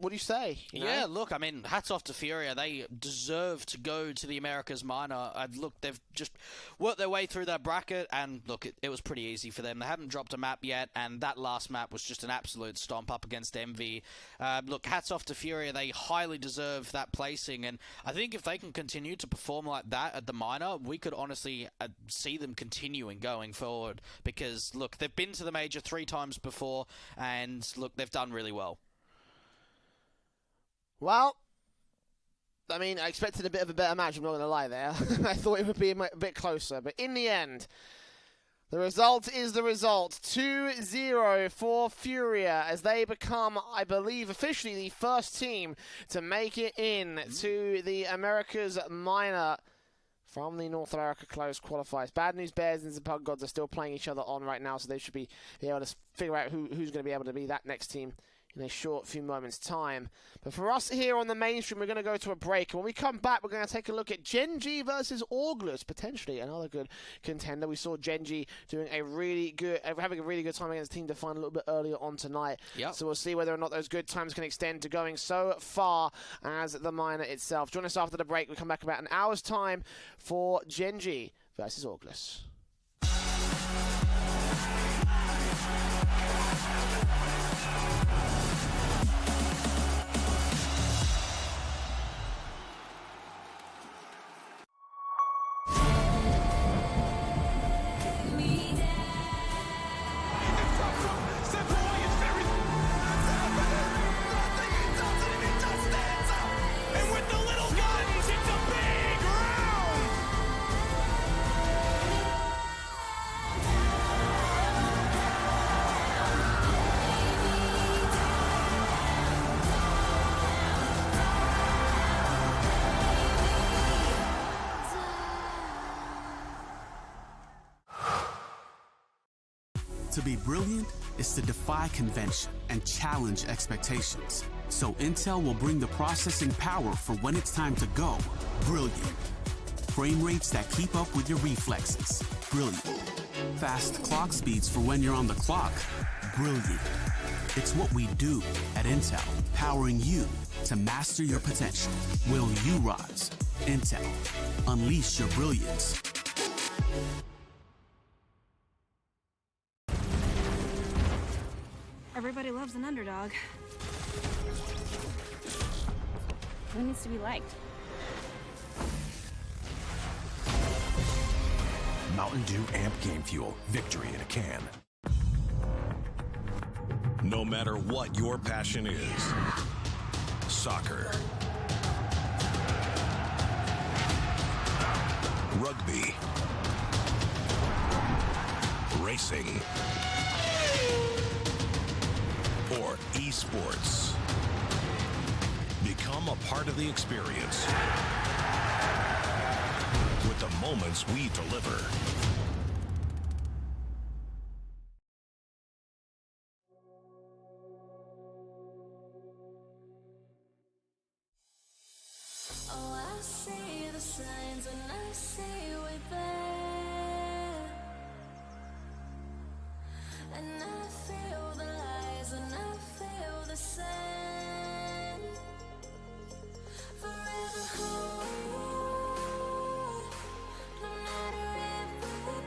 What do you say? You know? Yeah, look, I mean, hats off to Furia. They deserve to go to the Americas Minor. Look, they've just worked their way through that bracket, and look, it was pretty easy for them. They haven't dropped a map yet, and that last map was just an absolute stomp up against MV. Look, hats off to Furia. They highly deserve that placing, and I think if they can continue to perform like that at the Minor, we could honestly see them continuing going forward, because, look, they've been to the Major 3 times before, and, look, they've done really well. Well, I mean, I expected a bit of a better match, I'm not going to lie there. I thought it would be a bit closer, but in the end, the result is the result. 2-0 for Furia as they become, I believe, officially the first team to make it in to the Americas Minor from the North America Closed Qualifiers. Bad News Bears and Zapug Gods are still playing each other on right now, so they should be able to figure out who's going to be able to be that next team in a short few moments' time. But for us here on the mainstream, we're going to go to a break. And when we come back, we're going to take a look at Genji versus August, potentially another good contender. We saw Genji doing having a really good time against Team Define a little bit earlier on tonight. Yep. So we'll see whether or not those good times can extend to going so far as the minor itself. Join us after the break. We come back about an hour's time for Genji versus August. To be brilliant is to defy convention and challenge expectations. So Intel will bring the processing power for when it's time to go. Brilliant. Frame rates that keep up with your reflexes. Brilliant. Fast clock speeds for when you're on the clock. Brilliant. It's what we do at Intel, powering you to master your potential. Will you rise? Intel. Unleash your brilliance. Everybody loves an underdog. Who needs to be liked? Mountain Dew Amp Game Fuel. Victory in a can. No matter what your passion is, soccer, rugby, racing, or esports, become a part of the experience with the moments we deliver. Oh, I see the signs and I see we're there. And I feel the lies and I feel the sand. Forever hold, no matter if we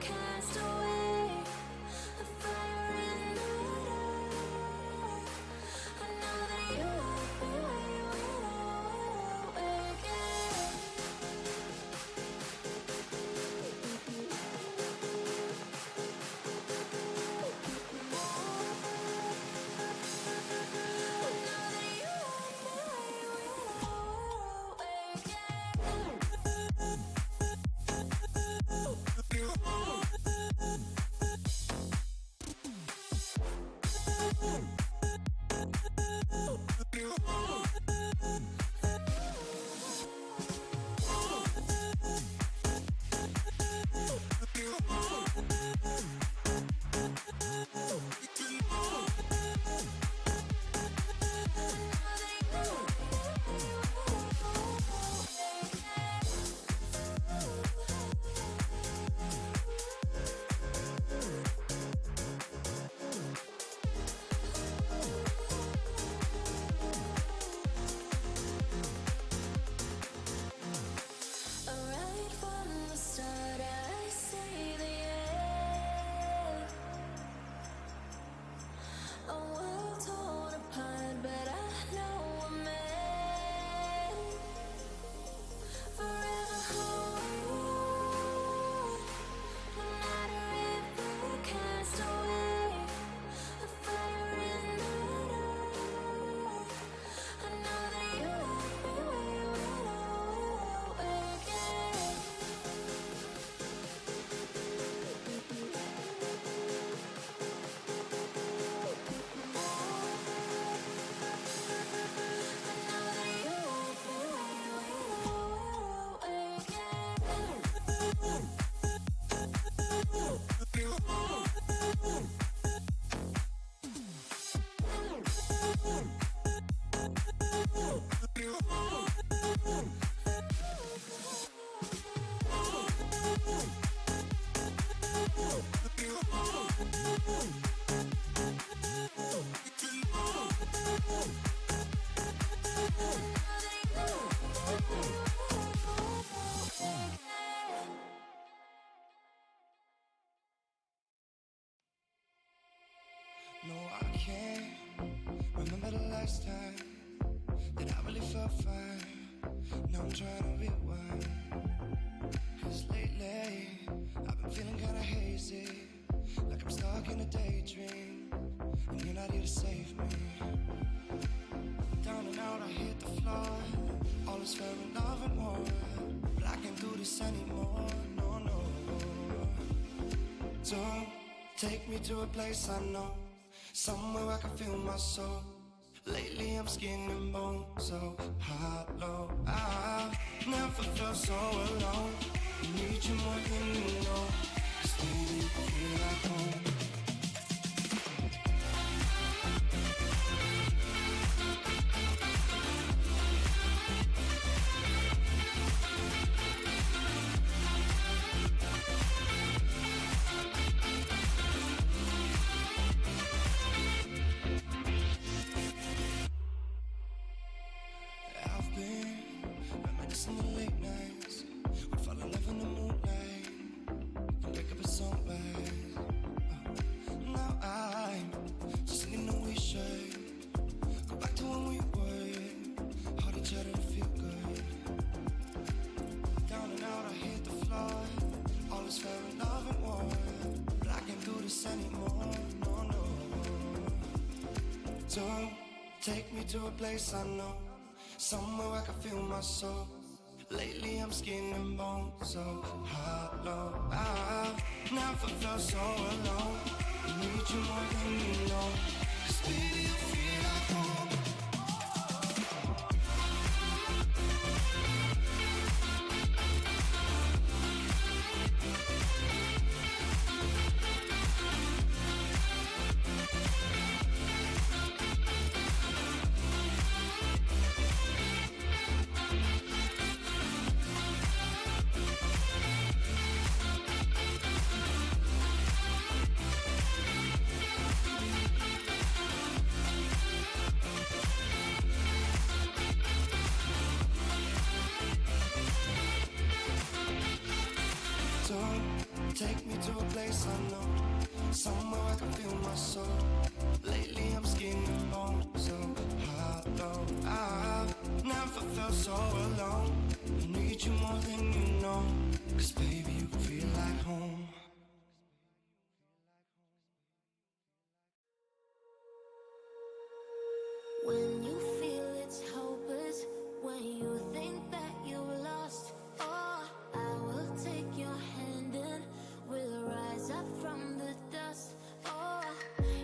No, I can't remember the last time that I really felt fine. Now I'm trying to rewind. Cause lately, I've been feeling kinda hazy, like I'm stuck in a daydream, and you're not here to save me. Down and out, I hit the floor. All is fair in love and war, but I can't do this anymore, no, no. Don't take me to a place I know, somewhere I can feel my soul. Lately I'm skin and bone, so hollow. I've never felt so alone. Need you more than you know, 'cause baby, you feel like home. I've been reminiscing the late nights. We fall in love in the moonlight and wake up at sunrise. Now I'm just thinking that we should go back to when we were. Hold each other to feel good. Down and out, I hit the floor. All is fair in love and war, but I can't do this anymore. No, no. Don't take me to a place I know, somewhere I can feel my soul. Lately I'm skin and bone, so hollow. I've never felt so alone. I need you more than you know, 'cause baby, you feel like home. Don't take me to a place I know, somewhere I can feel my soul. Lately I'm skin and bone, so hollow. I've never felt so alone. I need you more than you know, 'cause baby, you feel like home. When you feel it's hopeless, when you think that you're lost, oh, I will take your hand and we'll rise up from the dust. Oh,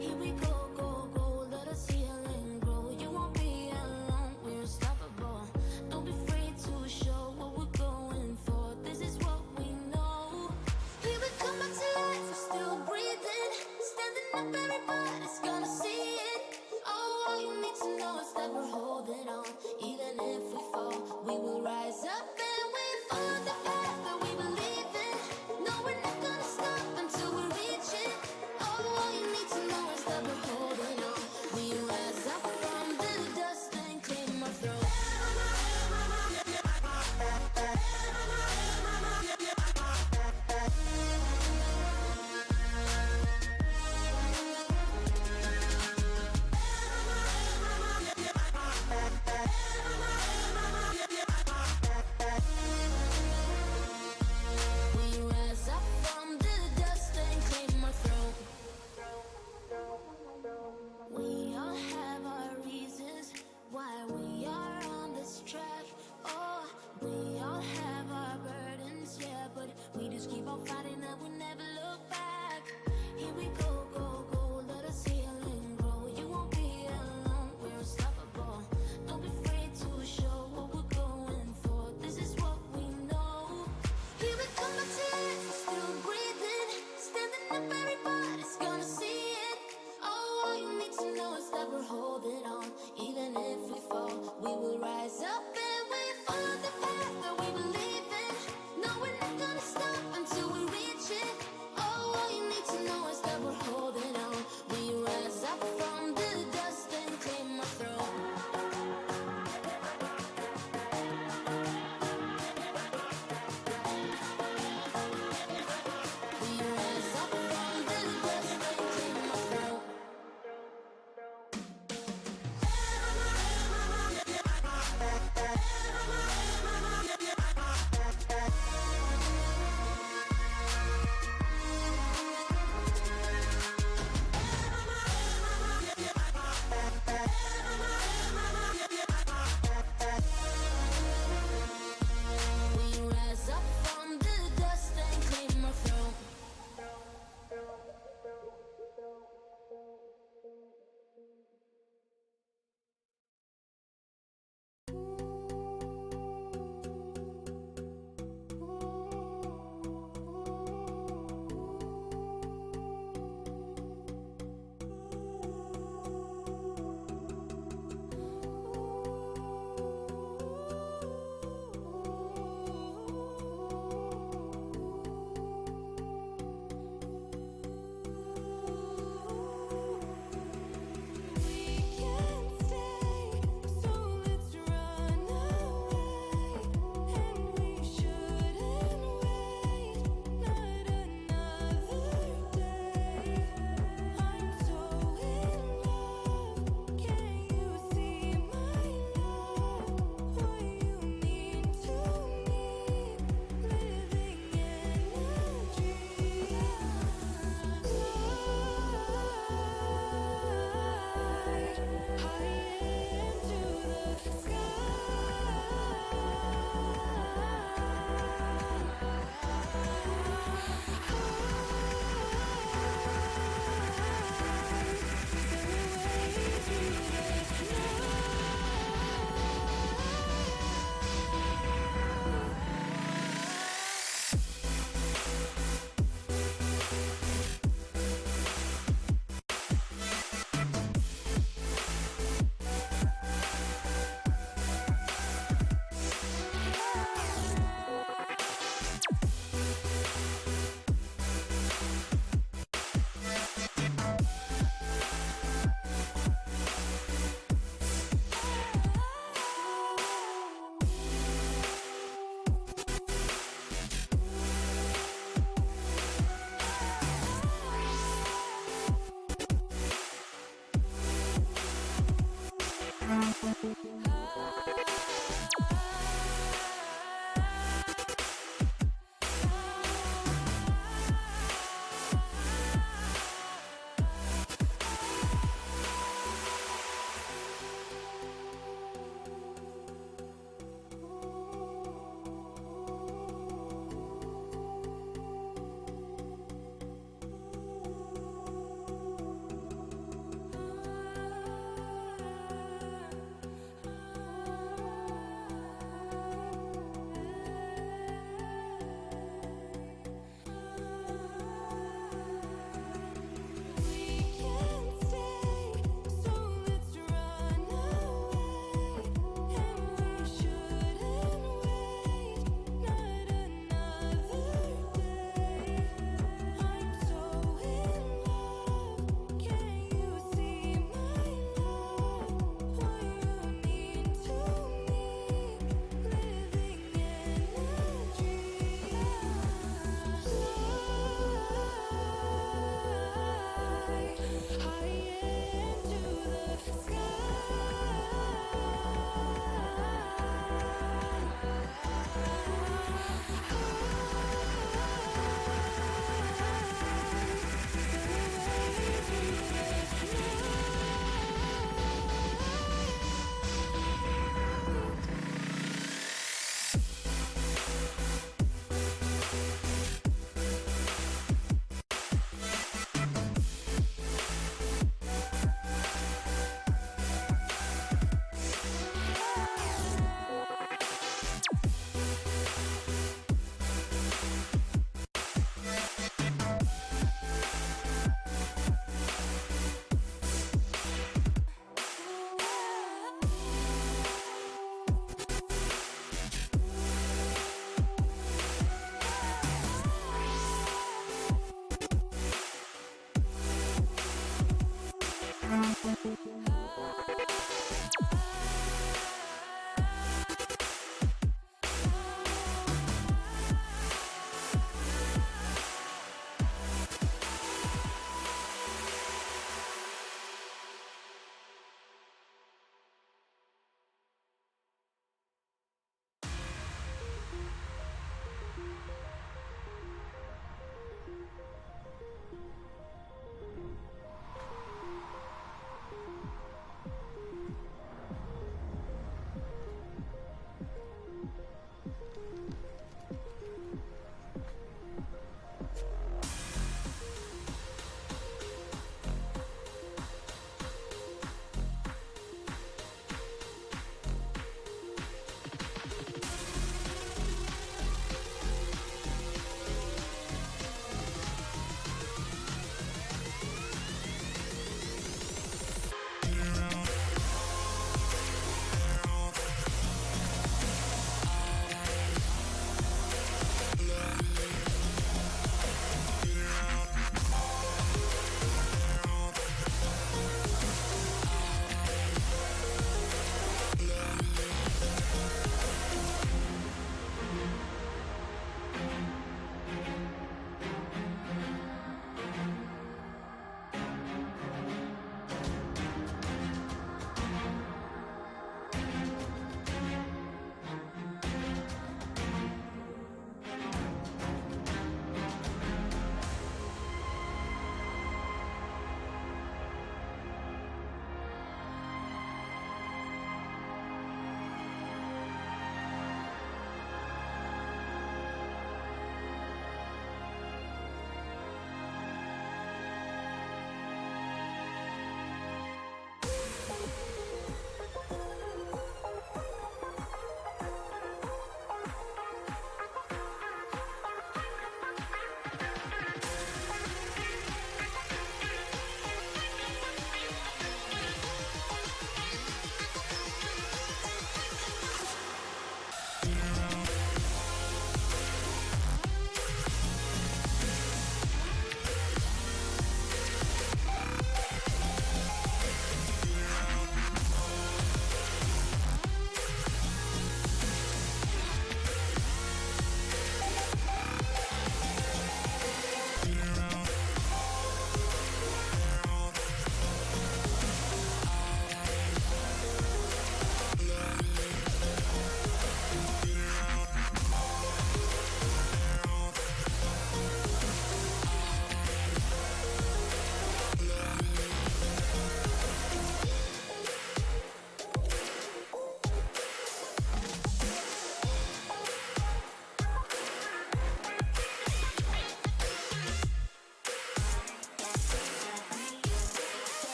here we go, go, go, let us heal and grow. You won't be alone, we're unstoppable. Don't be afraid to show what we're going for. This is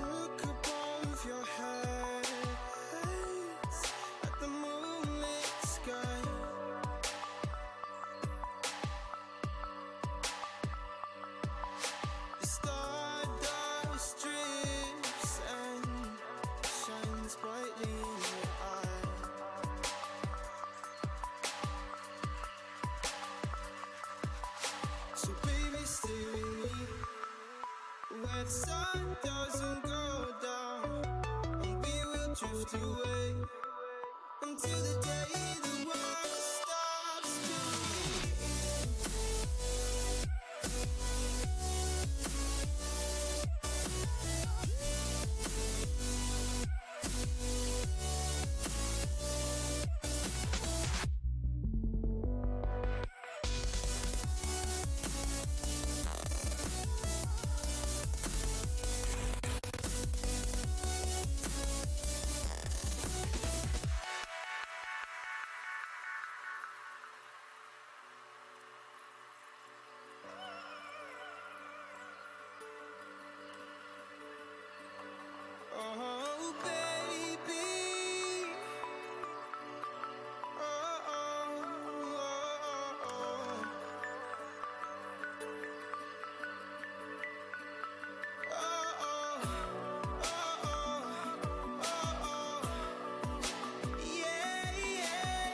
Look above your head at the moonlit sky. The stardust drifts and shines brightly in your eye. So baby, stay with me where the sun doesn't go down, and we will drift away until the day the world stops spinning. Oh, baby. Oh, oh, oh, oh. Oh, oh, oh, oh, oh. Yeah, yeah.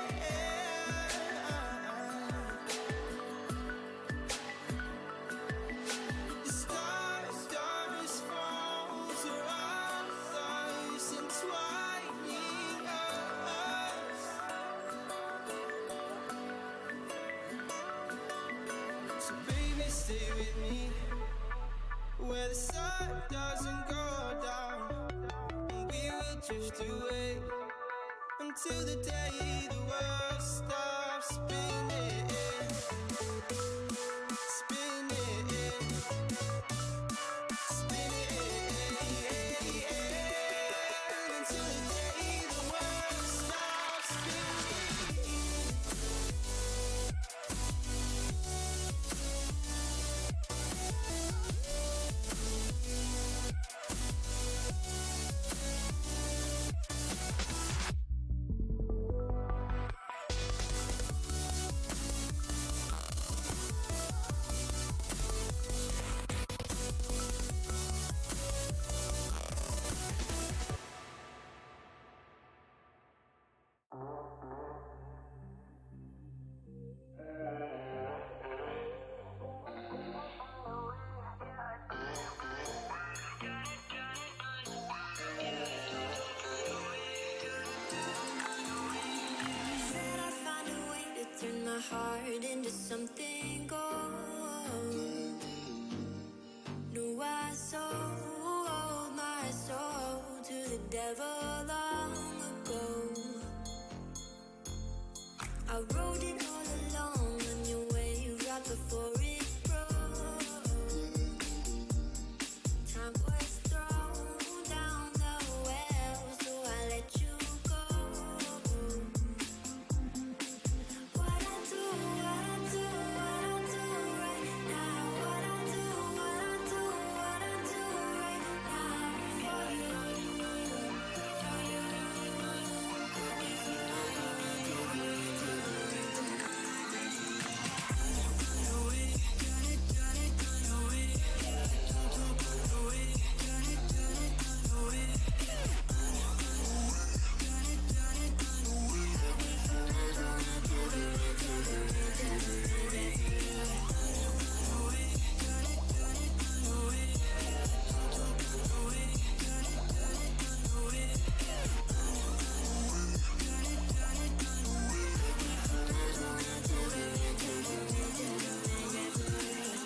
The stars falls around us, entwining us. So baby, stay with me where the sun doesn't go down, and we will drift away until the day the world stops spinning, spinning, spinning, until the day the world stops spinning. heart into something gold. No, I sold my soul to the devil long ago. I rode it all along on your wave right before it broke. Time was thrown down the well, so I let you go. What I do right now. What I do right now for you,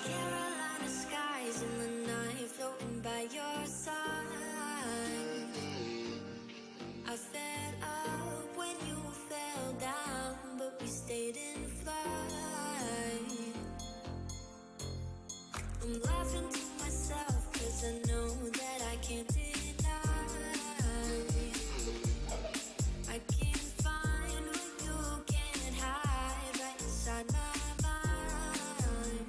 Carolina skies in the night, floating by your side. I fed up when you fell down, but we stayed in flight. I'm laughing to myself, 'cause I know that I can't deny. I can't find what you can't hide right inside my mind.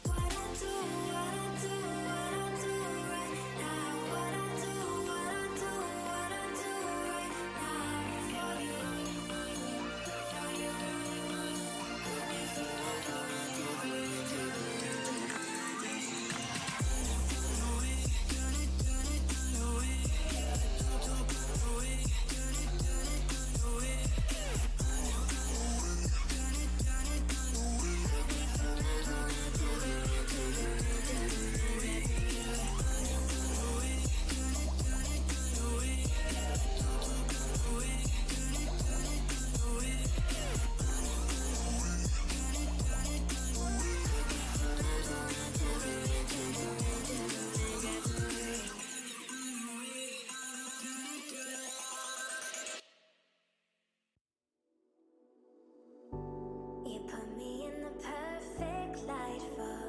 What I do right now. What I do right now for you, you put me in the perfect light for,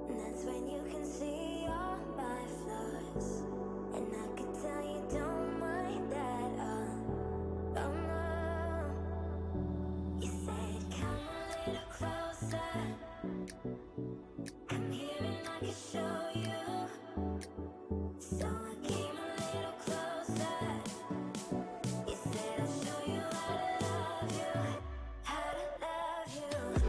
and that's when you can see all my flaws. And I could tell you don't mind that, oh no. You said come a little closer, come here and I can show you. So I came a little closer. You said I'll show you how to love you, how to love you.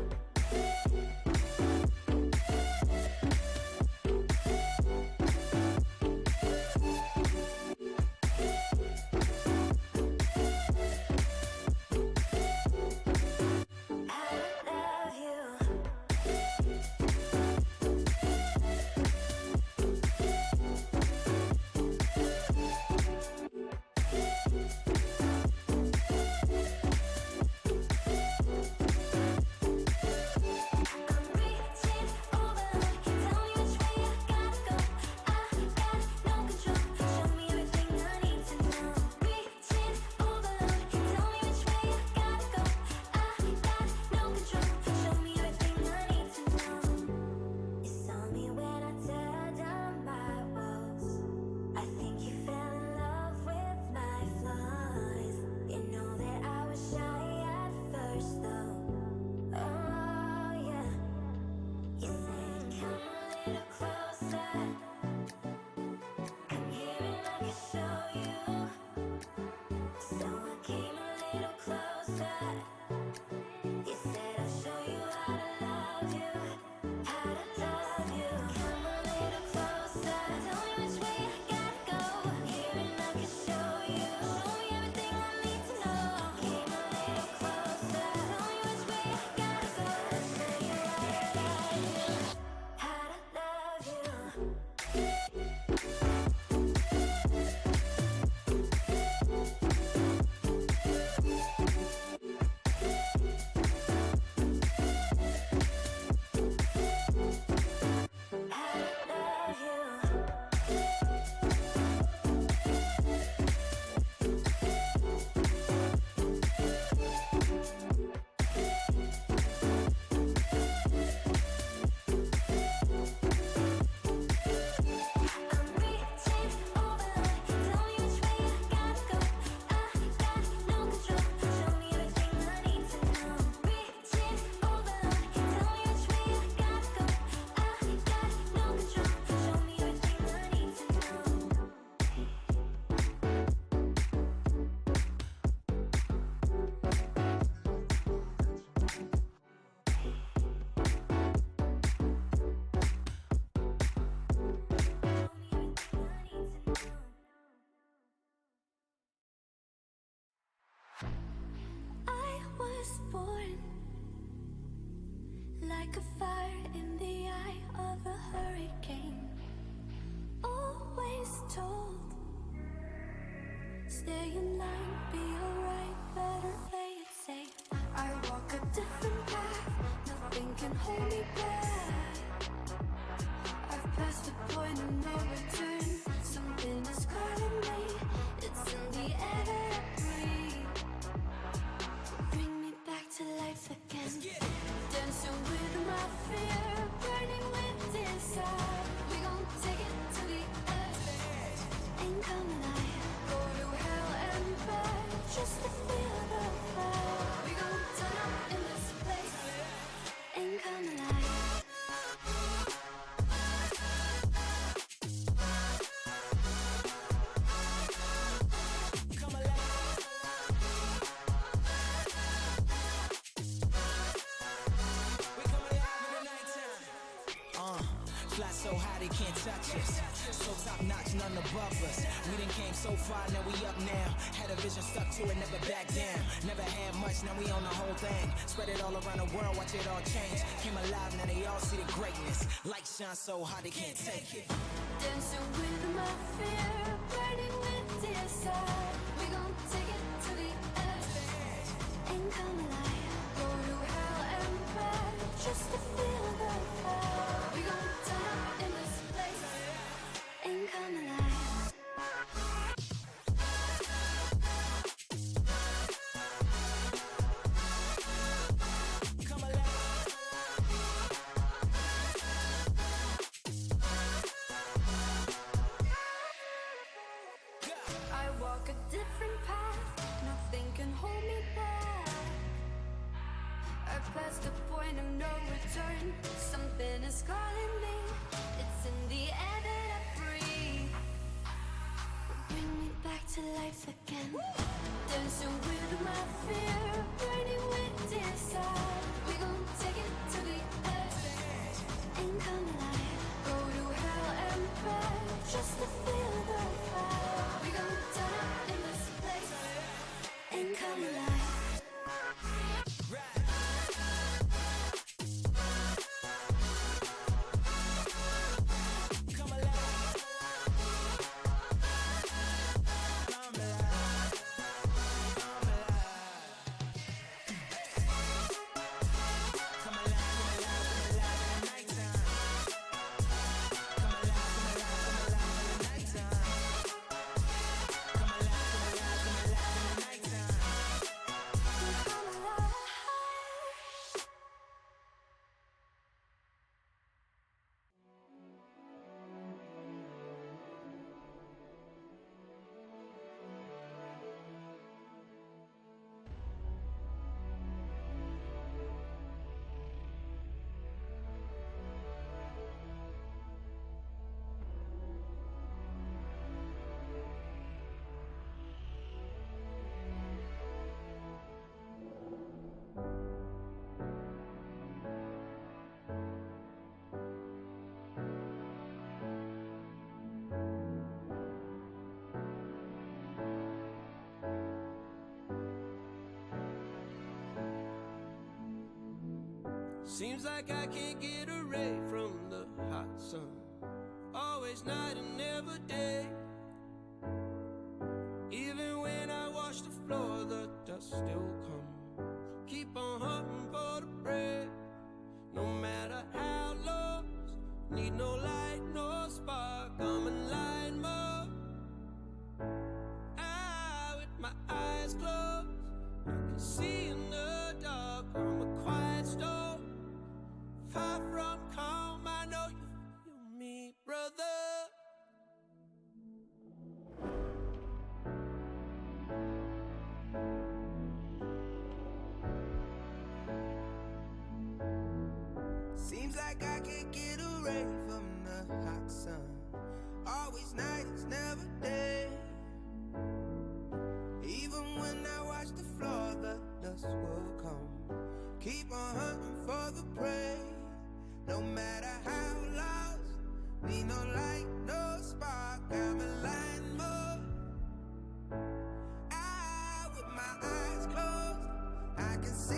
was born like a fire in the eye of a hurricane. Always told, stay in line, be alright, better play it safe. I walk a different path, nothing can hold me back. I've passed the point of no return, something is calling me, it's in the air that I breathe. Bring me back to life again, dancing with my fear, burning with desire. We gon' take it to the edge, ain't come alive. Go to hell and back, just to feel the fire. We gon' turn up in this place, ain't come alive. Fly so high they can't touch us. So top notch, none above us. We done came so far, now we up now. Had a vision, stuck to it, never back down. Never had much, now we own the whole thing. Spread it all around the world, watch it all change. Came alive, now they all see the greatness. Light shine so high they can't take it. Dancing with my fear, burning with desire. We gon' take it to the edge, ain't come alive. Go to hell and back, just to feel the fire. We gon' turn up in this place, ain't come alive. I walk a different path, nothing can hold me back. I passed the point of no return, something is calling me, it's in the air that I breathe. Bring me back to life again, dancing with my fear, burning with desire. We gon' take it to the edge, ain't come alive. Go to hell and back, just to feel the fire. We gon' turn up in this place, ain't come alive. Seems like I can't get away from the hot sun. Always night and never day. Even when I wash the floor, the dust still comes. Keep on hunting for the bread. No matter how lost, need no light, no spark. I'm in line mode. With my eyes closed, I can see in the dark. I'm a quiet storm. Far from calm, I know you feel me, brother. Seems like I can't get away from the hot sun. Always night, it's never day. Even when I watch the floor, the dust will come. Keep on hunting for the prey. No matter how lost, need no light, no spark. I'm in line mode. With my eyes closed, I can see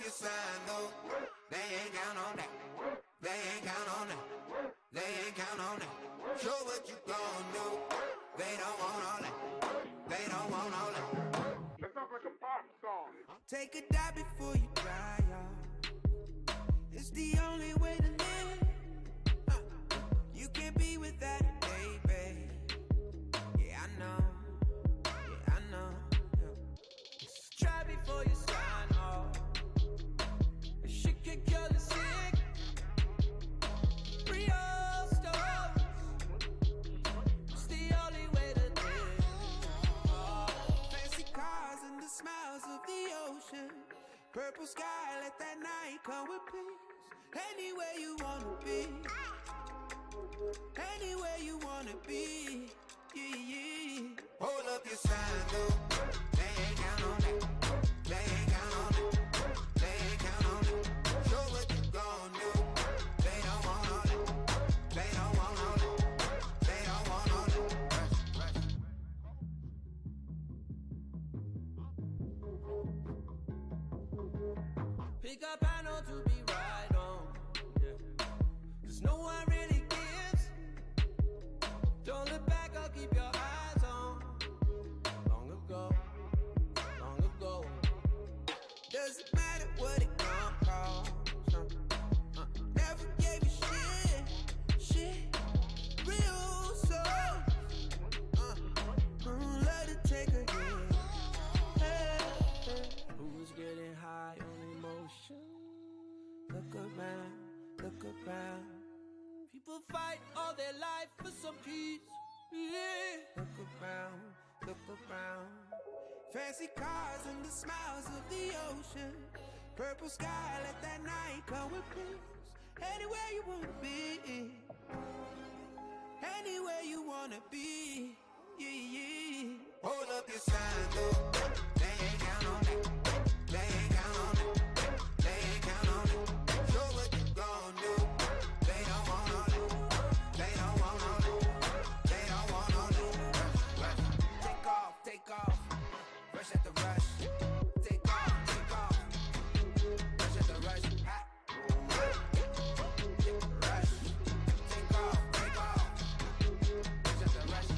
your sign though. They ain't count on that. They ain't count on that. They ain't count on that. Show what you gon' do. They don't want all that. They don't want all that. That sounds like a pop song. Take a dive before you dry, y'all. It's the only way to live. You can't be without it, baby. Yeah, I know. Yeah, I know. Yeah. Try before you sign off. She could kill the sick. Real stories. It's the only way to live. Fancy cars and the smiles of the ocean. Purple sky, let that night come with peace. Anywhere you wanna be. Anywhere you wanna be. Yeah, yeah. Hold up your sign, though. They ain't count on that. They ain't count on that. They ain't count on that. Show what you gon' do. They don't want all that. They don't want all that. They don't want all that. Pick up panel to be right on. Yeah. 'Cause no one really gives. Don't look back, I'll keep your eyes on. Long ago. Doesn't matter what it gon' cost. Never gave a shit. Real soul. Let it take a hit. Hey. Who's getting high on emotion? Look around. People fight all their life for some peace. Yeah. Look around. Fancy cars and the smiles of the ocean. Purple sky, let that night come with peace. Anywhere you wanna be. Anywhere you wanna be. Yeah. Hold up your sign, though. They ain't count on that. They ain't count on that. They ain't count on that. Show what you gon' do. They don't want all that. They don't want all that. They don't want all that. Take off. Rush at the rush. Take off. Rush at the rush. Rush. Take off. Rush at the rush.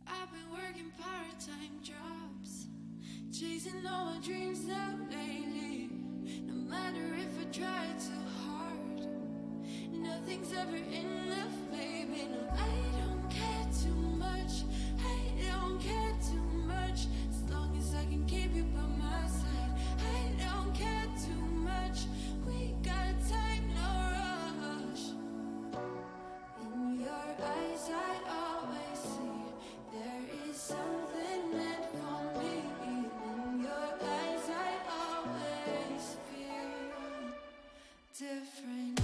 I've been working part-time jobs, chasing all my dreams now lately. No matter if I try too hard, nothing's ever enough, baby. No, I don't care too much. I don't care too much. As long as I can keep you by my side, I don't care too much. We got time, no rush. In your eyes, I always see there is something meant for me. In your eyes, I always feel different.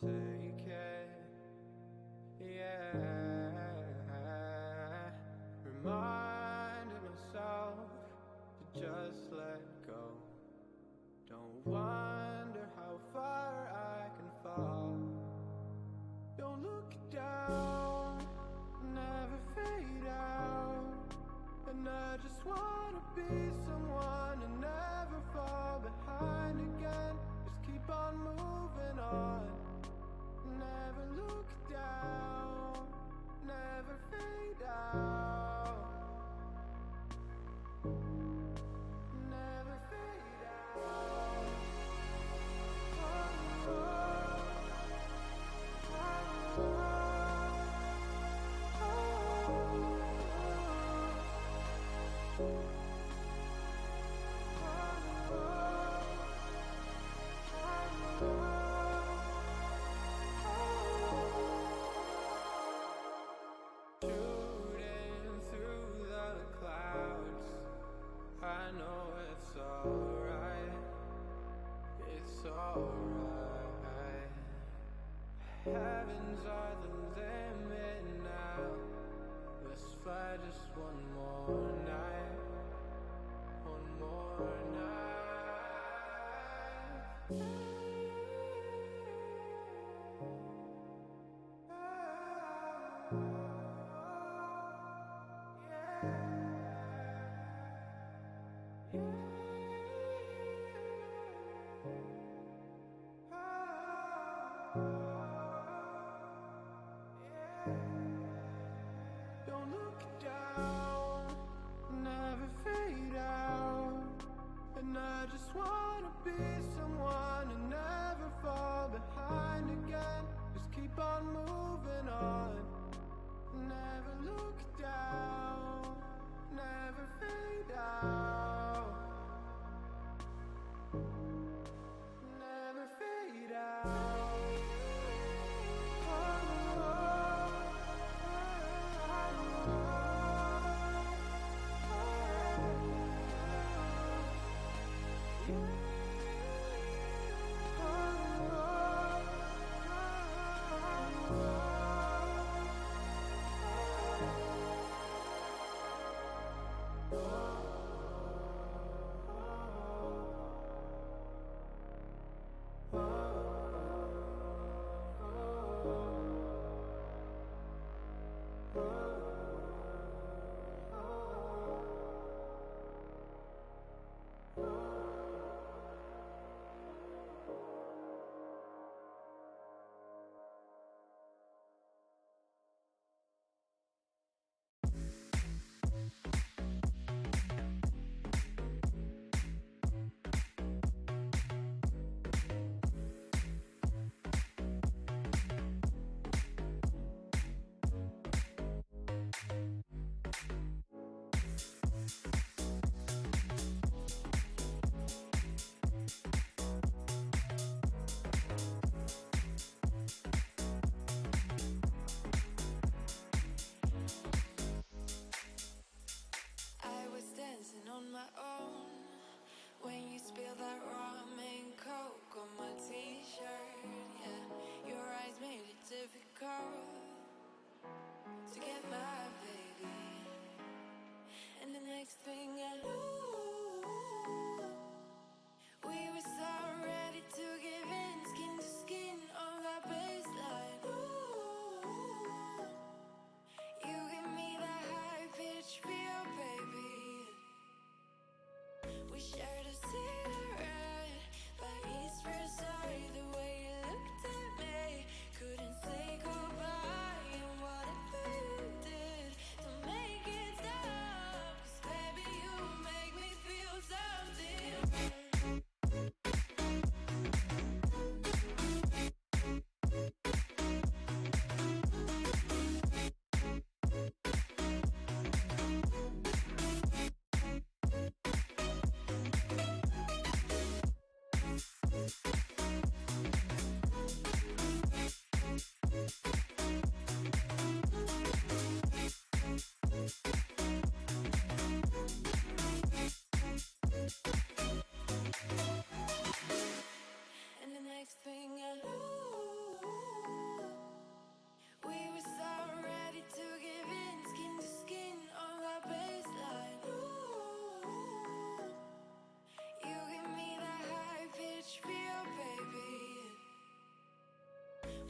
take it. Yeah, reminding myself to just let go. Don't wonder how far I can fall. Don't look down, never fade out. And I just wanna be someone and never fall behind again. Just keep on moving on. Never look down, never fade out. Never fade out. Oh, oh, shooting through the clouds. I know it's alright. It's alright. Heavens are the limit now. Let's fly just one more night. One more night. Don't look down, never fade out. And I just wanna be someone and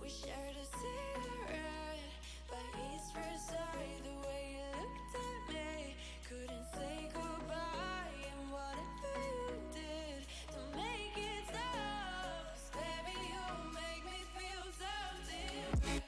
We shared a cigarette by East Versailles. The way you looked at me, couldn't say goodbye. And whatever you did to make it stop, 'cause baby, you make me feel something.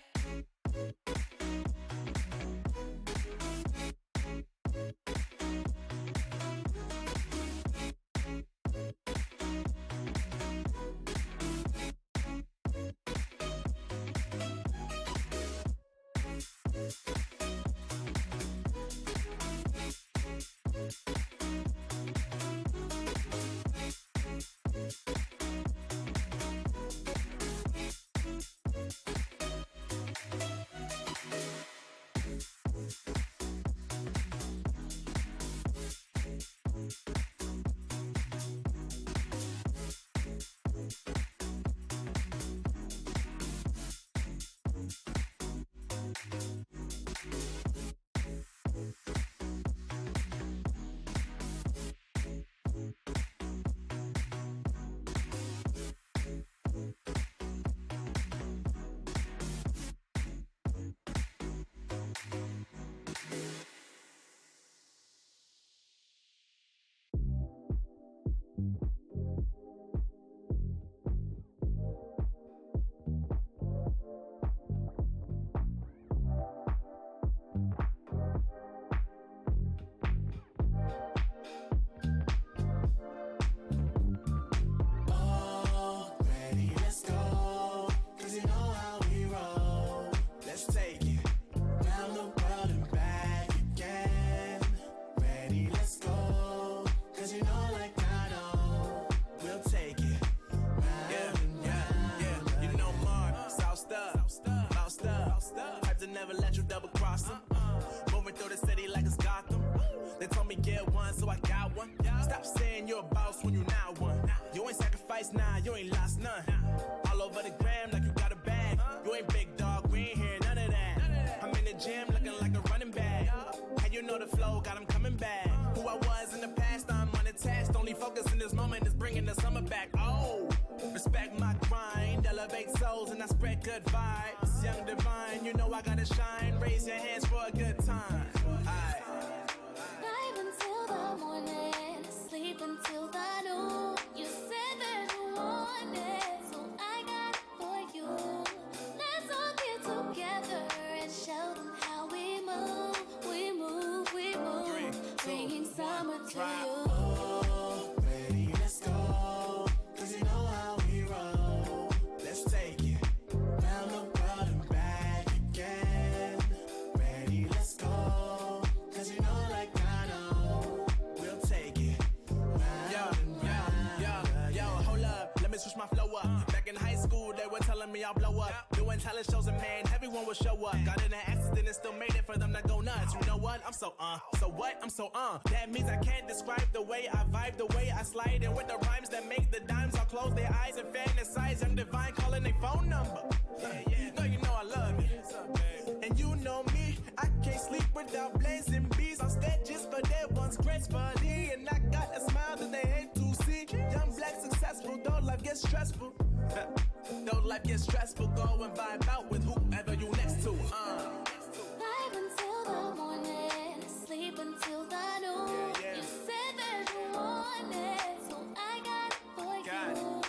Never let you double cross them. Moving through the city like it's Gotham. They told me get one, so I got one. Stop saying you're a boss when you not one. You ain't sacrificed, nah, you ain't lost none. All over the gram like you got a bag. You ain't big dog, we ain't hearing none of that. I'm in the gym looking like a running back. And you know the flow, got him coming back. Who I was in the past, I'm unattached. Only focus in this moment is bringing the summer back. Oh, respect my grind, elevate souls and I spread good vibes. Young divine, you know I gotta shine. Raise your hands for a good time. Aye. Vibe until the morning, sleep until the noon. You said that you wanted, so I got it for you. Let's all get together and show them how we move. We move, we move, bringing summer to you. Oh, ready, let's go. 'Cause you know how we roll. Let's take it round the world and back again. Ready, let's go. 'Cause you know like I know. We'll take it round and round. Yo, hold up, let me switch my flow up. Back in high school, they were telling me I'll blow up. Doing talent shows and man, everyone would show up. Got in an accident and still made it for them to go nuts. You know what? I'm so what? I'm so That means I can't describe the way I vibe, the way I slide. And with the rhymes that make the dimes, I'll close their eyes and fantasize. I'm divine, calling their phone number. No, you know I love you. And you know me, I can't sleep without blazing beats. On stages for their ones gracefully. And I got a smile that they hate to see. Young, black, successful, though life gets stressful. Though life gets stressful, go and vibe out with whoever you next to. Vibe until the morning, sleep until the noon. You said that you wanted, so I got it for you.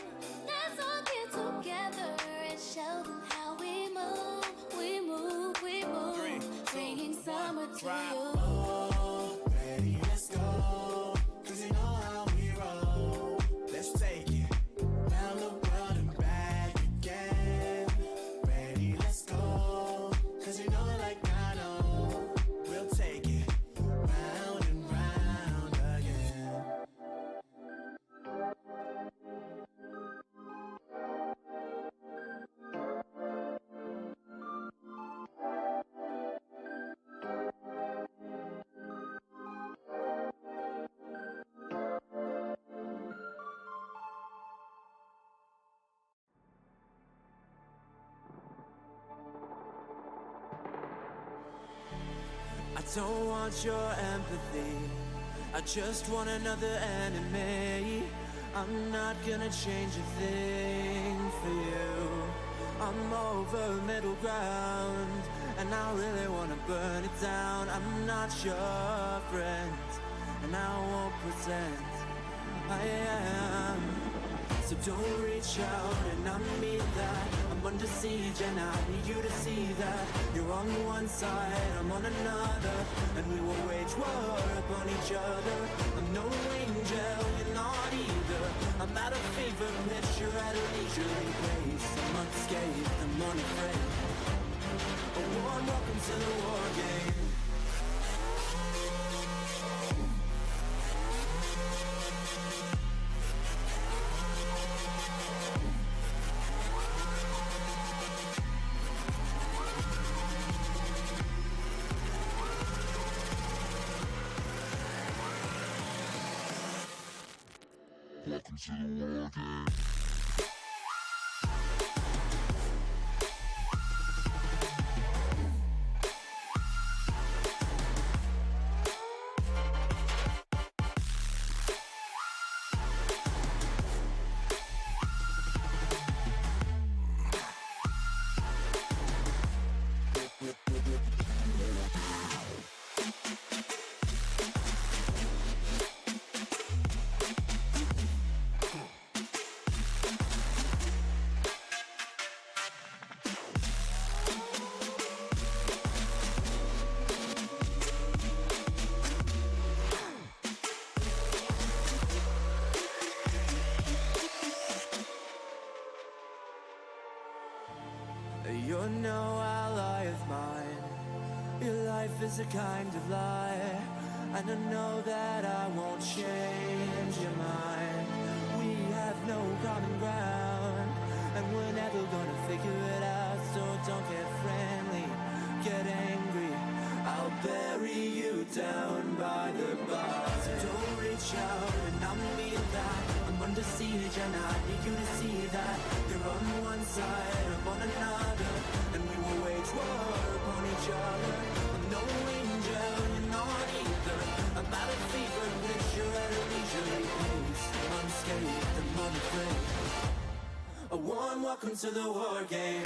Let's all get together and show them how we move. We move, we move, bringing summer to you. Oh, ready, let's go. 'Cause you know how we roll. Let's take it round the world and back again. Ready, let's go. 'Cause you know like I know. We'll take it round and round again. I don't want your empathy, I just want another enemy. I'm not gonna change a thing for you. I'm over middle ground, and I really wanna burn it down. I'm not your friend, and I won't pretend I am. So don't reach out and I mean that. I'm under siege and I need you to see that. You're on one side, I'm on another, and we will wage war upon each other. I'm no angel, you're not either. I'm at a fever pitch, you're at a leisurely pace. I'm unscathed, I'm unafraid. A warm welcome to the war game. Welcome to the war game. You're no ally of mine. Your life is a kind of lie, and I know that I won't change your mind. We have no common ground, and we're never gonna figure it out. So don't get friendly, get angry. I'll bury you down by the bar. So don't reach out and I mean that. I'm under siege and I need you to see that. You're on one side, I'm on another, and we will wage war upon each other. I'm no angel, you're not either. I'm at a fever pitch, you're at a leisurely pace. I'm unscathed, I'm unafraid. A warm welcome to the war game.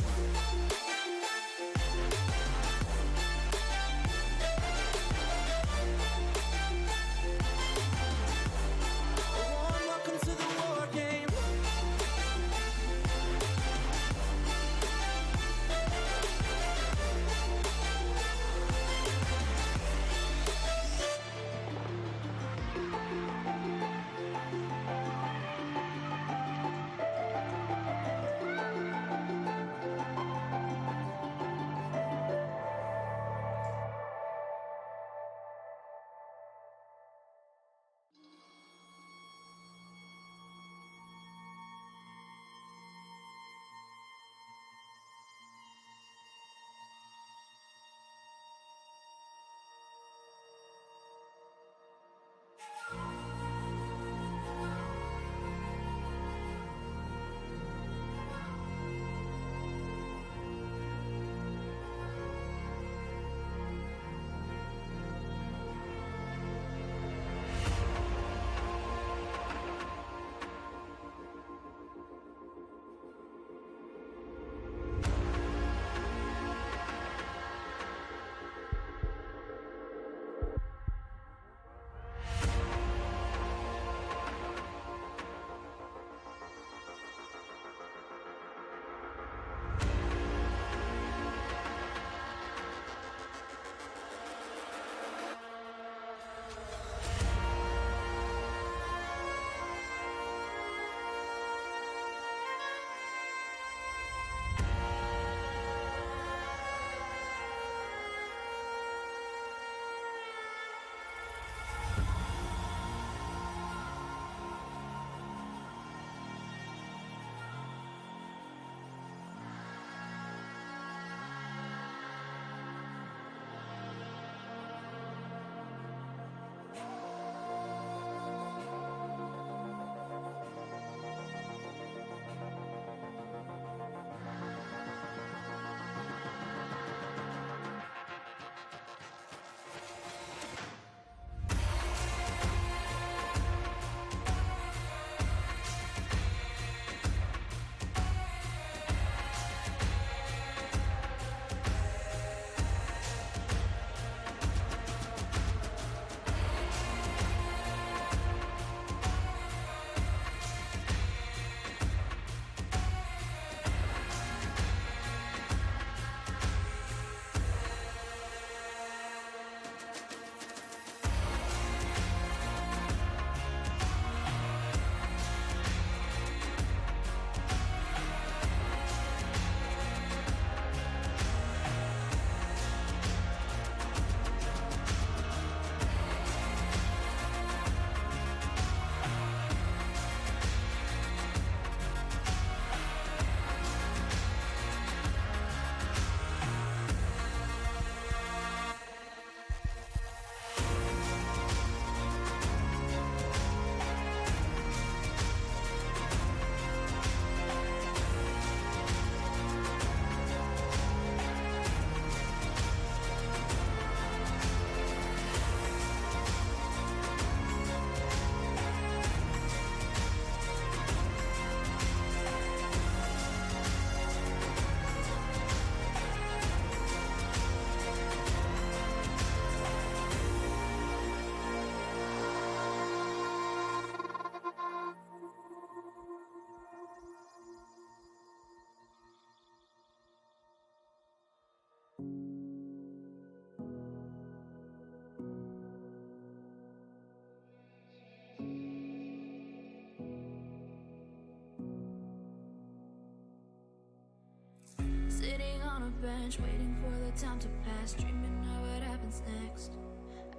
bench, waiting for the time to pass, dreaming of what happens next.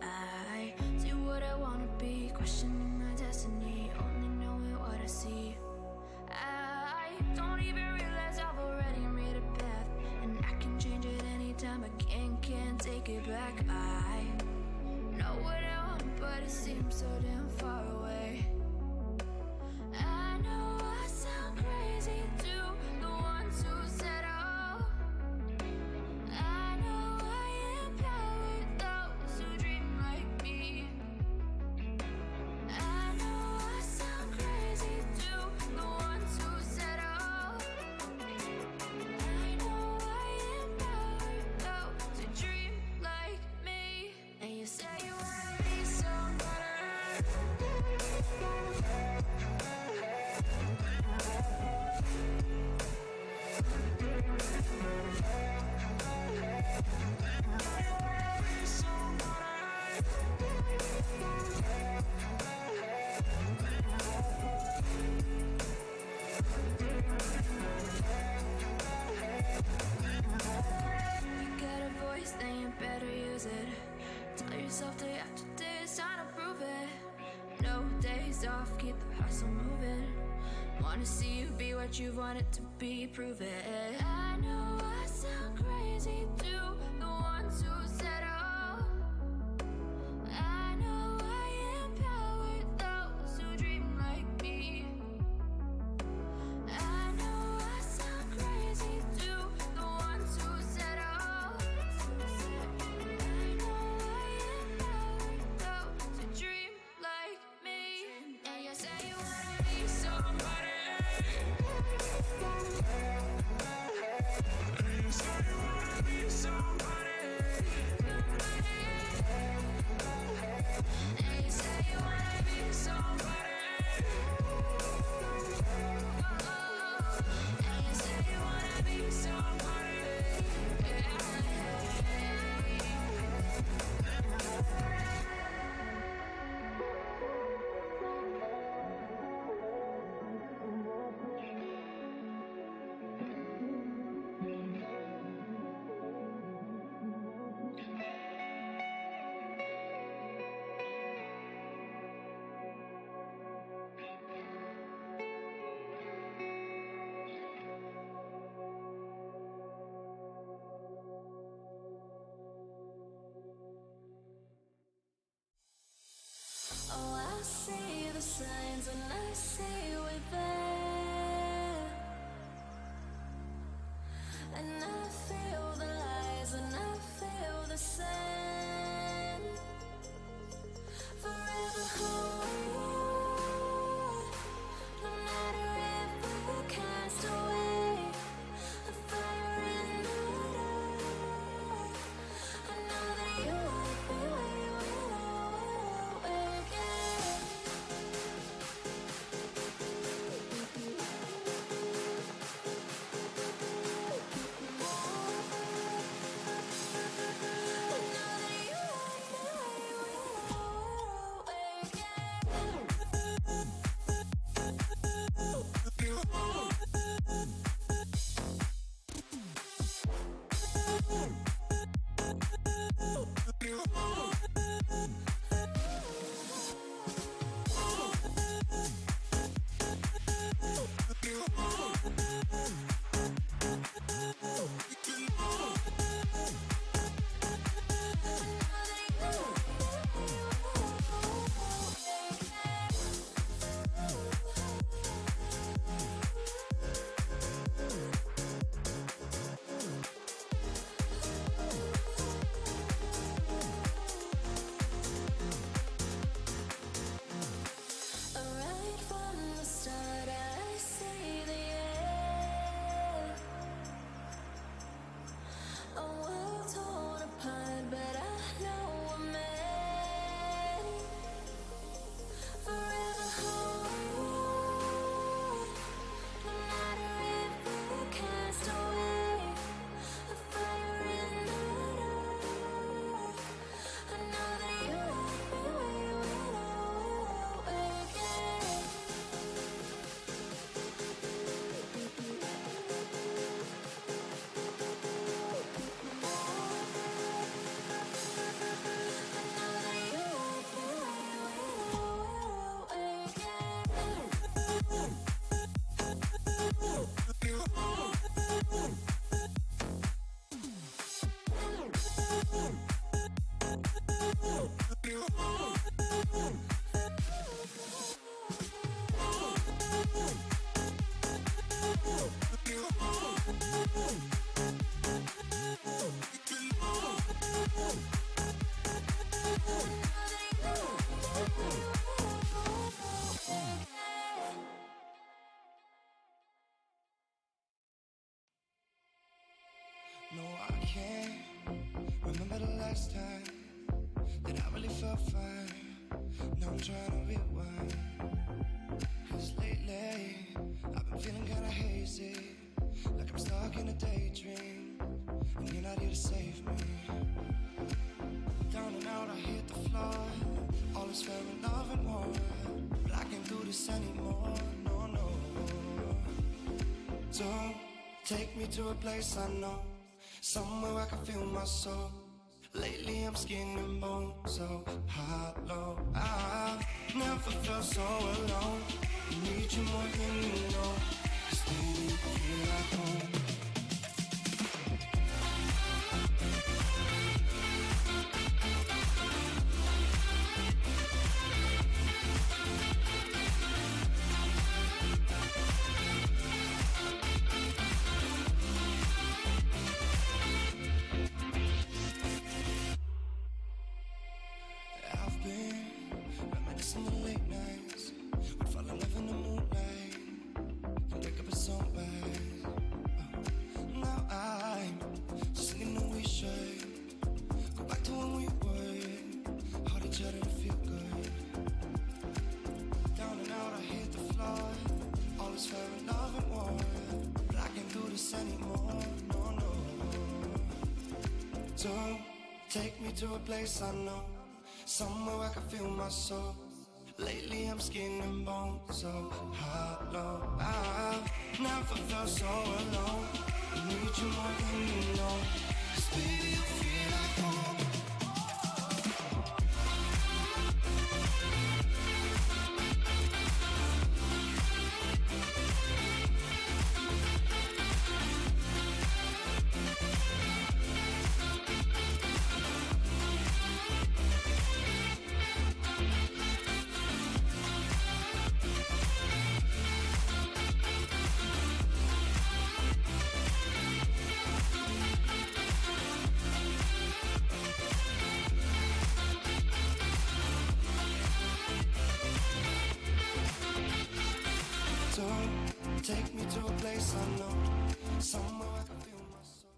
I see what I wanna be, questioning my destiny, only knowing what I see. I don't even realize I've already made a path, and I can change it anytime. I can't take it back. I know what I want, but it seems so damn far away. I know I sound crazy to the ones who said oh. I know I empower those who dream like me. I know I sound crazy to the ones who said oh. I know I empower those who dream like me. And you say you wanna be somebody. You got a voice, then you better use it. Tell yourself day after day it's time to prove it. No days off, keep the hustle moving. Wanna see you be what you wanted to be, prove it. I know I sound crazy to the ones who said oh. I know I empower those who dream like me. I know I sound crazy to the ones who said oh. I know I empower those who dream like me. And you say you wanna be somebody. And you say you wanna be somebody. And you say you wanna be somebody. And you say you wanna be somebody. Oh, I see the signs and I see we're there. And I feel the lies and I feel the sand. Forever hold on, no matter if we cast away. A fire in the dark. I know that you won't be waiting when I wake up. Remember the last time that I really felt fine. Now I'm trying to rewind. Cause lately I've been feeling kinda hazy, like I'm stuck in a daydream, and you're not here to save me. Down and out, I hit the floor. All is fair in love and war, but I can't do this anymore. No, no. Don't take me to a place I know, somewhere I can feel my soul. Lately I'm skin and bone, so hollow. I've never felt so alone. Need you more than you know. 'Cause baby, you feel like home. I've been reminiscing the late nights. We'd fall in love in the moonlight and wake up at sunrise. Now I'm just singing the we should go back to when we were. Hold each other to feel good. Down and out, I hit the floor. All is fair in love and war, but I can't do this anymore. No, no. Don't take me to a place I know, somewhere I can feel my soul. Lately I'm skin and bone, so hollow. I've never felt so alone. I need you more than you know. 'Cause baby, you feel like home. Don't take me to a place I know, somewhere I can feel my soul.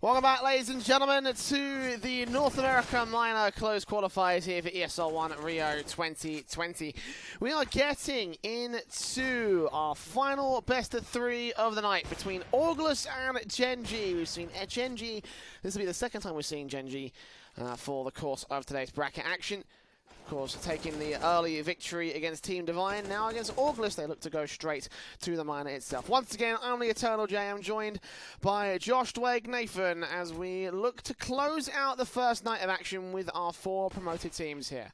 Welcome back, ladies and gentlemen, to the North America Minor Closed Qualifiers here for ESL1 Rio 2020. We are getting into our final best of three of the night between August and Genji. We've seen Genji. This will be the second time we've seen Genji for the course of today's bracket action. Of course, taking the early victory against Team Divine. Now against August, they look to go straight to the minor itself. Once again, I'm the Eternal J. I'm joined by Josh, Dwayne, Nathan, as we look to close out the first night of action with our four promoted teams here.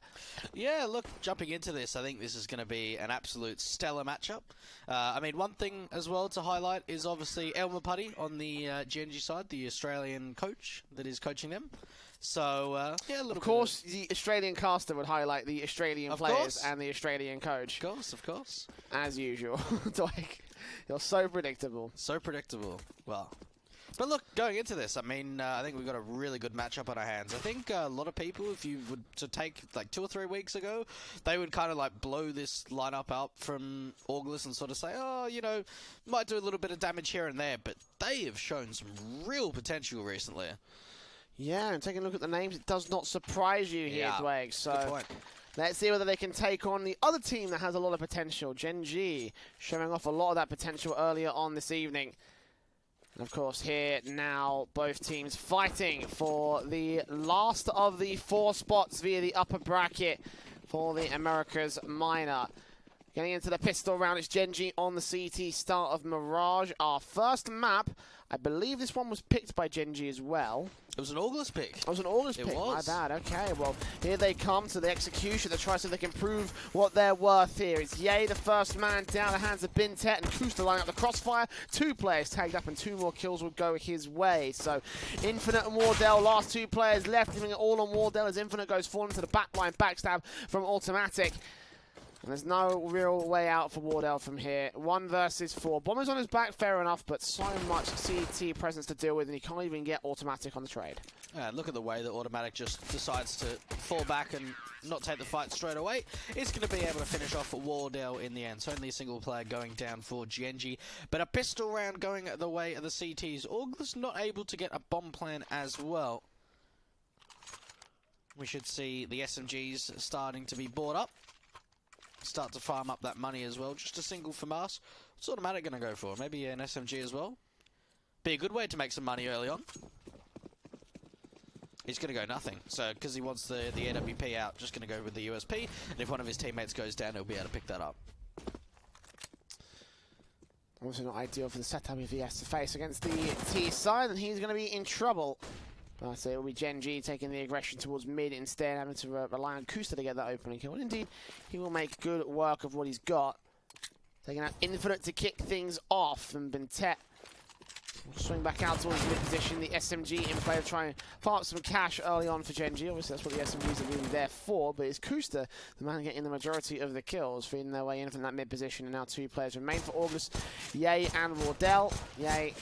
Yeah, look, jumping into this, I think this is going to be an absolute stellar matchup. I mean, one thing as well to highlight is obviously Elmer Putty on the Genji side, the Australian coach that is coaching them. So, yeah, a little Of course, the Australian caster would highlight the Australian players and the Australian coach. Of course. As usual. Like, you're so predictable. So predictable. Well, but look, going into this, I mean, I think we've got a really good matchup on our hands. I think a lot of people, if you would to take like 2 or 3 weeks ago, they would kind of like blow this lineup out from August and sort of say, oh, you know, might do a little bit of damage here and there, but they have shown some real potential recently. Yeah, and taking a look at the names, it does not surprise you here, Dwayne. So good point. Let's see whether they can take on the other team that has a lot of potential, Genji, showing off a lot of that potential earlier on this evening. And of course, here now, both teams fighting for the last of the 4 spots via the upper bracket for the Americas Minor. Getting into the pistol round, it's Genji on the CT start of Mirage. Our first map, I believe this one was picked by Genji as well. It was an August pick. It was an August pick, my bad. Okay, well, here they come to the execution to try so they can prove what they're worth here. It's Ye, the first man down the hands of Bintet, and Kusta lining up the crossfire. 2 players tagged up, and 2 more kills will go his way. So, Infinite and Wardell, last 2 players left, leaving it all on Wardell as Infinite goes falling to the backline backstab from Automatic. And there's no real way out for Wardell from here. 1 versus 4. Bomber's on his back, fair enough, but so much CT presence to deal with, and he can't even get automatic on the trade. Look at the way that Automatic just decides to fall back and not take the fight straight away. It's going to be able to finish off Wardell in the end. So only a single player going down for Genji, but a pistol round going the way of the CTs. August not able to get a bomb plan as well. We should see the SMGs starting to be bought up. Start to farm up that money as well. Just a single from us. What's Automatic going to go for? Maybe an SMG as well? Be a good way to make some money early on. He's going to go nothing. So, because he wants the AWP out, just going to go with the USP. And if one of his teammates goes down, he'll be able to pick that up. Also not ideal for the setup if he has to face against the T side, and he's going to be in trouble. But it will be Genji taking the aggression towards mid instead, having to rely on Kusta to get that opening kill. And indeed, he will make good work of what he's got. Taking out Infinite to kick things off, and Bentet will swing back out towards mid position. The SMG in play to try and farm up some cash early on for Genji. Obviously, that's what the SMGs are really there for, but it's Kusta, the man getting the majority of the kills, feeding their way in from that mid position, and now 2 players remain for August, Ye and Wardell. Ye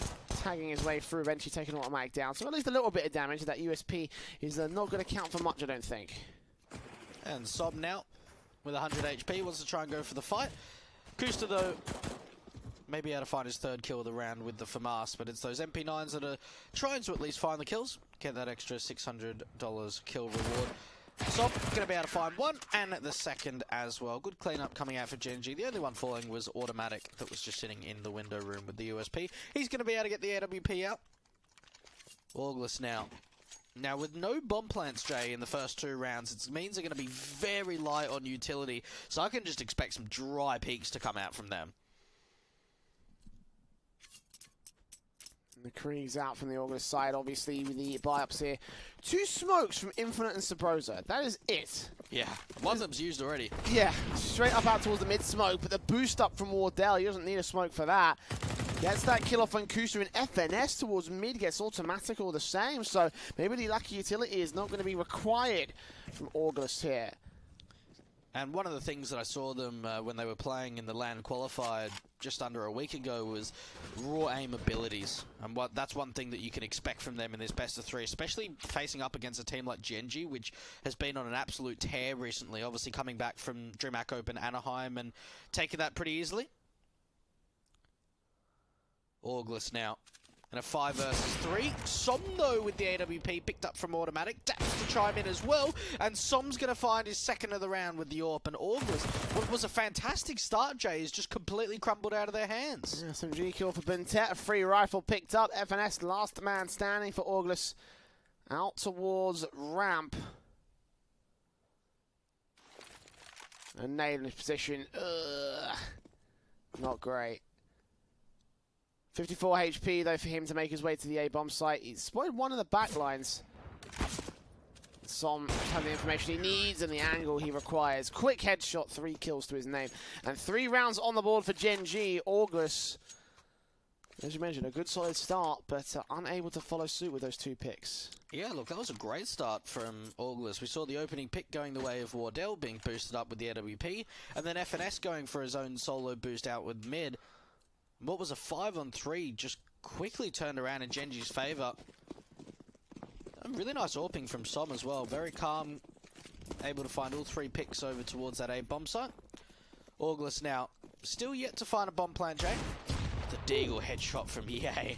tagging his way through, eventually taking an automatic down. So at least a little bit of damage. That USP is not going to count for much, I don't think. And Sob now, with 100 HP, wants to try and go for the fight. Kusta, though, maybe able to find his 3rd kill of the round with the FAMAS, but it's those MP9s that are trying to at least find the kills. Get that extra $600 kill reward. Sob going to be able to find 1 and the 2nd as well. Good cleanup coming out for Genji. The only one falling was Automatic that was just sitting in the window room with the USP. He's going to be able to get the AWP out. August now. Now, with no bomb plants, Jay, in the first 2 rounds, it means they're going to be very light on utility. So I can just expect some dry peaks to come out from them. The Krieg's out from the August side, obviously, with the buy-ups here. 2 smokes from Infinite and Sabrosa. That is it. Yeah, one of them's used already. Yeah, straight up out towards the mid-smoke, but the boost up from Wardell, he doesn't need a smoke for that. Gets that kill off on Kusa, and FNS towards mid gets automatic all the same, so maybe the lucky utility is not going to be required from August here. And one of the things that I saw them when they were playing in the LAN qualifier just under a week ago was raw aim abilities. And that's one thing that you can expect from them in this best of 3, especially facing up against a team like Genji, which has been on an absolute tear recently, obviously coming back from DreamHack Open Anaheim and taking that pretty easily. August now. And a 5 versus 3. Som, though, with the AWP picked up from Automatic. Daps to chime in as well. And Som's going to find his 2nd of the round with the AWP. And August, what was a fantastic start, Jay, is just completely crumbled out of their hands. Yeah, some G kill for Bentet. A free rifle picked up. FNS last man standing for August. Out towards ramp. And nade in his position. Ugh. Not great. 54 HP, though, for him to make his way to the A-bomb site. He's spotted one of the back lines. Som has the information he needs and the angle he requires. Quick headshot, 3 kills to his name. And 3 rounds on the board for Genji. August, as you mentioned, a good solid start, but unable to follow suit with those 2 picks. Yeah, look, that was a great start from August. We saw the opening pick going the way of Wardell, being boosted up with the AWP, and then FNS going for his own solo boost out with mid. What was a 5-on-3 just quickly turned around in Genji's favour. Really nice AWPing from Som as well. Very calm, able to find all 3 picks over towards that A-bomb site. August now, still yet to find a bomb plan, Jay. The Deagle headshot from Ye.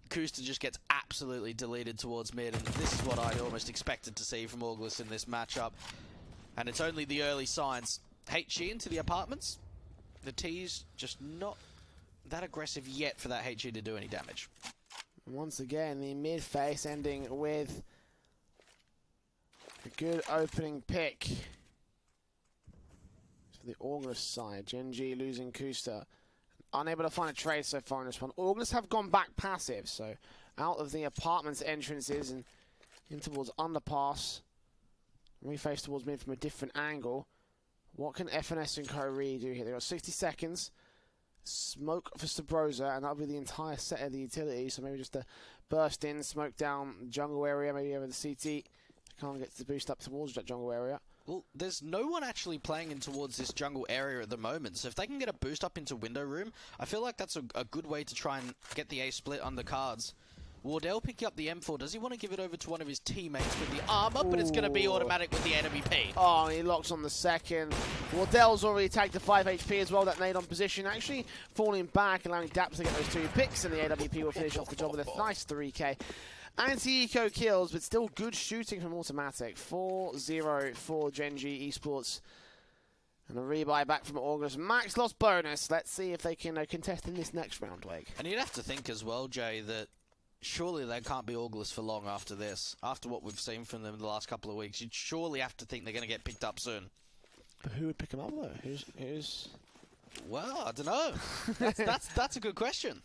Kusta just gets absolutely deleted towards mid, and this is what I'd almost expected to see from August in this matchup. And it's only the early signs. HE into the apartments. The T's just not that aggressive yet for that HE to do any damage. Once again, the mid face ending with a good opening pick for the August side. Genji losing Kusta. Unable to find a trade so far in this one. August have gone back passive, so out of the apartments entrances and in towards underpass. Reface towards mid from a different angle. What can FNS and Co really do here? They've got 60 seconds. Smoke for Sabrosa, and that'll be the entire set of the utility. So maybe just a burst in, smoke down jungle area, maybe over the CT. Can't get to boost up towards that jungle area. Well, there's no one actually playing in towards this jungle area at the moment, so if they can get a boost up into window room, I feel like that's a good way to try and get the A split on the cards. Wardell picking up the M4. Does he want to give it over to one of his teammates with the armor? But it's going to be automatic with the AWP. Oh, he locks on the second. Wardell's already tagged to 5 HP as well. That nade on position. Actually falling back, allowing Daps to get those 2 picks, and the AWP will finish off the job with a nice 3K. Anti-eco kills, but still good shooting from Automatic. 4-0 for Genji Esports. And a rebuy back from August. Max loss bonus. Let's see if they can contest in this next round, Wake. And you'd have to think as well, Jay, that surely they can't be August for long after this. After what we've seen from them in the last couple of weeks, you'd surely have to think they're going to get picked up soon. But who would pick them up, though? Who's... Well, I don't know. That's a good question.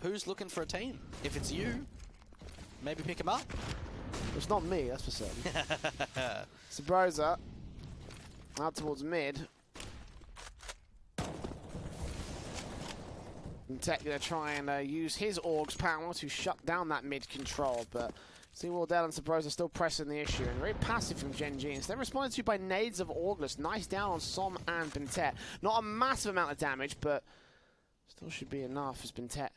Who's looking for a team? If it's you, maybe pick him up. It's not me, that's for certain. Sabrosa out towards mid. And Tech going to try and use his Aug's power to shut down that mid control, but see Wardell and Sabrosa still pressing the issue, and very passive from Genji. Instead responded to by nades of August. Nice down on Som and Bintet. Not a massive amount of damage, but still should be enough as Bintet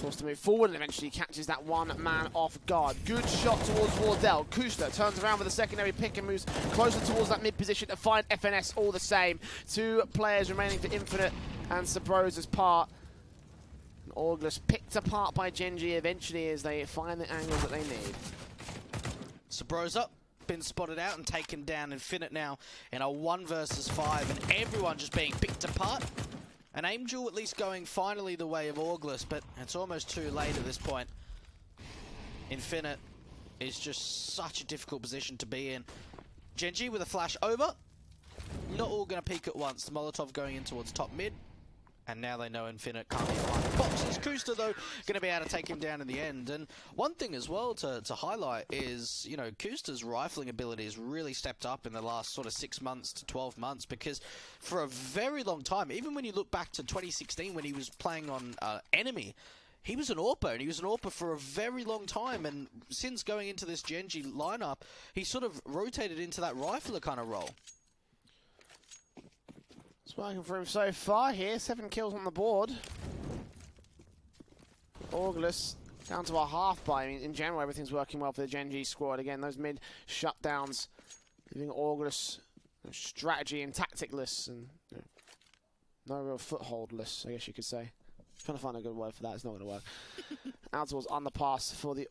forced to move forward and eventually catches that one man off guard. Good shot towards Wardell. Kuster turns around with a secondary pick and moves closer towards that mid position to find FNS all the same. 2 players remaining for Infinite and Sabrosa's part. August picked apart by Genji eventually as they find the angle that they need. Sabrosa been spotted out and taken down. Infinite now in a 1 versus 5, and everyone just being picked apart. An Angel at least going finally the way of August, but it's almost too late at this point. Infinite is just such a difficult position to be in. Genji with a flash over. Not all going to peek at once. The Molotov going in towards top mid. And now they know Infinite can't be behind the boxes. Kuster, though, going to be able to take him down in the end. And one thing as well to highlight is, you know, Kuster's rifling ability has really stepped up in the last sort of 6 months to 12 months, because for a very long time, even when you look back to 2016 when he was playing on Enemy, he was an AWPer, and he was an AWPer for a very long time. And since going into this Genji lineup, he sort of rotated into that rifler kind of role. It's working for him so far here. 7 kills on the board. August down to a half by. I mean, in general, everything's working well for the Genji squad. Again, those mid shutdowns, leaving August strategy and tacticless and no real footholdless, I guess you could say. Trying to find a good word for that. It's not going to work. Out towards underpass for the